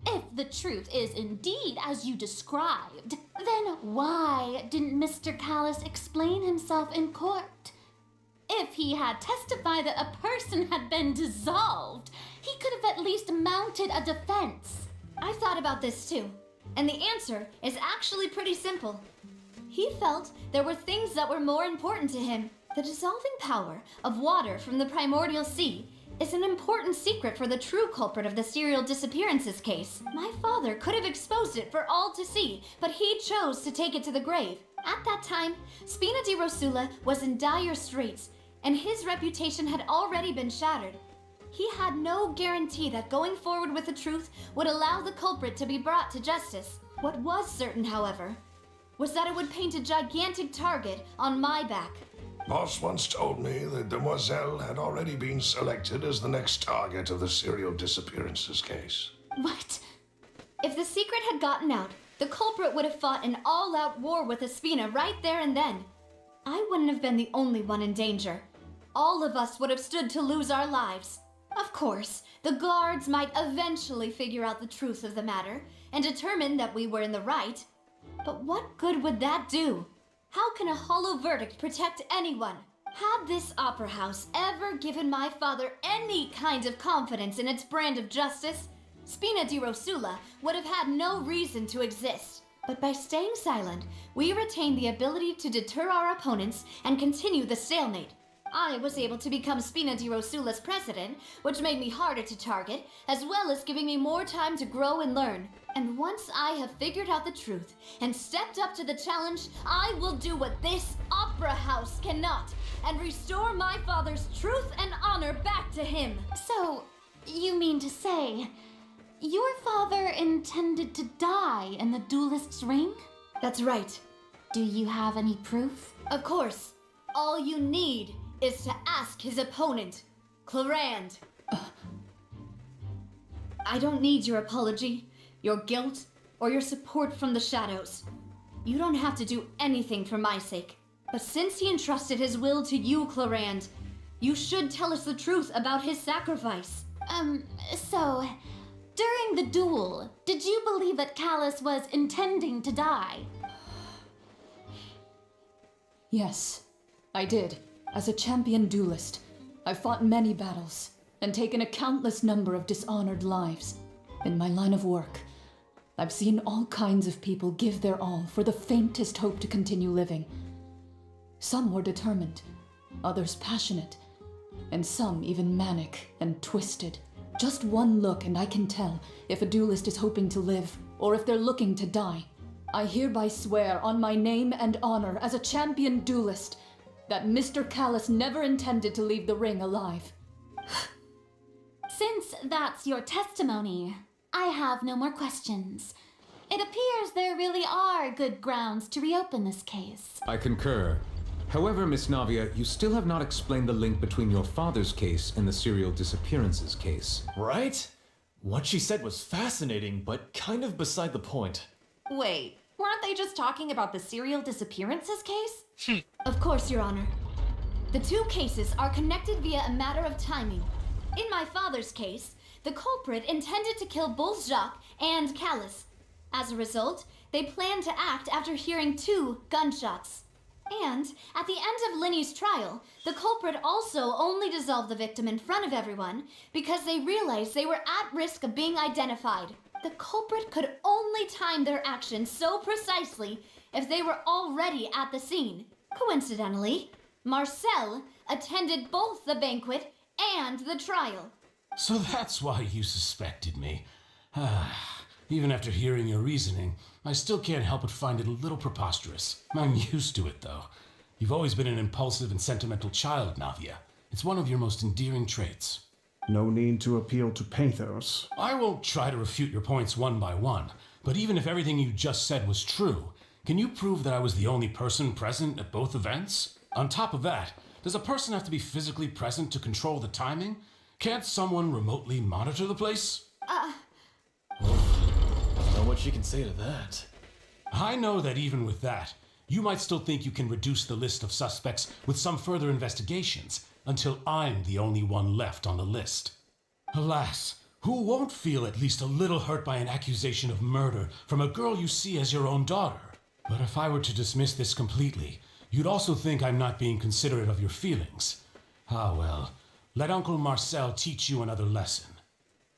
If the truth is indeed as you described, then why didn't Mr. Callis explain himself in court? If he had testified that a person had been dissolved, he could have at least mounted a defense. I thought about this too, and the answer is actually pretty simple. He felt there were things that were more important to him. The dissolving power of water from the primordial sea is an important secret for the true culprit of the serial disappearances case. My father could have exposed it for all to see, but he chose to take it to the grave. At that time, Spina di Rosula was in dire straits, and his reputation had already been shattered. He had no guarantee that going forward with the truth would allow the culprit to be brought to justice. What was certain, however, was that it would paint a gigantic target on my back. Boss once told me that Demoiselle had already been selected as the next target of the serial disappearances case. What? If the secret had gotten out, the culprit would have fought an all-out war with Espina right there and then. I wouldn't have been the only one in danger. All of us would have stood to lose our lives. Of course, the guards might eventually figure out the truth of the matter and determine that we were in the right. But what good would that do? How can a hollow verdict protect anyone? Had this opera house ever given my father any kind of confidence in its brand of justice, Spina di Rosula would have had no reason to exist. But by staying silent, we retained the ability to deter our opponents and continue the stalemate. I was able to become Spina di Rosula's president, which made me harder to target, as well as giving me more time to grow and learn. And once I have figured out the truth and stepped up to the challenge, I will do what this opera house cannot, and restore my father's truth and honor back to him. So, you mean to say, your father intended to die in the duelist's ring? That's right. Do you have any proof? Of course. All you need is to ask his opponent, Clarand. I don't need your apology, your guilt, or your support from the shadows. You don't have to do anything for my sake. But since he entrusted his will to you, Clarand, you should tell us the truth about his sacrifice. So, during the duel, did you believe that Callis was intending to die? Yes, I did. As a champion duelist, I've fought many battles and taken a countless number of dishonored lives. In my line of work, I've seen all kinds of people give their all for the faintest hope to continue living. Some were determined, others passionate, and some even manic and twisted. Just one look and I can tell if a duelist is hoping to live or if they're looking to die. I hereby swear on my name and honor as a champion duelist that Mr. Callis never intended to leave the ring alive. Since that's your testimony, I have no more questions. It appears there really are good grounds to reopen this case. I concur. However, Miss Navia, you still have not explained the link between your father's case and the serial disappearances case. Right? What she said was fascinating, but kind of beside the point. Wait, weren't they just talking about the serial disappearances case? Of course, Your Honor. The two cases are connected via a matter of timing. In my father's case, the culprit intended to kill both Jacques and Callis. As a result, they planned to act after hearing 2 gunshots. And at the end of Linny's trial, the culprit also only dissolved the victim in front of everyone because they realized they were at risk of being identified. The culprit could only time their actions so precisely if they were already at the scene. Coincidentally, Marcel attended both the banquet and the trial. So that's why you suspected me. Even after hearing your reasoning, I still can't help but find it a little preposterous. I'm used to it, though. You've always been an impulsive and sentimental child, Navia. It's one of your most endearing traits. No need to appeal to pathos. I won't try to refute your points one by one, but even if everything you just said was true, can you prove that I was the only person present at both events? On top of that, does a person have to be physically present to control the timing? Can't someone remotely monitor the place? Not much you can say to that. I know that even with that, you might still think you can reduce the list of suspects with some further investigations until I'm the only one left on the list. Alas, who won't feel at least a little hurt by an accusation of murder from a girl you see as your own daughter? But if I were to dismiss this completely, you'd also think I'm not being considerate of your feelings. Ah well, let Uncle Marcel teach you another lesson.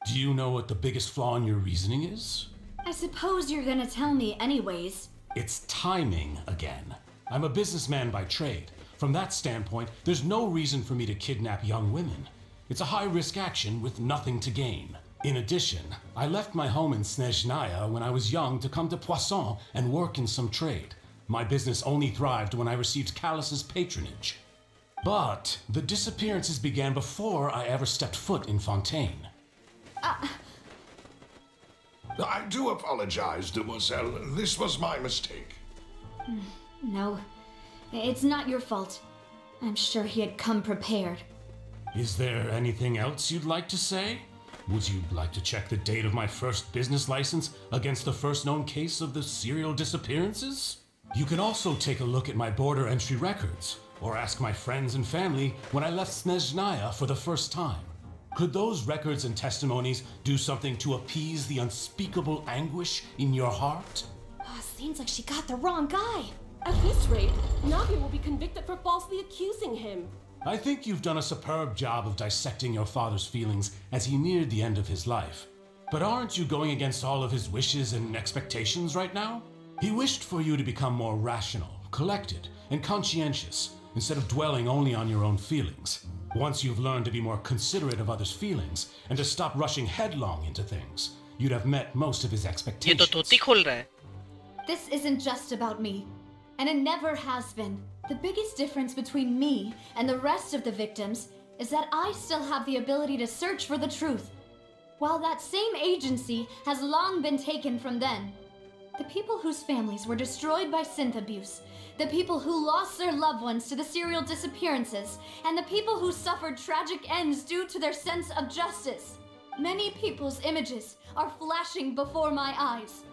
Do you know what the biggest flaw in your reasoning is? I suppose you're gonna tell me anyways. It's timing again. I'm a businessman by trade. From that standpoint, there's no reason for me to kidnap young women. It's a high-risk action with nothing to gain. In addition, I left my home in Snezhnaya when I was young to come to Poisson and work in some trade. My business only thrived when I received Callus's patronage. But the disappearances began before I ever stepped foot in Fontaine. I do apologize, demoiselle. This was my mistake. No, it's not your fault. I'm sure he had come prepared. Is there anything else you'd like to say? Would you like to check the date of my first business license against the first known case of the serial disappearances? You can also take a look at my border entry records, or ask my friends and family when I left Snezhnaya for the first time. Could those records and testimonies do something to appease the unspeakable anguish in your heart? Seems like she got the wrong guy. At this rate, Navi will be convicted for falsely accusing him. I think you've done a superb job of dissecting your father's feelings as he neared the end of his life. But aren't you going against all of his wishes and expectations right now? He wished for you to become more rational, collected, and conscientious, instead of dwelling only on your own feelings. Once you've learned to be more considerate of others' feelings and to stop rushing headlong into things, you'd have met most of his expectations. This isn't just about me, and it never has been. The biggest difference between me and the rest of the victims is that I still have the ability to search for the truth, while that same agency has long been taken from them. The people whose families were destroyed by synth abuse, the people who lost their loved ones to the serial disappearances, and the people who suffered tragic ends due to their sense of justice. Many people's images are flashing before my eyes.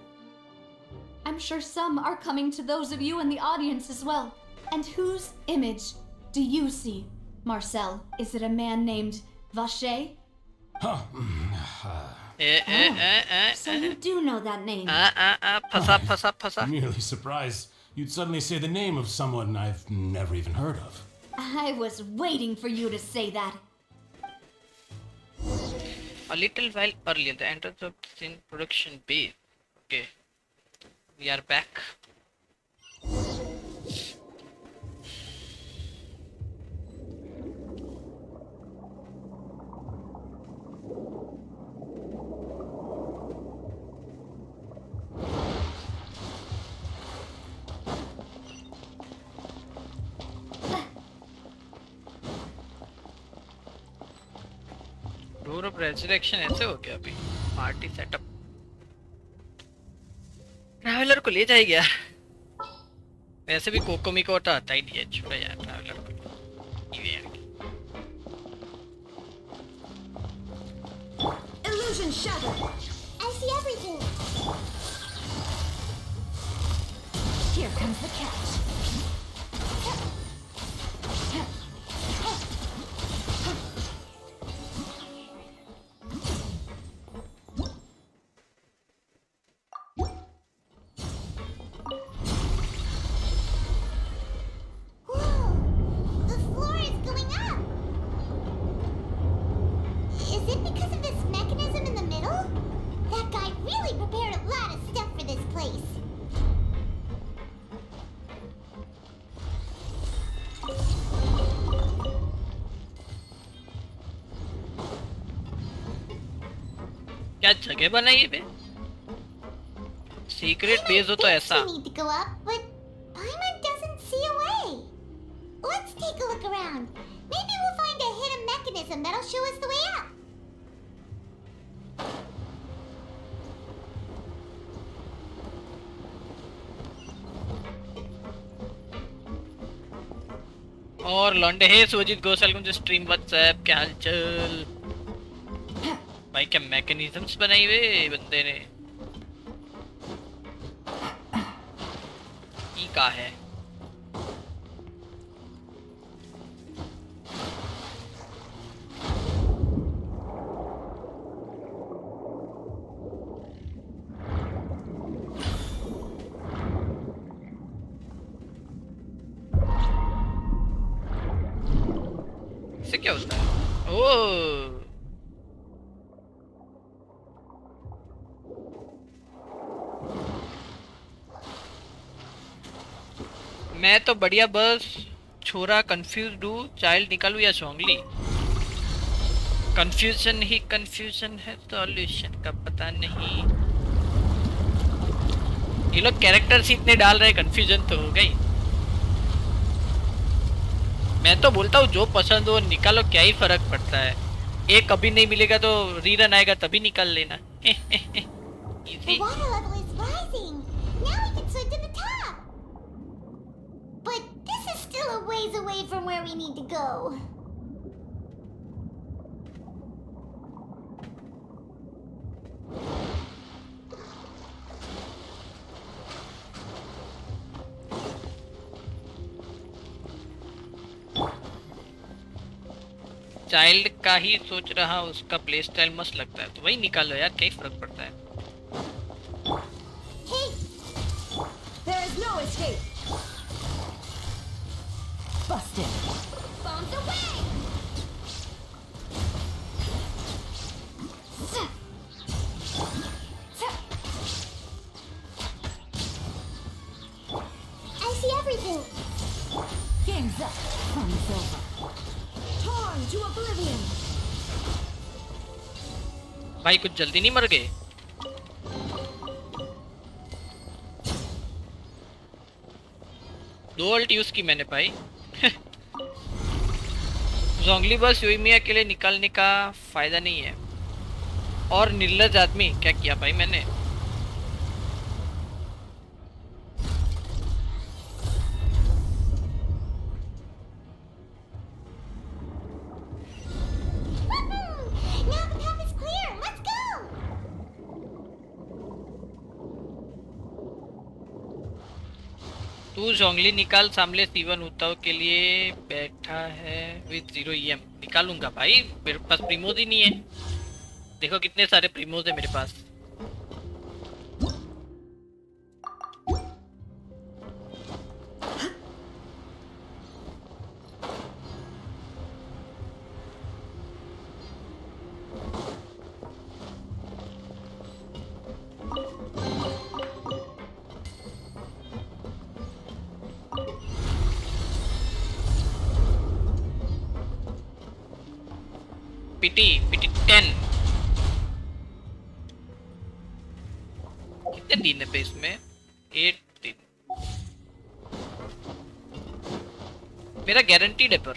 I'm sure some are coming to those of you in the audience as well. And whose image do you see, Marcel? Is it a man named Vache? So you do know that name. Passa. Merely surprised you'd suddenly say the name of someone I've never even heard of. I was waiting for you to say that. A little while earlier, the entrance of the production base. Okay. We are back. Door of Resurrection ऐसे हो गया अभी party setup traveller को ले जाएगी यार वैसे भी कोकोमी को तो आता ही नहीं है छोड़ा यार ट्रैवलर को ये यार Illusion shattered. I see everything. Here comes the catch. क्या जगह बनाई है बे सीक्रेट बेस हो तो ऐसा We need to go up, but Paimon doesn't see a way. Let's take a look around. Maybe we'll find a hidden mechanism that'll show us the way up. और लौंडे हे सुजीत गोसल को जो स्ट्रीम व्हाट्सएप क्या हालचाल भाई क्या मैकेनिज्म्स बनाई हुए बंदे ने ई का है इससे क्या होता है ओह मैं तो बढ़िया बस छोरा कंफ्यूज हूँ चाइल्ड निकालूं या सोंगली कंफ्यूजन ही कंफ्यूजन है सॉल्यूशन का पता नहीं ये लोग कैरेक्टर्स इतने डाल रहे कंफ्यूजन तो हो गई मैं तो बोलता हूँ जो पसंद हो निकालो क्या ही फर्क पड़ता है एक कभी नहीं मिलेगा तो रीरन आएगा तभी निकाल लेना The water level is rising. Now we can swim to the top. But this is still a ways away from where we need to go. Child का ही सोच रहा उसका प्ले स्टाइल मस्त लगता है तो वही निकालो यार क्या ही फर्क पड़ता है Hey! There is no escape. Busted. Bombs away! I see everything. Game's up. Fun's over. Torn to oblivion. भाई कुछ जल्दी नहीं मर गए दो अल्ट यूज की मैंने भाई जोंगली बस योइमिया के लिए निकालने का फायदा नहीं है और निर्लज आदमी क्या किया भाई मैंने Now the path is clear. Let's go. तू जोंगली निकाल सामने सीवन उताव के लिए बैठा है विद 0 EM निकालूंगा भाई मेरे पास प्रीमोज ही नहीं है देखो कितने सारे प्रीमोज है मेरे पास पीटी 10 कितने दिन है पे इसमें 8 दिन मेरा गारंटीड है पर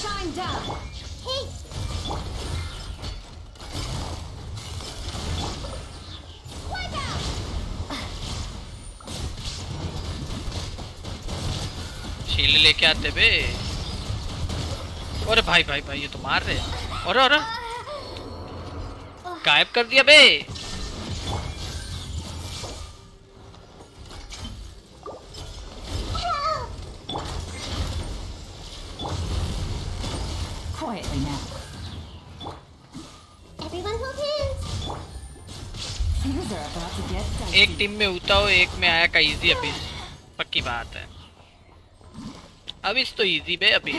Shine down. Hey. Wipe out. Shield लेके आते बे अरे भाई भाई भाई ये तो मार रहे और गायब कर दिया बे Quietly now. Everyone hold hands. Things are about to get dicey. एक टीम में उताओ एक में आया का इजी अभी पक्की बात है अभी तो इजी बे अभी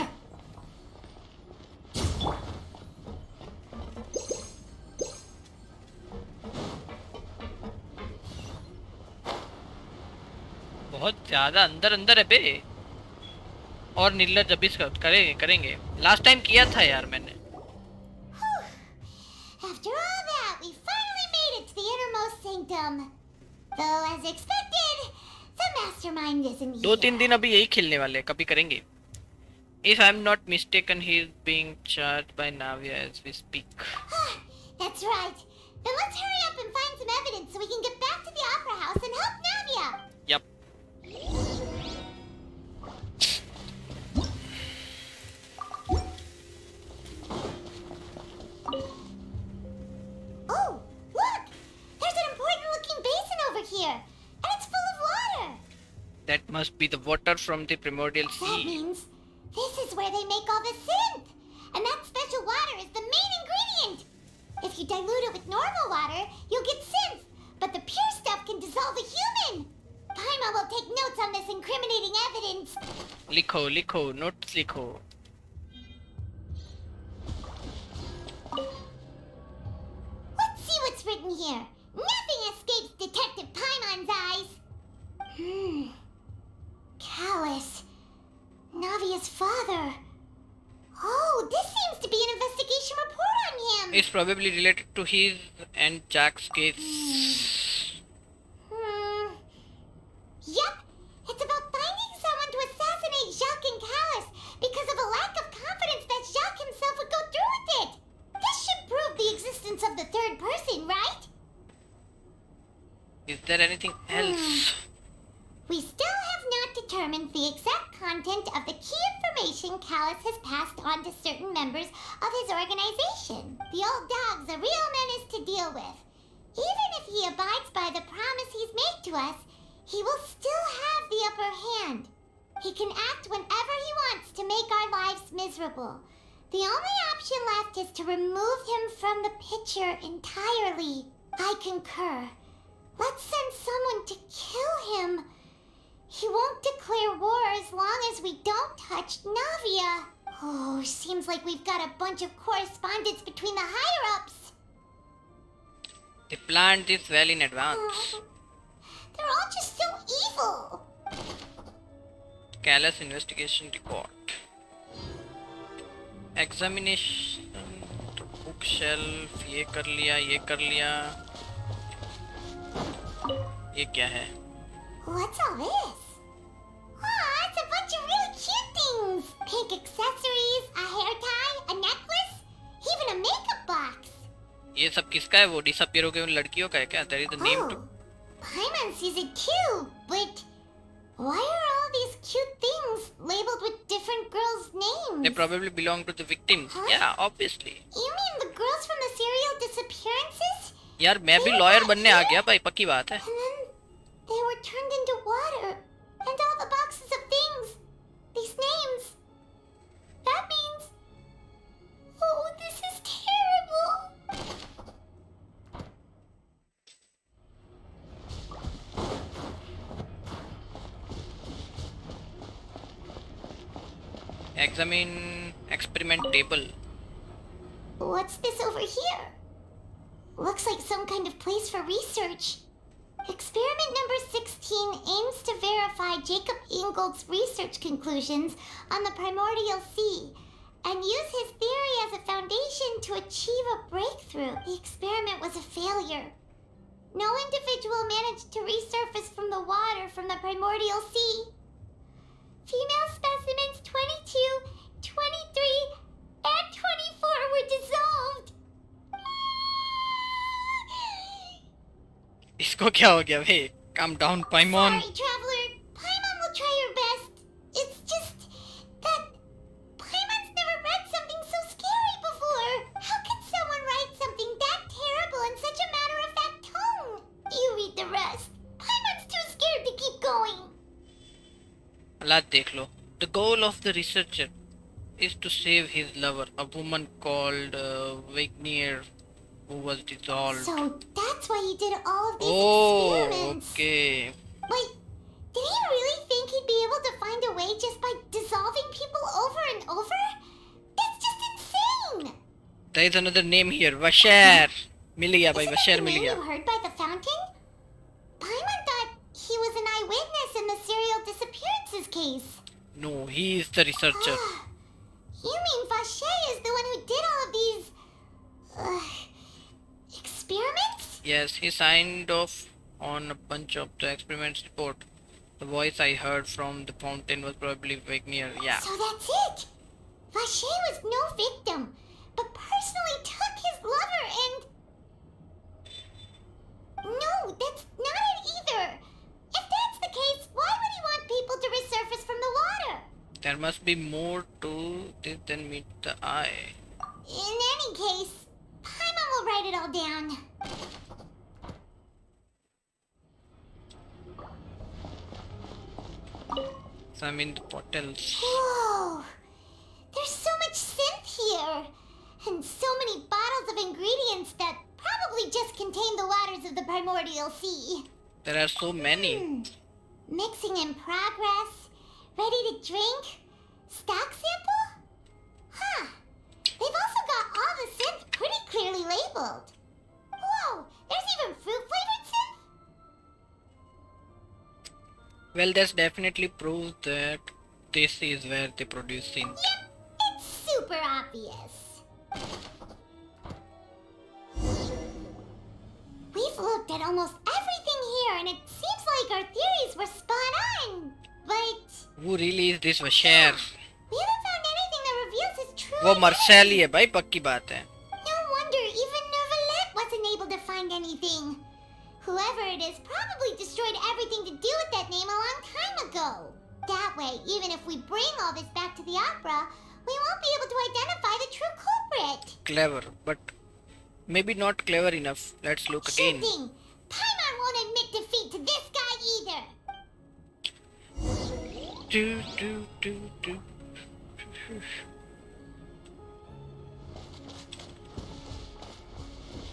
बहुत ज्यादा अंदर अंदर है बे और निर्लज अभी करेंगे लास्ट टाइम किया था यार मैंने After all that, we finally made it to the innermost sanctum. Though, as expected, the mastermind isn't here. 2-3 दिन अभी यही खेलने वाले हैं कभी करेंगे If I'm not mistaken, he is being charged by Navia as we speak. That's right. Then let's hurry up and find some evidence so we can get back to the opera house and help Navia. That must be the water from the primordial That sea. means this is where they make all the synth. And that special water is the main ingredient. If you dilute it with normal water, you'll get synth. But the pure stuff can dissolve a human. Paimon will take notes on this incriminating evidence. Likho, notes likho. Let's see what's written here. Nothing escapes Detective Paimon's eyes. Callus. Navia's father. Oh, this seems to be an investigation report on him. It's probably related to his and Jack's case. Yep. It's about finding someone to assassinate Jacques and Callus because of a lack of confidence that Jacques himself would go through with it. This should prove the existence of the third person, right? Is there anything else? We still have not determined the exact content of the key information Callus has passed on to certain members of his organization. The old dog's a real menace to deal with. Even if he abides by the promise he's made to us, he will still have the upper hand. He can act whenever he wants to make our lives miserable. The only option left is to remove him from the picture entirely. I concur. Let's send someone to kill him. He won't declare war as long as we don't touch Navia. Oh, seems like we've got a bunch of correspondence between the higher-ups. They planned this well in advance. They're all just so evil. Callus investigation report. Examination. Bookshelf. ये कर लिया. ये क्या है? What's all this? Aw, it's a bunch of really cute things. Pink accessories, a hair tie, a necklace, even a makeup box. ये सब किसका है? वो डिसअपीयर हो गए उन लड़कियों का है क्या? There is a name too. Paimon sees it too, but why are all these cute things labeled with different girls' names? They probably belong to the victims. Yeah, obviously. You mean the girls from the serial disappearances? यार मैं भी lawyer बनने आ गया भाई, पक्की बात है. And then they were turned into water. And all the boxes of things. These names. That means... Oh, this is terrible. Examine experiment table. What's this over here? Looks like some kind of place for research. Experiment number 16 aims to verify Jacob Ingold's research conclusions on the primordial sea and use his theory as a foundation to achieve a breakthrough. The experiment was a failure. No individual managed to resurface from the water from the primordial sea. Female specimens 22, 23, and 24 were dissolved. इसको क्या हो गया भाई? Calm down, Paimon. Sorry, traveler. Paimon will try her best. It's just that Paimon's never read something so scary before. How can someone write something that terrible in such a matter-of-fact tone? You read the rest. Paimon's too scared to keep going. Allah देख लो. The goal of the researcher is to save his lover, a woman called Wagner, who was dissolved. So that's why he did all of these experiments. Okay. Wait, did he really think he'd be able to find a way just by dissolving people over and over? That's just insane! There is another name here, Vasher. मिल गया भाई, Vasher mill Isn't that the गया. name you heard by the fountain? Paimon thought he was an eyewitness in the serial disappearances case. No, he is the researcher. You mean Vache is the one who did all of these... experiments? Yes, he signed off on a bunch of the experiments report. The voice I heard from the fountain was probably Wagner. Yeah. So that's it! Vache was no victim, but personally took his lover and... No, that's not it either! If that's the case, why would he want people to resurface from the water? There must be more to this than meet the eye. In any case, Paimon will write it all down. Some in the portals. Whoa! There's so much synth here! And so many bottles of ingredients that probably just contain the waters of the primordial sea. There are so many. Mixing in progress. Ready to drink? Stock sample? Huh. They've also got all the synth pretty clearly labeled. Whoa! There's even fruit-flavored synth? Well, that's definitely proof that this is where they produce synth. Yep, it's super obvious. We've looked at almost everything here, and it seems like our theories were spot on. But Who really is this Vasher? we haven't found anything that reveals his true वो मर्सेल ही है भाई, पक्की बात है. No wonder even Nervalette wasn't able to find anything. Whoever it is probably destroyed everything to do with that name a long time ago. That way, even if we bring all this back to the opera, we won't be able to identify the true culprit. Clever, but maybe not clever enough. Let's look again. Sure thing. Paimon won't admit defeat to this guy either. Do.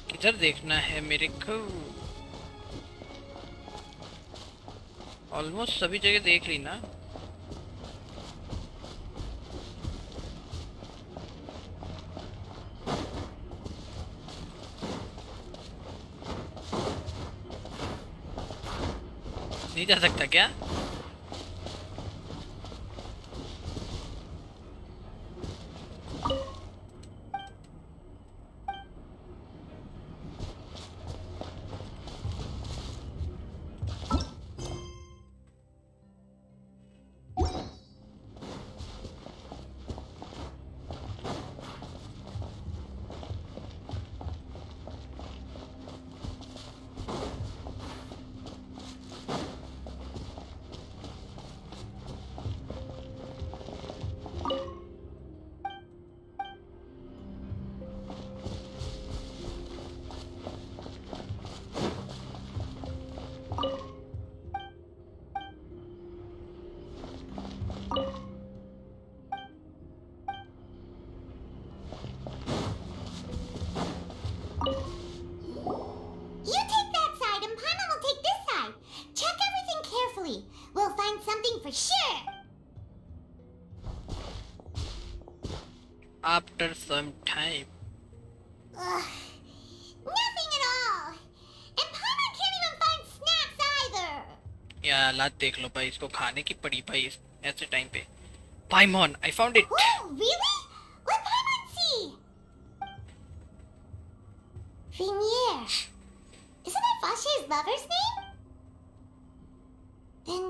किधर देखना है मेरे को? Almost सभी जगह देख ली ना. नहीं जा सकता क्या? You take that side and Paimon will take this side. Check everything carefully. We'll find something for sure. After some time. Ugh. Nothing at all. And Paimon can't even find snacks either. या हालात देख लो भाई, इसको खाने की पड़ी भाई ऐसे टाइम पे. Paimon, I found it. Whoa, really? Let Paimon see. Vinier. Isn't that Vache's lover's name? Then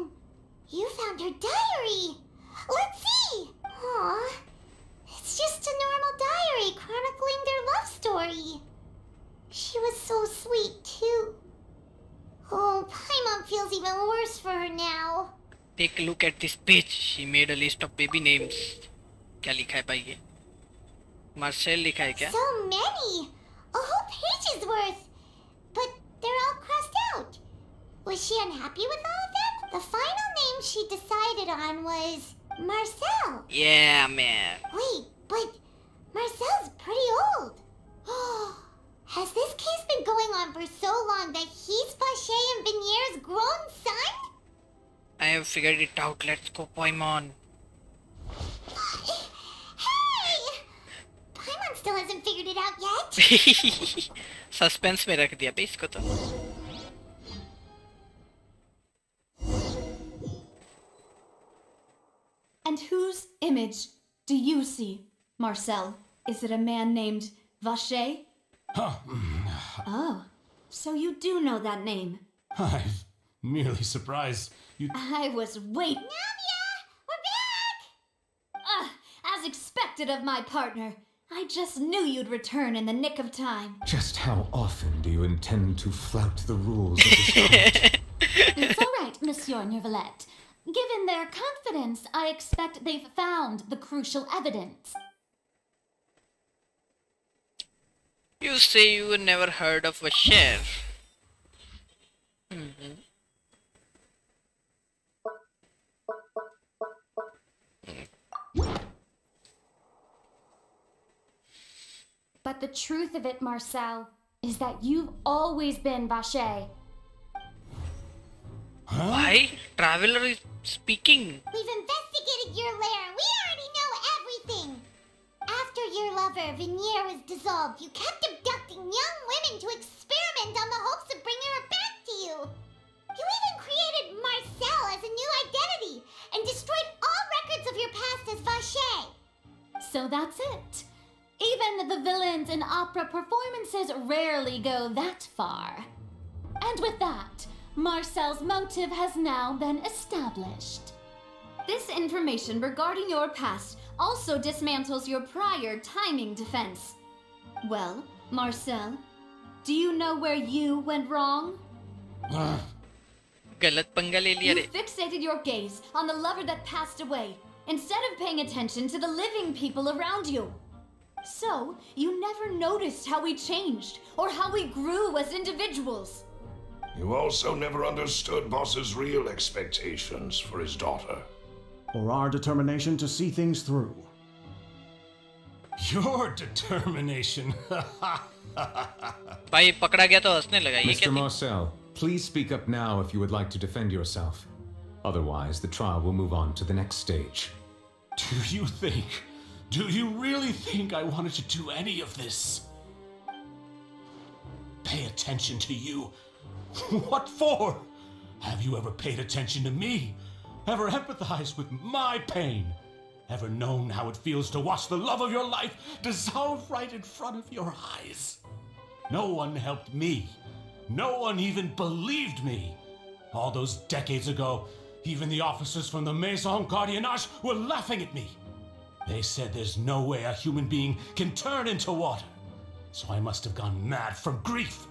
you found her diary. Let's see. Aw. It's just a normal diary chronicling their love story. She was so sweet, too. Oh, Paimon feels even worse for her now. Take a look at this page. She made a list of baby names. क्या लिखा है भाई ये? Martial लिखा है क्या? So many! A whole page's worth! But they're all crossed out. Was she unhappy with all of them? The final name she decided on was Marcel. Yeah, man. Wait, but Marcel's pretty old. Has this case been going on for so long that he's Vache and Vinier's grown son? I have figured it out. Let's go, Paimon. Hey! Paimon still hasn't figured it out yet. Suspense में रख दिया बे इसको तो. And whose image do you see, Marcel? Is it a man named Vache? Oh, so you do know that name. I'm merely surprised you... I was waiting. Navia! We're back! As expected of my partner. I just knew you'd return in the nick of time. Just how often do you intend to flout the rules of this court? It's all right, Monsieur Nervalette. Given their confidence, I expect they've found the crucial evidence. You say you never heard of a sheriff. But the truth of it, Marcel, is that you've always been Vache. Why? Traveler is speaking. We've investigated your lair. We already know everything. After your lover, Vinier, was dissolved, you kept abducting young women to experiment on the hopes of bringing her back to you. You even created Marcel as a new identity and destroyed all records of your past as Vache. So that's it. Even the villains in opera performances rarely go that far. And with that, Marcel's motive has now been established. This information regarding your past also dismantles your prior timing defense. Well, Marcel, do you know where you went wrong? गलत पंगा ले लिया You रे. fixated your gaze on the lover that passed away, instead of paying attention to the living people around you. So, you never noticed how we changed, or how we grew as individuals. You also never understood Boss's real expectations for his daughter. Or our determination to see things through. Your determination. भाई पकड़ा गया तो हंसने लगा. ये Mr. क्या? Marcel, please speak up now if you would like to defend yourself. Otherwise, the trial will move on to the next stage. Do you really think I wanted to do any of this? Pay attention to you? What for? Have you ever paid attention to me? Ever empathized with my pain? Ever known how it feels to watch the love of your life dissolve right in front of your eyes? No one helped me. No one even believed me. All those decades ago, even the officers from the Maison Gardiennage were laughing at me. They said there's no way a human being can turn into water. So I must have gone mad from grief.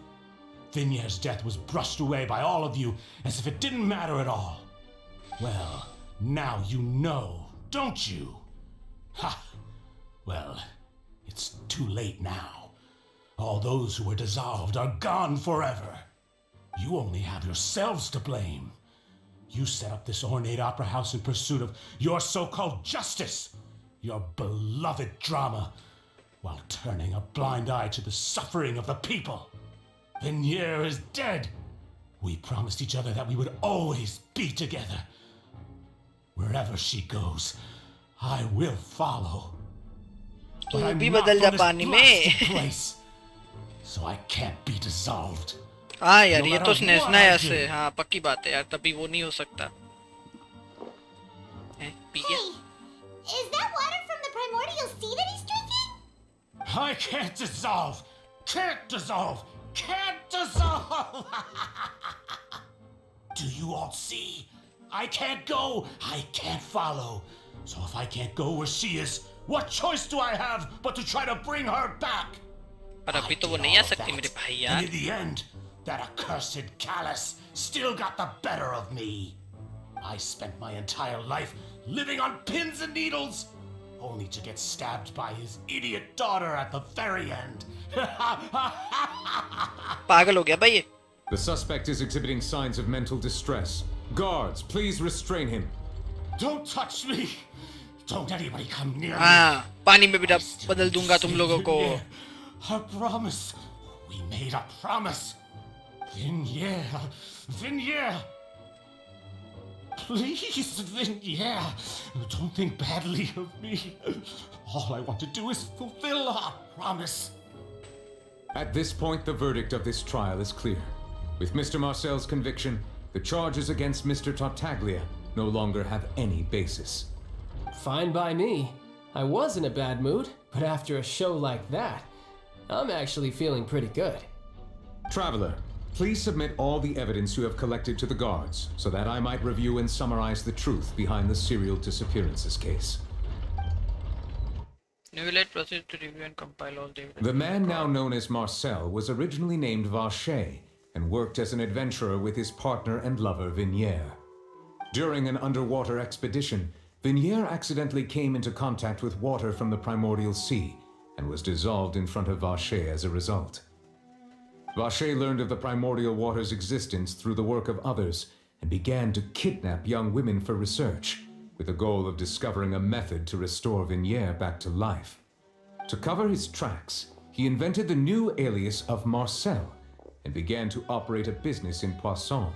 Vinier's death was brushed away by all of you as if it didn't matter at all. Well, now you know, don't you? Ha! Well, it's too late now. All those who were dissolved are gone forever. You only have yourselves to blame. You set up this ornate opera house in pursuit of your so-called justice, your beloved drama, while turning a blind eye to the suffering of the people. Vinier is dead. We promised each other that we would always be together. Wherever she goes, I will follow. But I'm भी not बदल जा from this पानी में. blasted place, so I can't be dissolved. हाँ यार, No ये matter तो स्नेचना है what I ऐसे. do. हाँ पक्की बात है यार, तभी वो नहीं हो सकता. पी गया? Is that water from the primordial sea that he's drinking? I can't dissolve. Can't dissolve. Can't dissolve. Do you all see? I can't go. I can't follow. So if I can't go where she is, what choice do I have but to try to bring her back? पर अभी तो वो नहीं आ सकती मेरे भाई And यार. in the end, that accursed Callus still got the better of me. I spent my entire life living on pins and needles, only to get stabbed by his idiot daughter at the very end. पागल हो गया भाई ये. The suspect is exhibiting signs of mental distress. Guards, please restrain him. Don't touch me. Don't anybody come near me. हाँ, पानी में बेटा बदल दूंगा तुम लोगों को. A promise. We made a promise. Vinier. Vinier. Please, Vinier. Don't think badly of me. All I want to do is fulfill our promise. At this point, the verdict of this trial is clear. With Mr. Marcel's conviction, the charges against Mr. Tartaglia no longer have any basis. Fine by me. I was in a bad mood, but after a show like that, I'm actually feeling pretty good. Traveler, please submit all the evidence you have collected to the guards so that I might review and summarize the truth behind the serial disappearances case. Nivellate proceeds to review and compile all the evidence. The man now known as Marcel was originally named Vache and worked as an adventurer with his partner and lover Vinier. During an underwater expedition, Vinier accidentally came into contact with water from the primordial sea and was dissolved in front of Vache as a result. Vache learned of the primordial water's existence through the work of others and began to kidnap young women for research, with the goal of discovering a method to restore Vinier back to life. To cover his tracks, he invented the new alias of Marcel and began to operate a business in Poisson.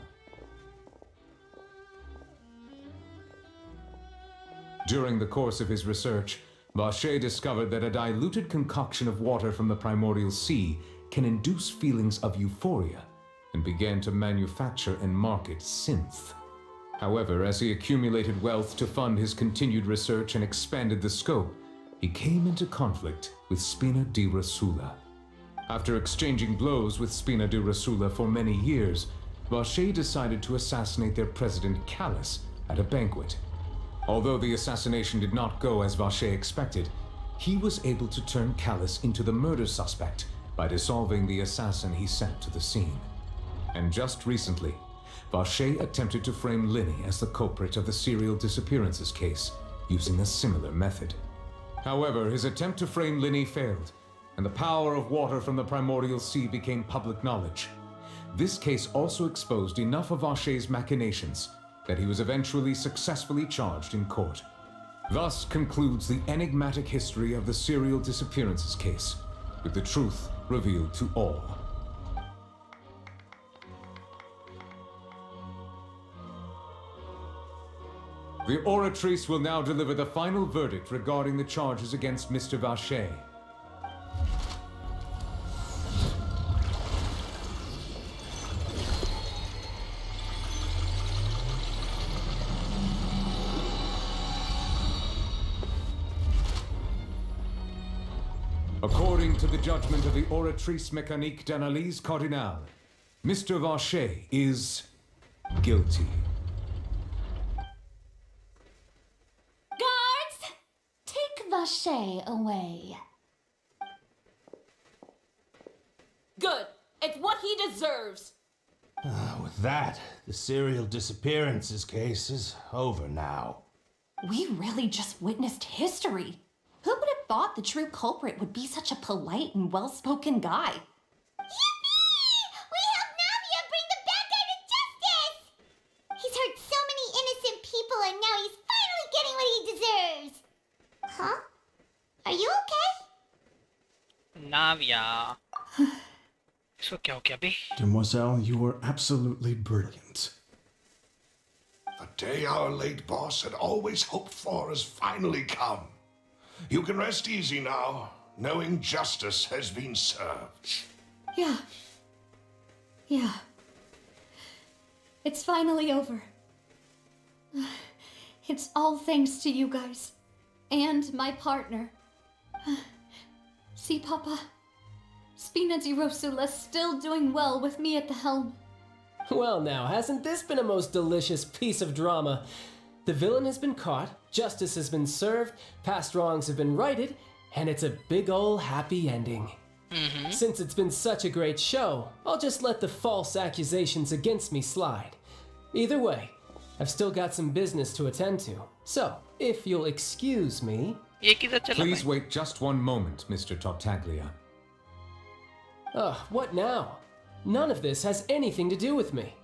During the course of his research, Vacher discovered that a diluted concoction of water from the primordial sea can induce feelings of euphoria, and began to manufacture and market synth. However, as he accumulated wealth to fund his continued research and expanded the scope, he came into conflict with Spina di Rosula. After exchanging blows with Spina di Rosula for many years, Vacher decided to assassinate their president Callus at a banquet. Although the assassination did not go as Vacher expected, he was able to turn Callus into the murder suspect by dissolving the assassin he sent to the scene. And just recently, Vacher attempted to frame Linny as the culprit of the serial disappearances case, using a similar method. However, his attempt to frame Linny failed, and the power of water from the primordial sea became public knowledge. This case also exposed enough of Vacher's machinations that he was eventually successfully charged in court. Thus concludes the enigmatic history of the serial disappearances case, with the truth revealed to all. The Oratrice will now deliver the final verdict regarding the charges against Mr. Vacher. According to the judgment of the Oratrice Mécanique d'Analyse Cardinale, Mr. Vacher is guilty. Guards, take Vacher away. Good. It's what he deserves. With that, the serial disappearances case is over now. We really just witnessed history. Who would have thought the true culprit would be such a polite and well-spoken guy? Yippee! We helped Navia bring the bad guy to justice! He's hurt so many innocent people and now he's finally getting what he deserves! Huh? Are you okay? Navia. इसको क्या हो गया बे? Demoiselle, you were absolutely brilliant. The day our late boss had always hoped for has finally come. You can rest easy now, knowing justice has been served. Yeah. Yeah. It's finally over. It's all thanks to you guys. And my partner. See, Papa? Spina di Rosula's still doing well with me at the helm. Well now, hasn't this been a most delicious piece of drama? The villain has been caught, justice has been served, past wrongs have been righted, and it's a big ol' happy ending. Since it's been such a great show, I'll just let the false accusations against me slide. Either way, I've still got some business to attend to. So, if you'll excuse me... Please wait just one moment, Mr. Tartaglia. What now? None of this has anything to do with me.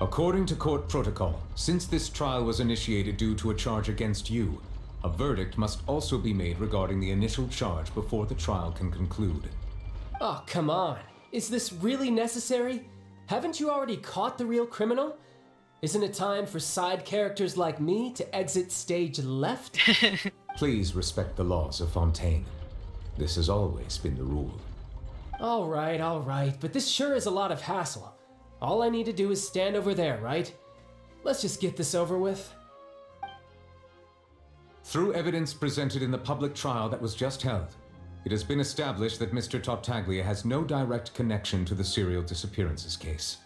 According to court protocol, since this trial was initiated due to a charge against you, a verdict must also be made regarding the initial charge before the trial can conclude. Oh, come on. Is this really necessary? Haven't you already caught the real criminal? Isn't it time for side characters like me to exit stage left? Please respect the laws of Fontaine. This has always been the rule. All right, but this sure is a lot of hassle. All I need to do is stand over there, right? Let's just get this over with. Through evidence presented in the public trial that was just held, it has been established that Mr. Tartaglia has no direct connection to the serial disappearances case.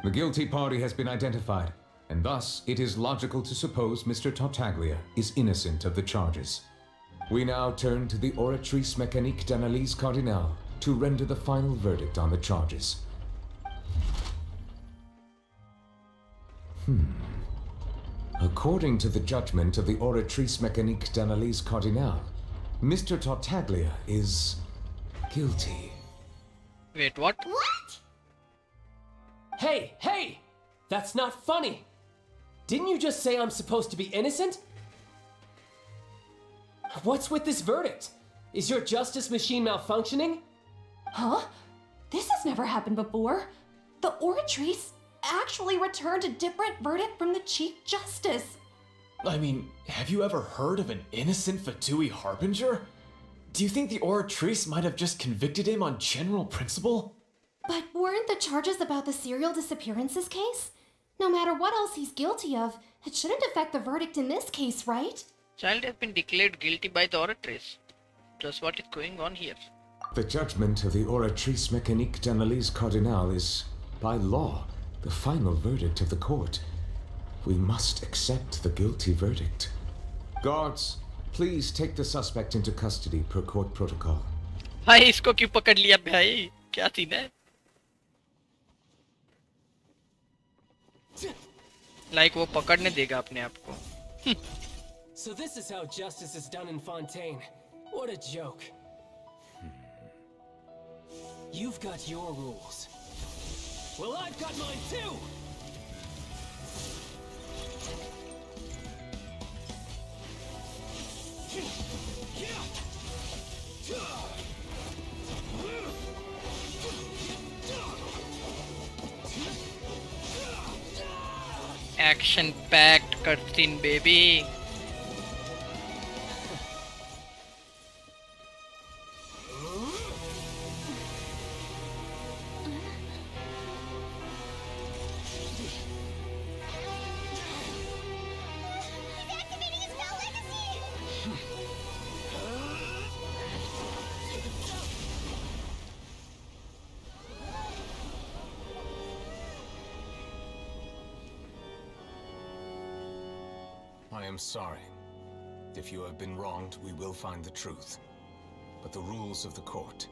The guilty party has been identified, and thus it is logical to suppose Mr. Tartaglia is innocent of the charges. We now turn to the Oratrice Mécanique d'Analyse Cardinale to render the final verdict on the charges. According to the judgment of the Oratrice Mécanique d'Analyse Cardinale, Mr. Tartaglia is guilty. Wait, what? What? Hey! That's not funny! Didn't you just say I'm supposed to be innocent? What's with this verdict? Is your justice machine malfunctioning? Huh? This has never happened before. The Oratrice actually returned a different verdict from the Chief Justice. I mean, have you ever heard of an innocent Fatui Harbinger? Do you think the Oratrice might have just convicted him on general principle? But weren't the charges about the serial disappearances case? No matter what else he's guilty of, it shouldn't affect the verdict in this case, right? Child has been declared guilty by the Oratrice. Just what is going on here? The judgment of the Oratrice Mécanique d'Analyse Cardinal is, by law, the final verdict of the court. We must accept the guilty verdict. Guards, please take the suspect into custody per court protocol. भाई इसको क्यों पकड़ लिया भाई? क्या scene है? Like वो पकड़ने देगा अपने आप को. So this is how justice is done in Fontaine. What a joke. You've got your rules. Well, I've got mine too! Action-packed cutscene, baby. I am sorry. If you have been wronged, we will find the truth. But the rules of the court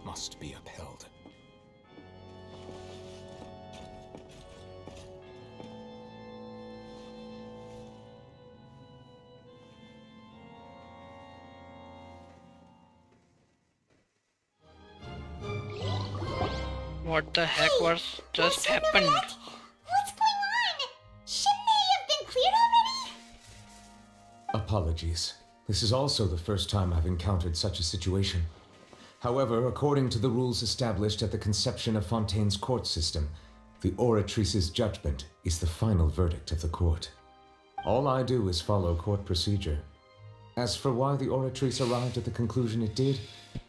must be upheld. What the heck was just happened? What's going on? Shouldn't they have been cleared already? Apologies. This is also the first time I've encountered such a situation. However, according to the rules established at the conception of Fontaine's court system, the Oratrice's judgment is the final verdict of the court. All I do is follow court procedure. As for why the Oratrice arrived at the conclusion it did,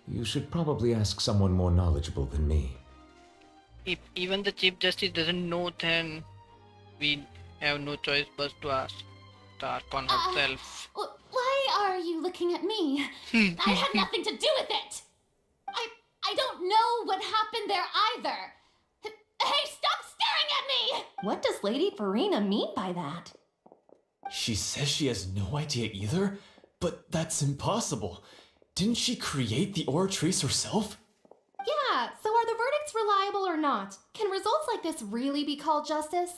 you should probably ask someone more knowledgeable than me. If even the Chief Justice doesn't know, then we have no choice but to ask the Archon herself. Why are you looking at me? I had nothing to do with it! I don't know what happened there either! Hey, stop staring at me! What does Lady Farina mean by that? She says she has no idea either, but that's impossible. Didn't she create the Oratrice herself? Yeah, so are the verdicts reliable or not? Can results like this really be called justice?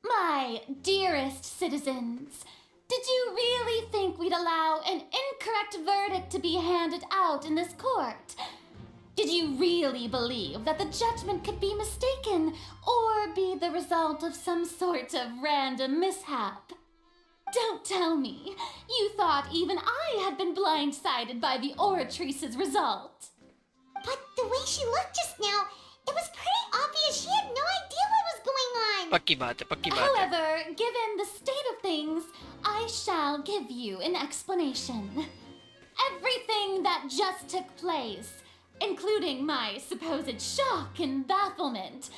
My dearest citizens, did you really think we'd allow an incorrect verdict to be handed out in this court? Did you really believe that the judgment could be mistaken or be the result of some sort of random mishap? Don't tell me you thought even I had been blindsided by the Oratrice's result. But the way she looked just now, it was pretty obvious she had no idea what was going on. पक्की बात है, पक्की बात है. However, given the state of things, I shall give you an explanation. Everything that just took place, including my supposed shock and bafflement,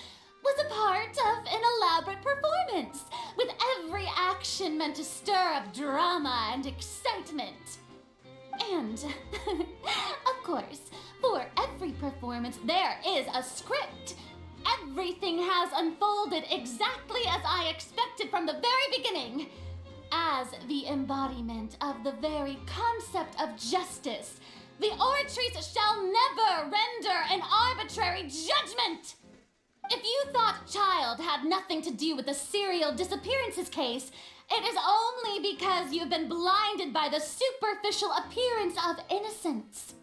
was a part of an elaborate performance, with every action meant to stir up drama and excitement. And, of course, for every performance there is a script. Everything has unfolded exactly as I expected from the very beginning. As the embodiment of the very concept of justice, the Oratrice shall never render an arbitrary judgment! If you thought Child had nothing to do with the serial disappearances case, it is only because you've been blinded by the superficial appearance of innocence.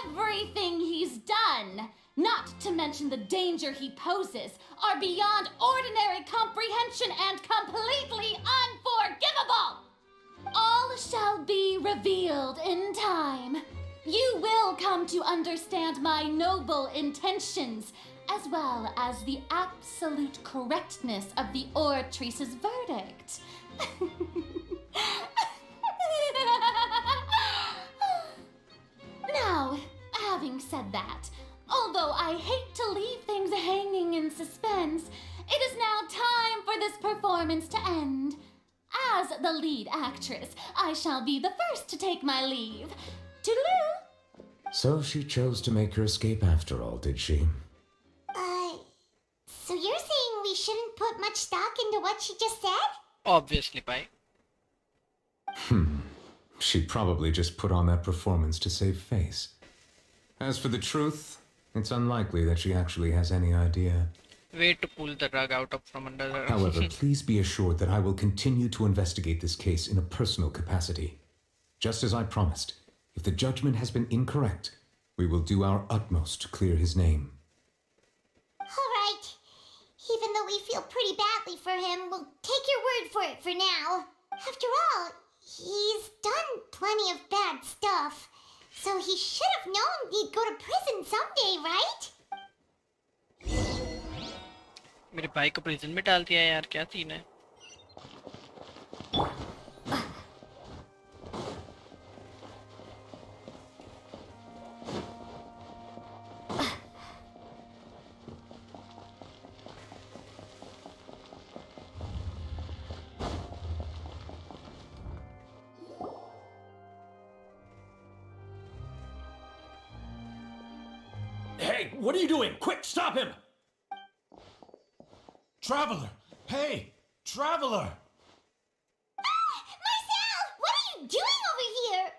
Everything he's done, not to mention the danger he poses, are beyond ordinary comprehension and completely unforgivable! All shall be revealed in time. you will come to understand my noble intentions, as well as the absolute correctness of the oratrice's verdict. Now, having said that, although I hate to leave things hanging in suspense, it is now time for this performance to end. As the lead actress, I shall be the first to take my leave. Toodaloo! So she chose to make her escape after all, did she? So you're saying we shouldn't put much stock into what she just said? Obviously, bhai. She probably just put on that performance to save face. As for the truth, it's unlikely that she actually has any idea. Way to pull the rug out from under her. However, please be assured that I will continue to investigate this case in a personal capacity. Just as I promised, if the judgment has been incorrect, we will do our utmost to clear his name. Alright. Even though we feel pretty badly for him, we'll take your word for it for now. After all, he's done plenty of bad stuff. So he should have known he'd go to prison someday, right? मेरे भाई को prison में डाल दिया यार, क्या scene है? Hey, what are you doing? Quick, stop him! Traveler! Hey! Traveler! Marcel! What are you doing over here?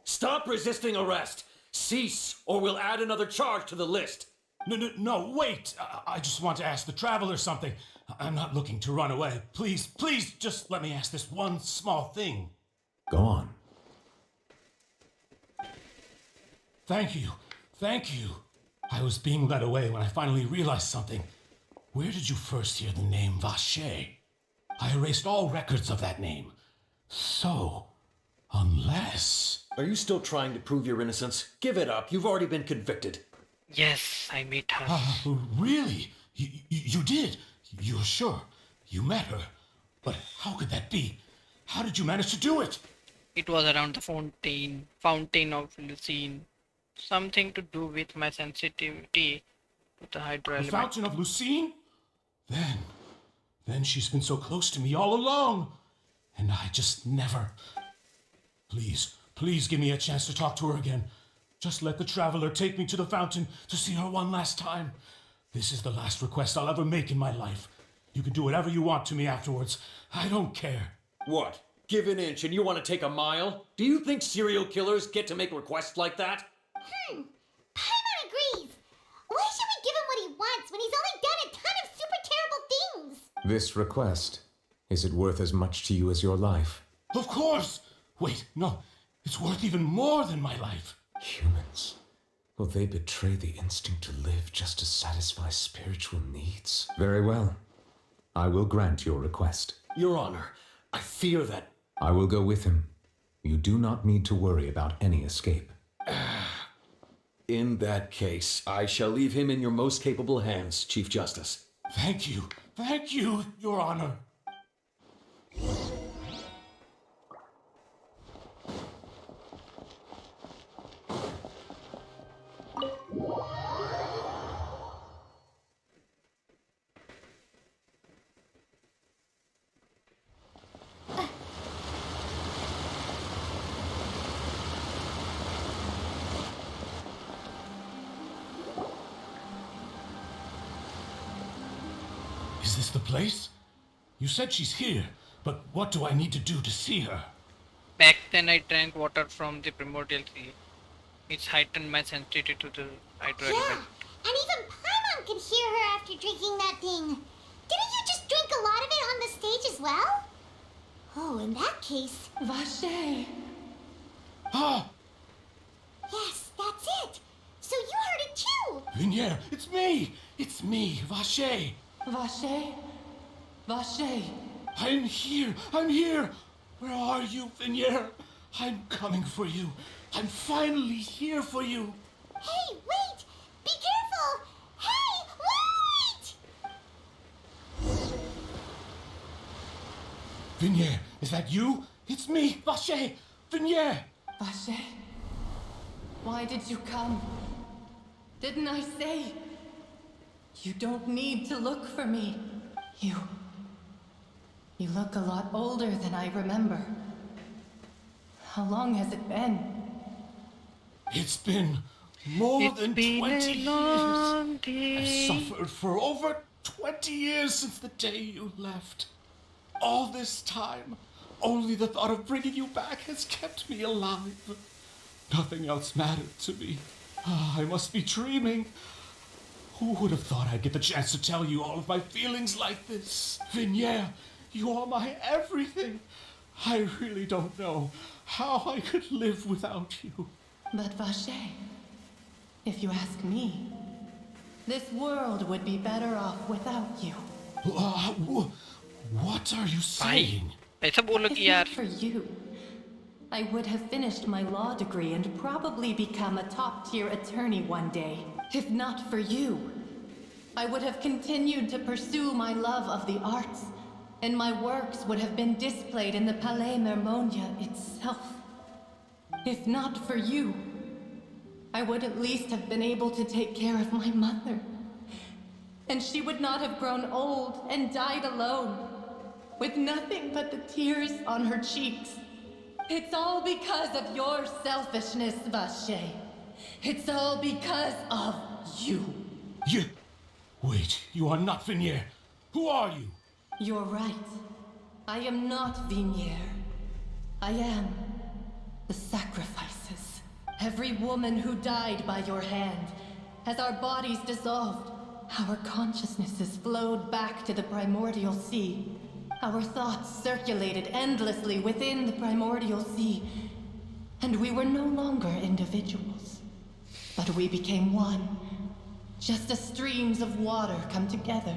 Stop resisting arrest! Cease, or we'll add another charge to the list! No, wait! I just want to ask the Traveler something. I'm not looking to run away. Please, just let me ask this one small thing. Go on. Thank you. I was being led away when I finally realized something. Where did you first hear the name Vache? I erased all records of that name. So, unless... Are you still trying to prove your innocence? Give it up. You've already been convicted. Yes, I met her. Really? You did? You're sure? You met her? But how could that be? How did you manage to do it? It was around the fountain of Lucine. Something to do with my sensitivity to the hydro The element. fountain of Lucine? Then she's been so close to me all along. And I just never... Please give me a chance to talk to her again. Just let the Traveler take me to the fountain to see her one last time. This is the last request I'll ever make in my life. You can do whatever you want to me afterwards. I don't care. What? Give an inch and you want to take a mile? Do you think serial killers get to make requests like that? Paimon agrees. Why should we give him what he wants when he's only done a ton of super terrible things? This request, is it worth as much to you as your life? Of course! Wait, no. It's worth even more than my life. Humans. Will they betray the instinct to live just to satisfy spiritual needs? Very well. I will grant your request. Your Honor, I fear that... I will go with him. You do not need to worry about any escape. In that case, I shall leave him in your most capable hands, Chief Justice. Thank you, Your Honor. Is this the place? You said she's here, but what do I need to do to see her? Back then I drank water from the primordial sea. It's heightened my sensitivity to the hydro element. And even Paimon could hear her after drinking that thing. Didn't you just drink a lot of it on the stage as well? Oh, in that case... Vache! Ah! Yes, that's it! So you heard it too! Vinier, it's me! It's me, Vache! Vache? Vache? I'm here! Where are you, Vinier? I'm coming for you. I'm finally here for you. Hey, wait! Be careful! Hey, wait! Vignier, is that you? It's me, Vache! Vignier! Vache, why did you come? Didn't I say? You don't need to look for me. You look a lot older than I remember. How long has it been? It's been more than 20 years. I've suffered for over 20 years since the day you left. All this time, only the thought of bringing you back has kept me alive. Nothing else mattered to me. I must be dreaming. Who would have thought I'd get the chance to tell you all of my feelings like this? Vignier, you are my everything. I really don't know how I could live without you. But Vache, if you ask me, this world would be better off without you. What are you saying? If not for you, I would have finished my law degree and probably become a top-tier attorney one day. If not for you, I would have continued to pursue my love of the arts, and my works would have been displayed in the Palais Mermonia itself. If not for you, I would at least have been able to take care of my mother. And she would not have grown old and died alone, with nothing but the tears on her cheeks. It's all because of your selfishness, Vache. It's all because of you. You... Wait, you are not Vignier. Who are you? You're right. I am not Vignier. I am the sacrifices. Every woman who died by your hand, as our bodies dissolved, our consciousnesses flowed back to the primordial sea. Our thoughts circulated endlessly within the primordial sea, and we were no longer individuals. But we became one, just as streams of water come together.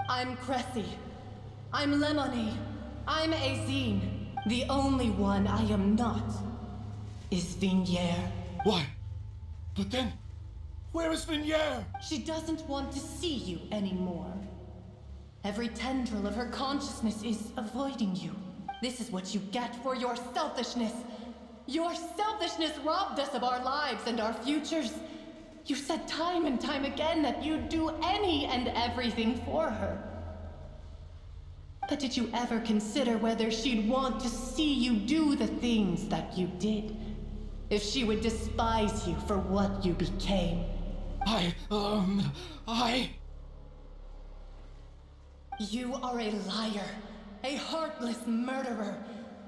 I'm Cressy. I'm Lemonade. I'm Azine. The only one I am not is Vignier. Why? But then, where is Vignier? She doesn't want to see you anymore. Every tendril of her consciousness is avoiding you. This is what you get for your selfishness. Your selfishness robbed us of our lives and our futures. You said time and time again that you'd do any and everything for her. But did you ever consider whether she'd want to see you do the things that you did? If she would despise you for what you became? You are a liar, a heartless murderer,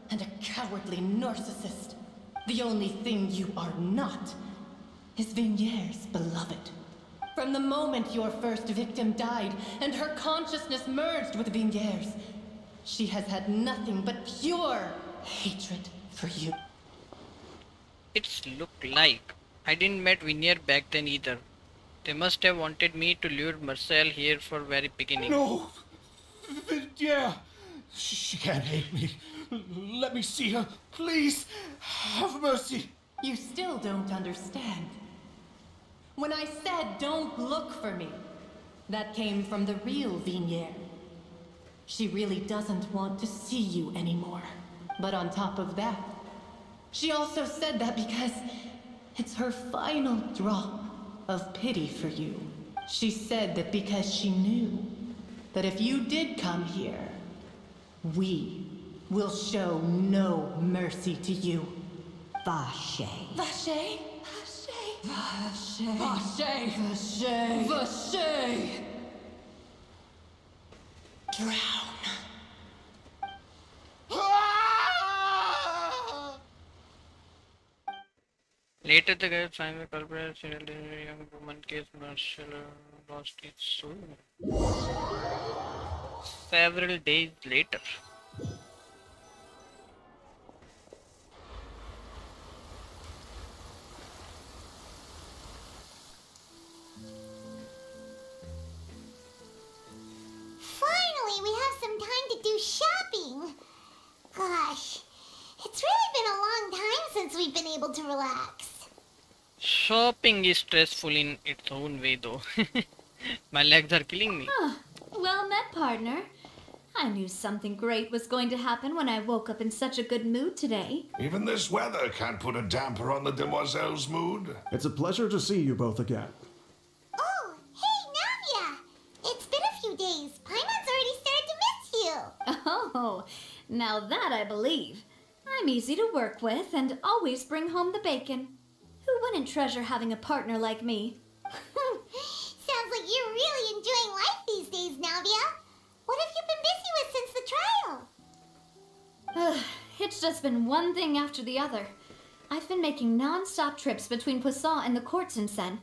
and a cowardly narcissist. The only thing you are not is Vignier's beloved. From the moment your first victim died and her consciousness merged with Vignier's, she has had nothing but pure hatred for you. It's look like I didn't met Vignier back then either. They must have wanted me to lure Marcel here for very beginning. No! Yeah, she can't hate me. Let me see her, please. Have mercy. You still don't understand. When I said don't look for me, that came from the real Vignier. She really doesn't want to see you anymore. But on top of that, she also said that because it's her final drop of pity for you. She said that because she knew that if you did come here, we will show no mercy to you. Vache. Vache? Vache. Vache. Vache. Vache. Drown. Later, the guy finally culprit a young woman case Marshall lost its soul. Several days later. Finally, we have some time to do shopping. Gosh, we've been able to relax. Shopping is stressful in its own way, though. My legs are killing me. Ah, well met, partner. I knew something great was going to happen when I woke up in such a good mood today. Even this weather can't put a damper on the demoiselle's mood. It's a pleasure to see you both again. Oh, hey, Navia! It's been a few days. Paimon's already started to miss you. Oh, now that I believe. I'm easy to work with and always bring home the bacon. Who wouldn't treasure having a partner like me? Sounds like you're really enjoying life these days, Navia. What have you been busy with since the trial? It's just been one thing after the other. I've been making non-stop trips between Poisson and the courts in Sen.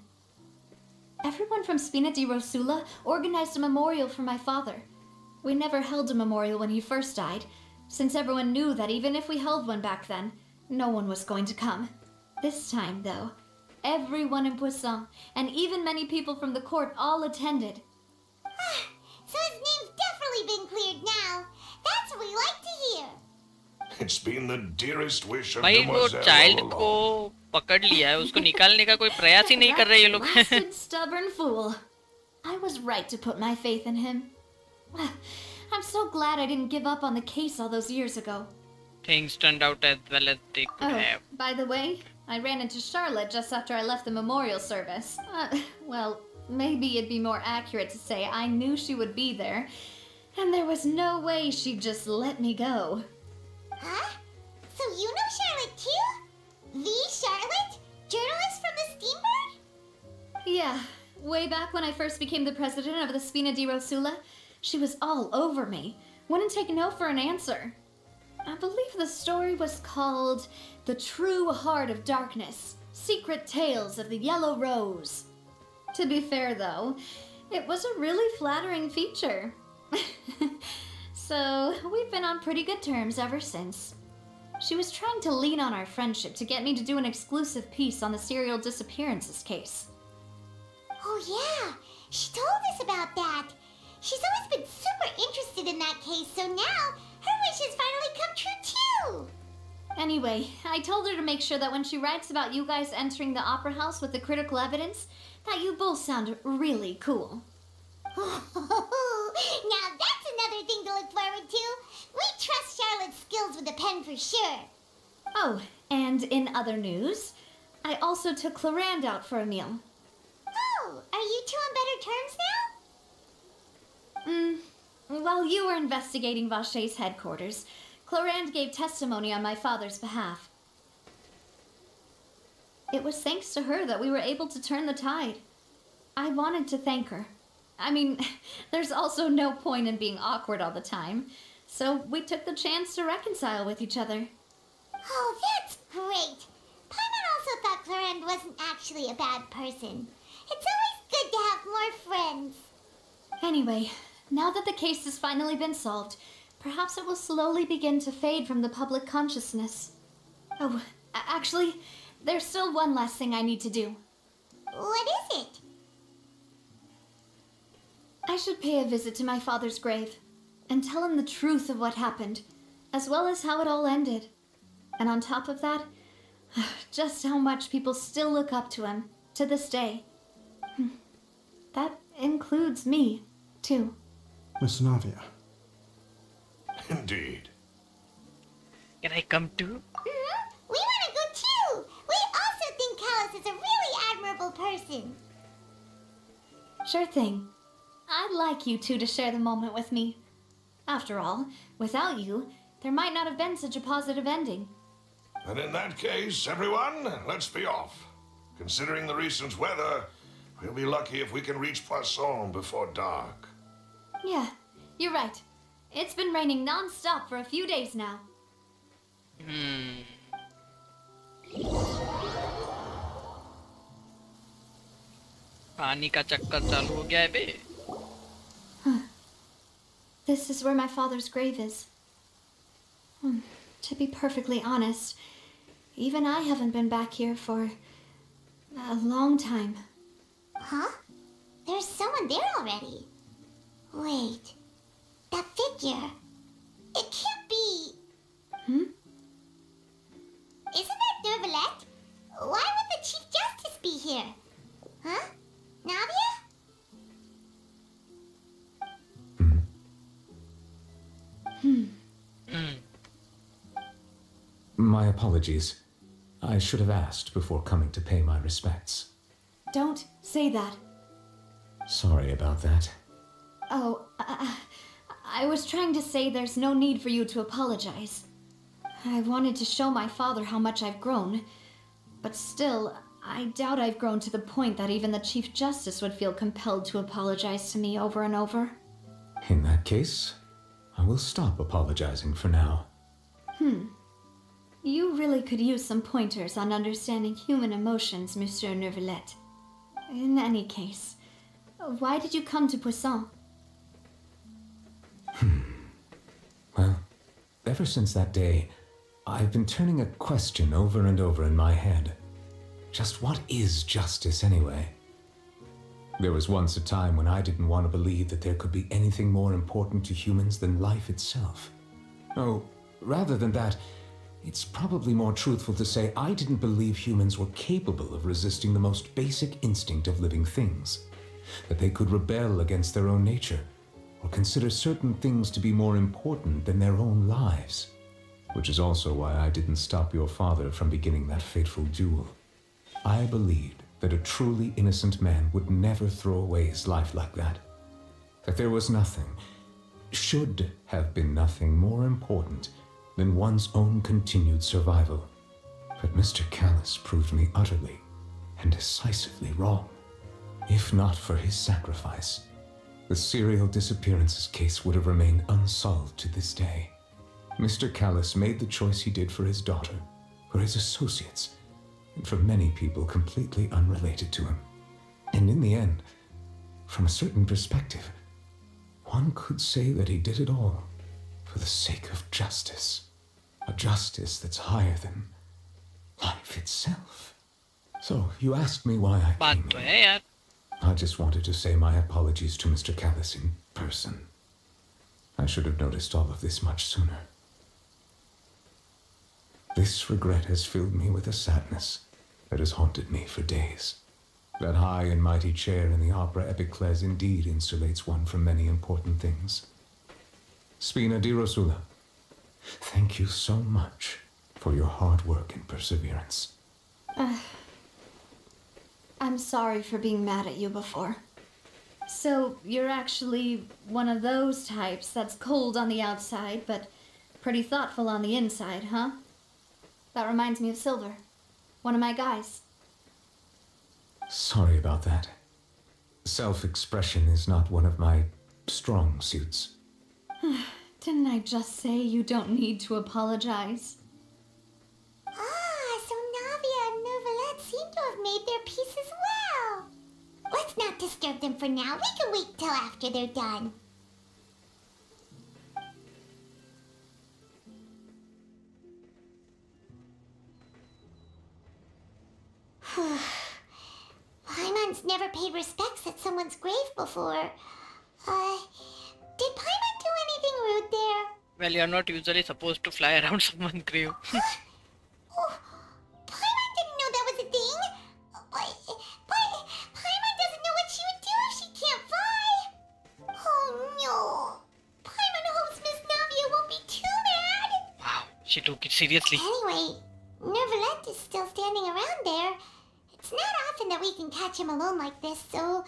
Everyone from Spina di Rosula organized a memorial for my father. We never held a memorial when he first died, since everyone knew that even if we held one back then, no one was going to come. This time, though, everyone in Poisson, and even many people from the court, all attended. So his name's definitely been cleared now. That's what we like to hear. It's been the dearest wish of भाई वो demoiselle child all को along. पकड़ लिया है, उसको निकालने का कोई प्रयास ही नहीं कर रहे ये लोग. Blasted stubborn fool. I was right to put my faith in him. I'm so glad I didn't give up on the case all those years ago. Things turned out as well as they could have. By the way, I ran into Charlotte just after I left the memorial service. Well, maybe it'd be more accurate to say I knew she would be there, and there was no way she'd just let me go. Huh? So you know Charlotte too? The Charlotte? Journalist from the Steambird? Yeah, way back when I first became the president of the Spina di Rosula, she was all over me. Wouldn't take no for an answer. I believe the story was called The True Heart of Darkness, Secret Tales of the Yellow Rose. To be fair, though, it was a really flattering feature. So, we've been on pretty good terms ever since. She was trying to lean on our friendship to get me to do an exclusive piece on the serial disappearances case. Oh yeah, she told us about that. She's always been super interested in that case, so now her wish has finally come true too. Anyway, I told her to make sure that when she writes about you guys entering the opera house with the critical evidence, that you both sound really cool. Now that's another thing to look forward to. We trust Charlotte's skills with a pen for sure. Oh, and in other news, I also took Clarand out for a meal. Oh, are you two on better terms now? While you were investigating Vaché's headquarters, Clarand gave testimony on my father's behalf. It was thanks to her that we were able to turn the tide. I wanted to thank her. I mean, there's also no point in being awkward all the time, so we took the chance to reconcile with each other. Oh, that's great. Paimon also thought Clarand wasn't actually a bad person. It's always good to have more friends. Anyway, now that the case has finally been solved, perhaps it will slowly begin to fade from the public consciousness. Oh, actually, there's still one last thing I need to do. What is it? I should pay a visit to my father's grave and tell him the truth of what happened, as well as how it all ended. And on top of that, just how much people still look up to him to this day. That includes me, too. Miss Navia. Indeed. Can I come too? Mm-hmm. We want to go too. We also think Callus is a really admirable person. Sure thing. I'd like you two to share the moment with me. After all, without you, there might not have been such a positive ending. And in that case, everyone, let's be off. Considering the recent weather, we'll be lucky if we can reach Poisson before dark. Yeah, you're right. It's been raining non-stop for a few days now. पानी का चक्कर चालू हो गया है बे. This is where my father's grave is. To be perfectly honest, even I haven't been back here for a long time. Huh? There's someone there already. Wait. That figure. It can't be... Hmm? Isn't that My apologies. I should have asked before coming to pay my respects. Don't say that. Sorry about that. Oh, I was trying to say there's no need for you to apologize. I wanted to show my father how much I've grown, but still, I doubt I've grown to the point that even the Chief Justice would feel compelled to apologize to me over and over. In that case, I will stop apologizing for now. You really could use some pointers on understanding human emotions, Monsieur Neuvillette. In any case, why did you come to Poisson? Well, ever since that day, I've been turning a question over and over in my head. Just what is justice anyway? There was once a time when I didn't want to believe that there could be anything more important to humans than life itself. Oh, rather than that, it's probably more truthful to say I didn't believe humans were capable of resisting the most basic instinct of living things. That they could rebel against their own nature, or consider certain things to be more important than their own lives. Which is also why I didn't stop your father from beginning that fateful duel. I believed that a truly innocent man would never throw away his life like that. That there was nothing, should have been nothing more important than one's own continued survival. But Mr. Callus proved me utterly and decisively wrong. If not for his sacrifice, the serial disappearances case would have remained unsolved to this day. Mr. Callus made the choice he did for his daughter, for his associates, and for many people completely unrelated to him. And in the end, from a certain perspective, one could say that he did it all for the sake of justice. A justice that's higher than life itself. So, you asked me why I came. I just wanted to say my apologies to Mr. Callus in person. I should have noticed all of this much sooner. This regret has filled me with a sadness that has haunted me for days. That high and mighty chair in the opera Epiclese indeed insulates one from many important things. Spina di Rosula, thank you so much for your hard work and perseverance. I'm sorry for being mad at you before. So, you're actually one of those types that's cold on the outside, but pretty thoughtful on the inside, huh? That reminds me of Silver, one of my guys. Sorry about that. Self-expression is not one of my strong suits. Didn't I just say you don't need to apologize? Ah, so Navia and Neuvillette seem to have made their peace as well. Let's not disturb them for now. We can wait till after they're done. Paimon's never paid respects at someone's grave before. Did Paimon do anything rude there? Well, you're not usually supposed to fly around someone's grave. Oh, Paimon didn't know that was a thing. But Paimon doesn't know what she would do if she can't fly. Oh no. Paimon hopes Miss Navia won't be too mad. Wow, she took it seriously. Anyway, Neuvillette is still standing around there. It's not often that we can catch him alone like this, so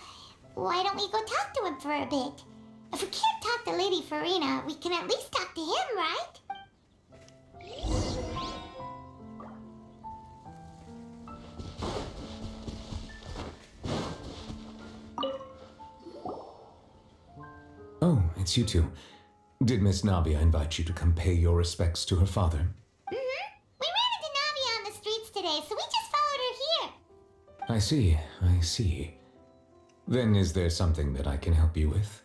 why don't we go talk to him for a bit? If we can't talk to Lady Farina, we can at least talk to him, right? Oh, it's you two. Did Miss Navia invite you to come pay your respects to her father? We ran into Navia on the streets today, so we just followed her here. I see. Then is there something that I can help you with?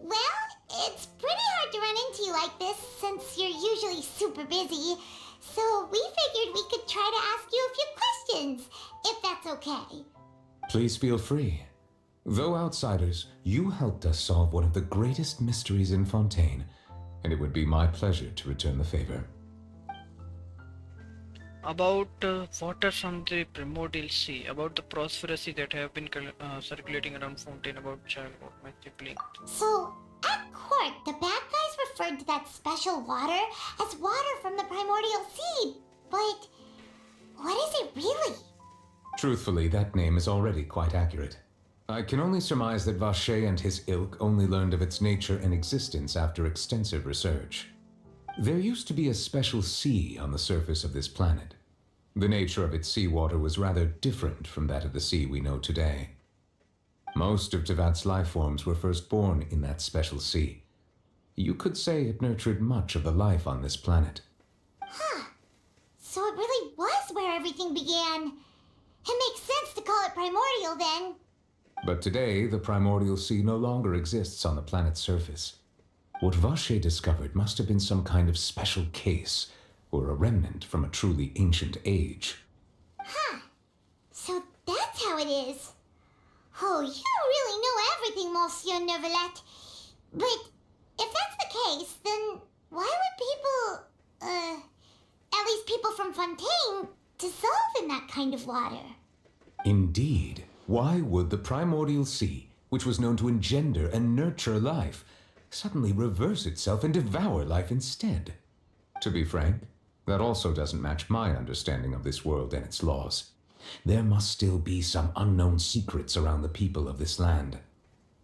Well, it's pretty hard to run into you like this since you're usually super busy. So we figured we could try to ask you a few questions, if that's okay. Please feel free. Though outsiders, you helped us solve one of the greatest mysteries in Fontaine, and it would be my pleasure to return the favor. About water from the primordial sea, about the prosperously that have been circulating around Fontaine, about childhood, my sibling. So, at court, the bad guys were referred to that special water as water from the primordial sea, but what is it really? Truthfully, that name is already quite accurate. I can only surmise that Vache and his ilk only learned of its nature and existence after extensive research. There used to be a special sea on the surface of this planet. The nature of its seawater was rather different from that of the sea we know today. Most of Tevat's life forms were first born in that special sea. You could say it nurtured much of the life on this planet. Huh. So it really was where everything began. It makes sense to call it primordial then. But today, the primordial sea no longer exists on the planet's surface. What Vache discovered must have been some kind of special case, or a remnant from a truly ancient age. Huh. So that's how it is. Oh, you really know everything, Monsieur Neuvillette. But if that's the case, then why would people, at least people from Fontaine, dissolve in that kind of water? Indeed. Why would the primordial sea, which was known to engender and nurture life, suddenly reverse itself and devour life instead? To be frank, that also doesn't match my understanding of this world and its laws. There must still be some unknown secrets around the people of this land.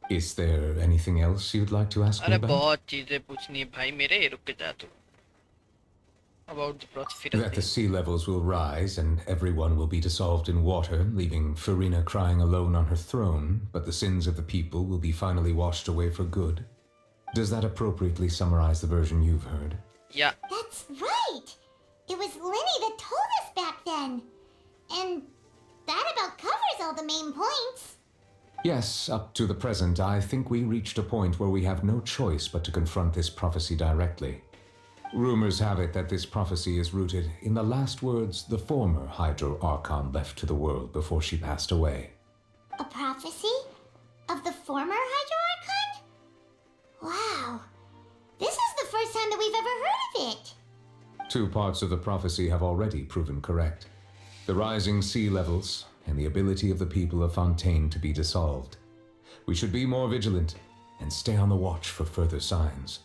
Is there anything else you'd like to ask me अरे about? बहुत चीजें पूछनी है भाई मेरे, रुक के जा तू. About the prosperity. That the sea levels will rise and everyone will be dissolved in water, leaving Farina crying alone on her throne, but the sins of the people will be finally washed away for good. Does that appropriately summarize the version you've heard? Yeah. That's right. It was Linny that told us back then. And that about covers all the main points. Yes, up to the present, I think we reached a point where we have no choice but to confront this prophecy directly. Rumors have it that this prophecy is rooted in the last words the former Hydro Archon left to the world before she passed away. A prophecy? Of the former Hydro Archon? Wow. This is the first time that we've ever heard of it. Two parts of the prophecy have already proven correct. The rising sea levels and the ability of the people of Fontaine to be dissolved. We should be more vigilant and stay on the watch for further signs.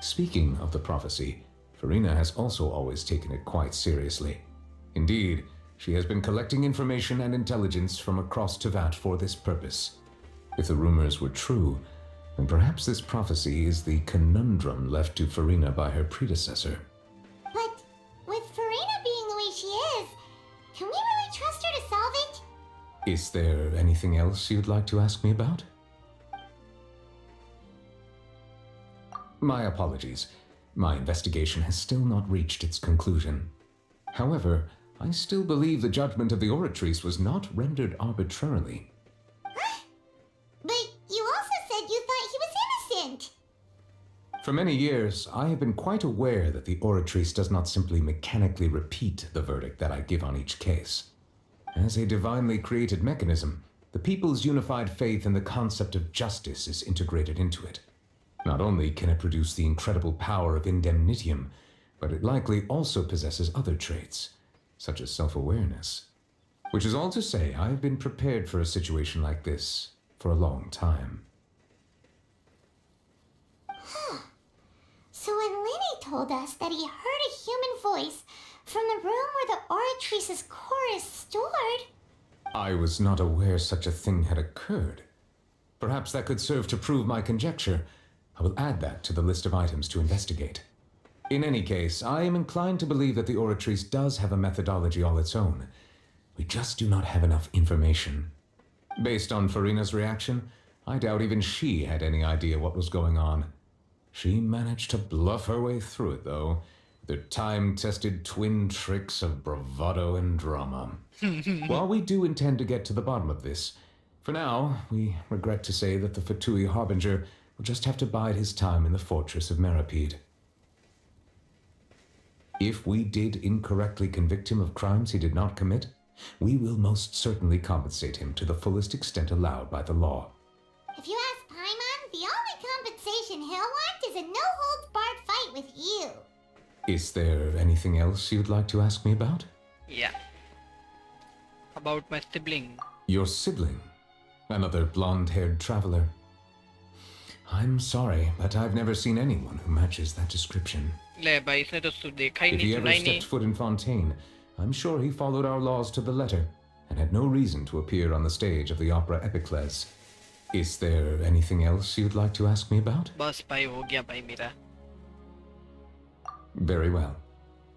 Speaking of the prophecy, Farina has also always taken it quite seriously. Indeed, she has been collecting information and intelligence from across Tevat for this purpose. If the rumors were true, then perhaps this prophecy is the conundrum left to Farina by her predecessor. But with Farina being the way she is, can we really trust her to solve it? Is there anything else you'd like to ask me about? My apologies. My investigation has still not reached its conclusion. However, I still believe the judgment of the Oratrice was not rendered arbitrarily. But you also said you thought he was innocent. For many years, I have been quite aware that the Oratrice does not simply mechanically repeat the verdict that I give on each case. As a divinely created mechanism, the people's unified faith in the concept of justice is integrated into it. Not only can it produce the incredible power of indemnitium, but it likely also possesses other traits, such as self-awareness. Which is all to say, I have been prepared for a situation like this for a long time. Huh. So when Linny told us that he heard a human voice from the room where the Oratrice's core is stored... I was not aware such a thing had occurred. Perhaps that could serve to prove my conjecture. I will add that to the list of items to investigate. In any case, I am inclined to believe that the Oratrice does have a methodology all its own. We just do not have enough information. Based on Farina's reaction, I doubt even she had any idea what was going on. She managed to bluff her way through it, though, with her time-tested twin tricks of bravado and drama. While we do intend to get to the bottom of this, for now, we regret to say that the Fatui Harbinger will just have to bide his time in the fortress of Meripede. If we did incorrectly convict him of crimes he did not commit, we will most certainly compensate him to the fullest extent allowed by the law. If you ask Paimon, the only compensation he'll want is a no-holds-barred fight with you. Is there anything else you'd like to ask me about? Yeah. About my sibling. Your sibling? Another blonde-haired traveler? I'm sorry, but I've never seen anyone who matches that description. ले भाई इसने तो देखा ही If नहीं he सुना ever ही नहीं stepped foot in Fontaine, I'm sure he followed our laws to the letter and had no reason to appear on the stage of the opera Epicles. Is there anything else you'd like to ask me about? बस भाई हो गया भाई मेरा Very well.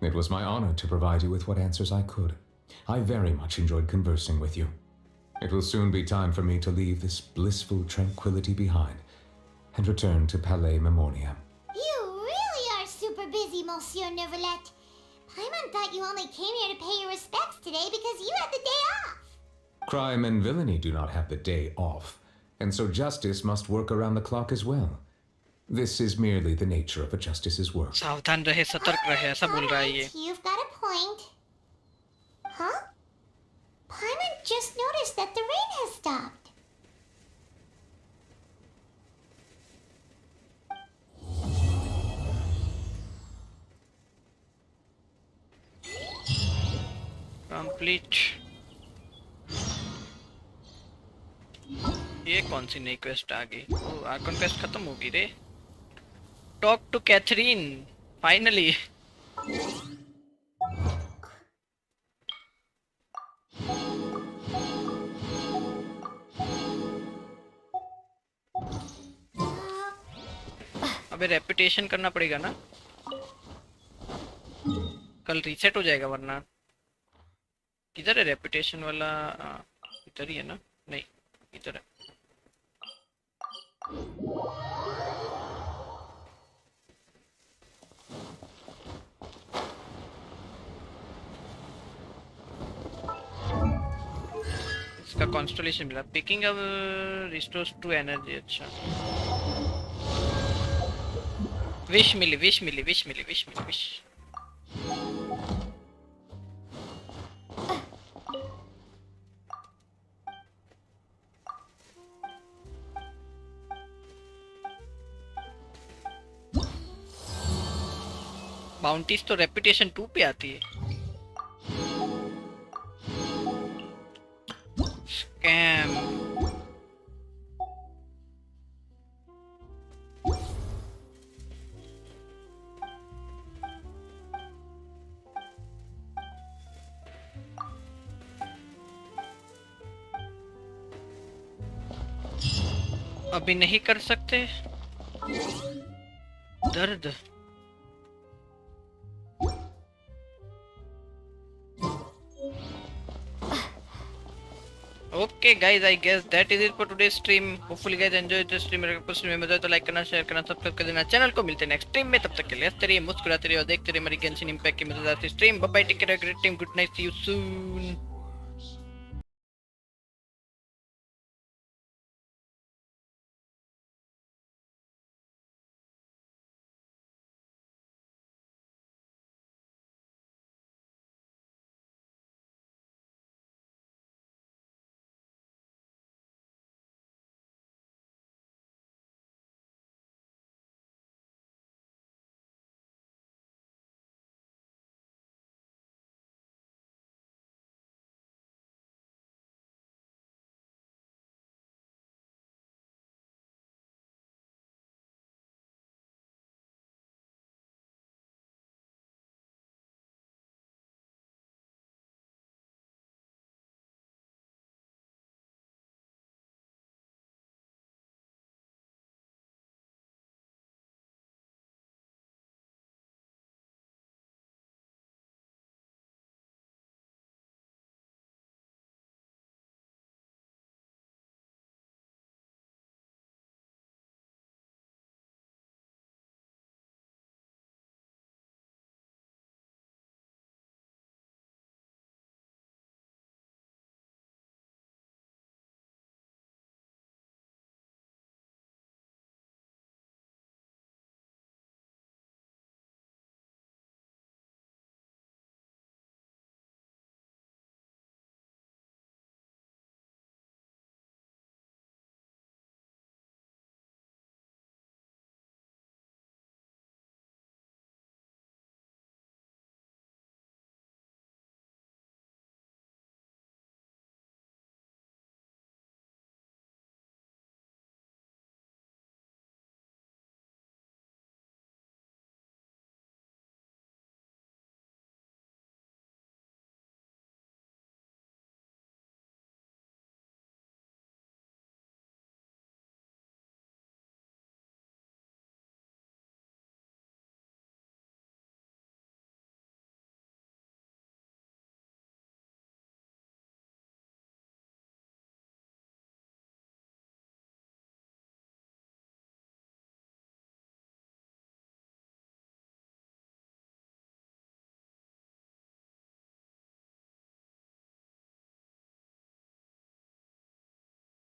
It was my honor to provide you with what answers I could. I very much enjoyed conversing with you. It will soon be time for me to leave this blissful tranquility behind and return to Palais Memoria. You really are super busy, Monsieur Neuvillette. Paimon thought you only came here to pay your respects today because you had the day off. Crime and villainy do not have the day off, and so justice must work around the clock as well. This is merely the nature of a justice's work. सावधान रहे सतर्क रहे ऐसा बोल रहा है ये You've got a point. Huh? Paimon just noticed that the rain has stopped. Complete ये कौन सी नई क्वेस्ट आ गई आर्कन क्वेस्ट खत्म होगी रे टॉक टू कैथरीन फाइनली अबे रेपुटेशन करना पड़ेगा ना कल रीसेट हो जाएगा वरना किधर है रेपुटेशन वाला इधर ही है ना नहीं इधर है इसका कॉन्स्टलेशन मिला पिकिंग अब रिस्टोर्स टू एनर्जी अच्छा विश मिली विश मिली विश मिली विश मिली विश बाउंटीज तो रेपुटेशन 2 पे आती है स्कैम अभी नहीं कर सकते दर्द Okay guys, I guess that is it for today's stream. Hopefully guys enjoyed the stream. अगर कुछ में मजा आया तो लाइक करना शेयर करना सब्सक्राइब कर देना चैनल को मिलते हैं नेक्स्ट स्ट्रीम में तब तक के लिए हंसते रहिए मुस्कुराते रहिए और देखते रहिए हमारी गेंशिन इंपैक्ट की मजेदार सी stream bye bye take care great team good night see you soon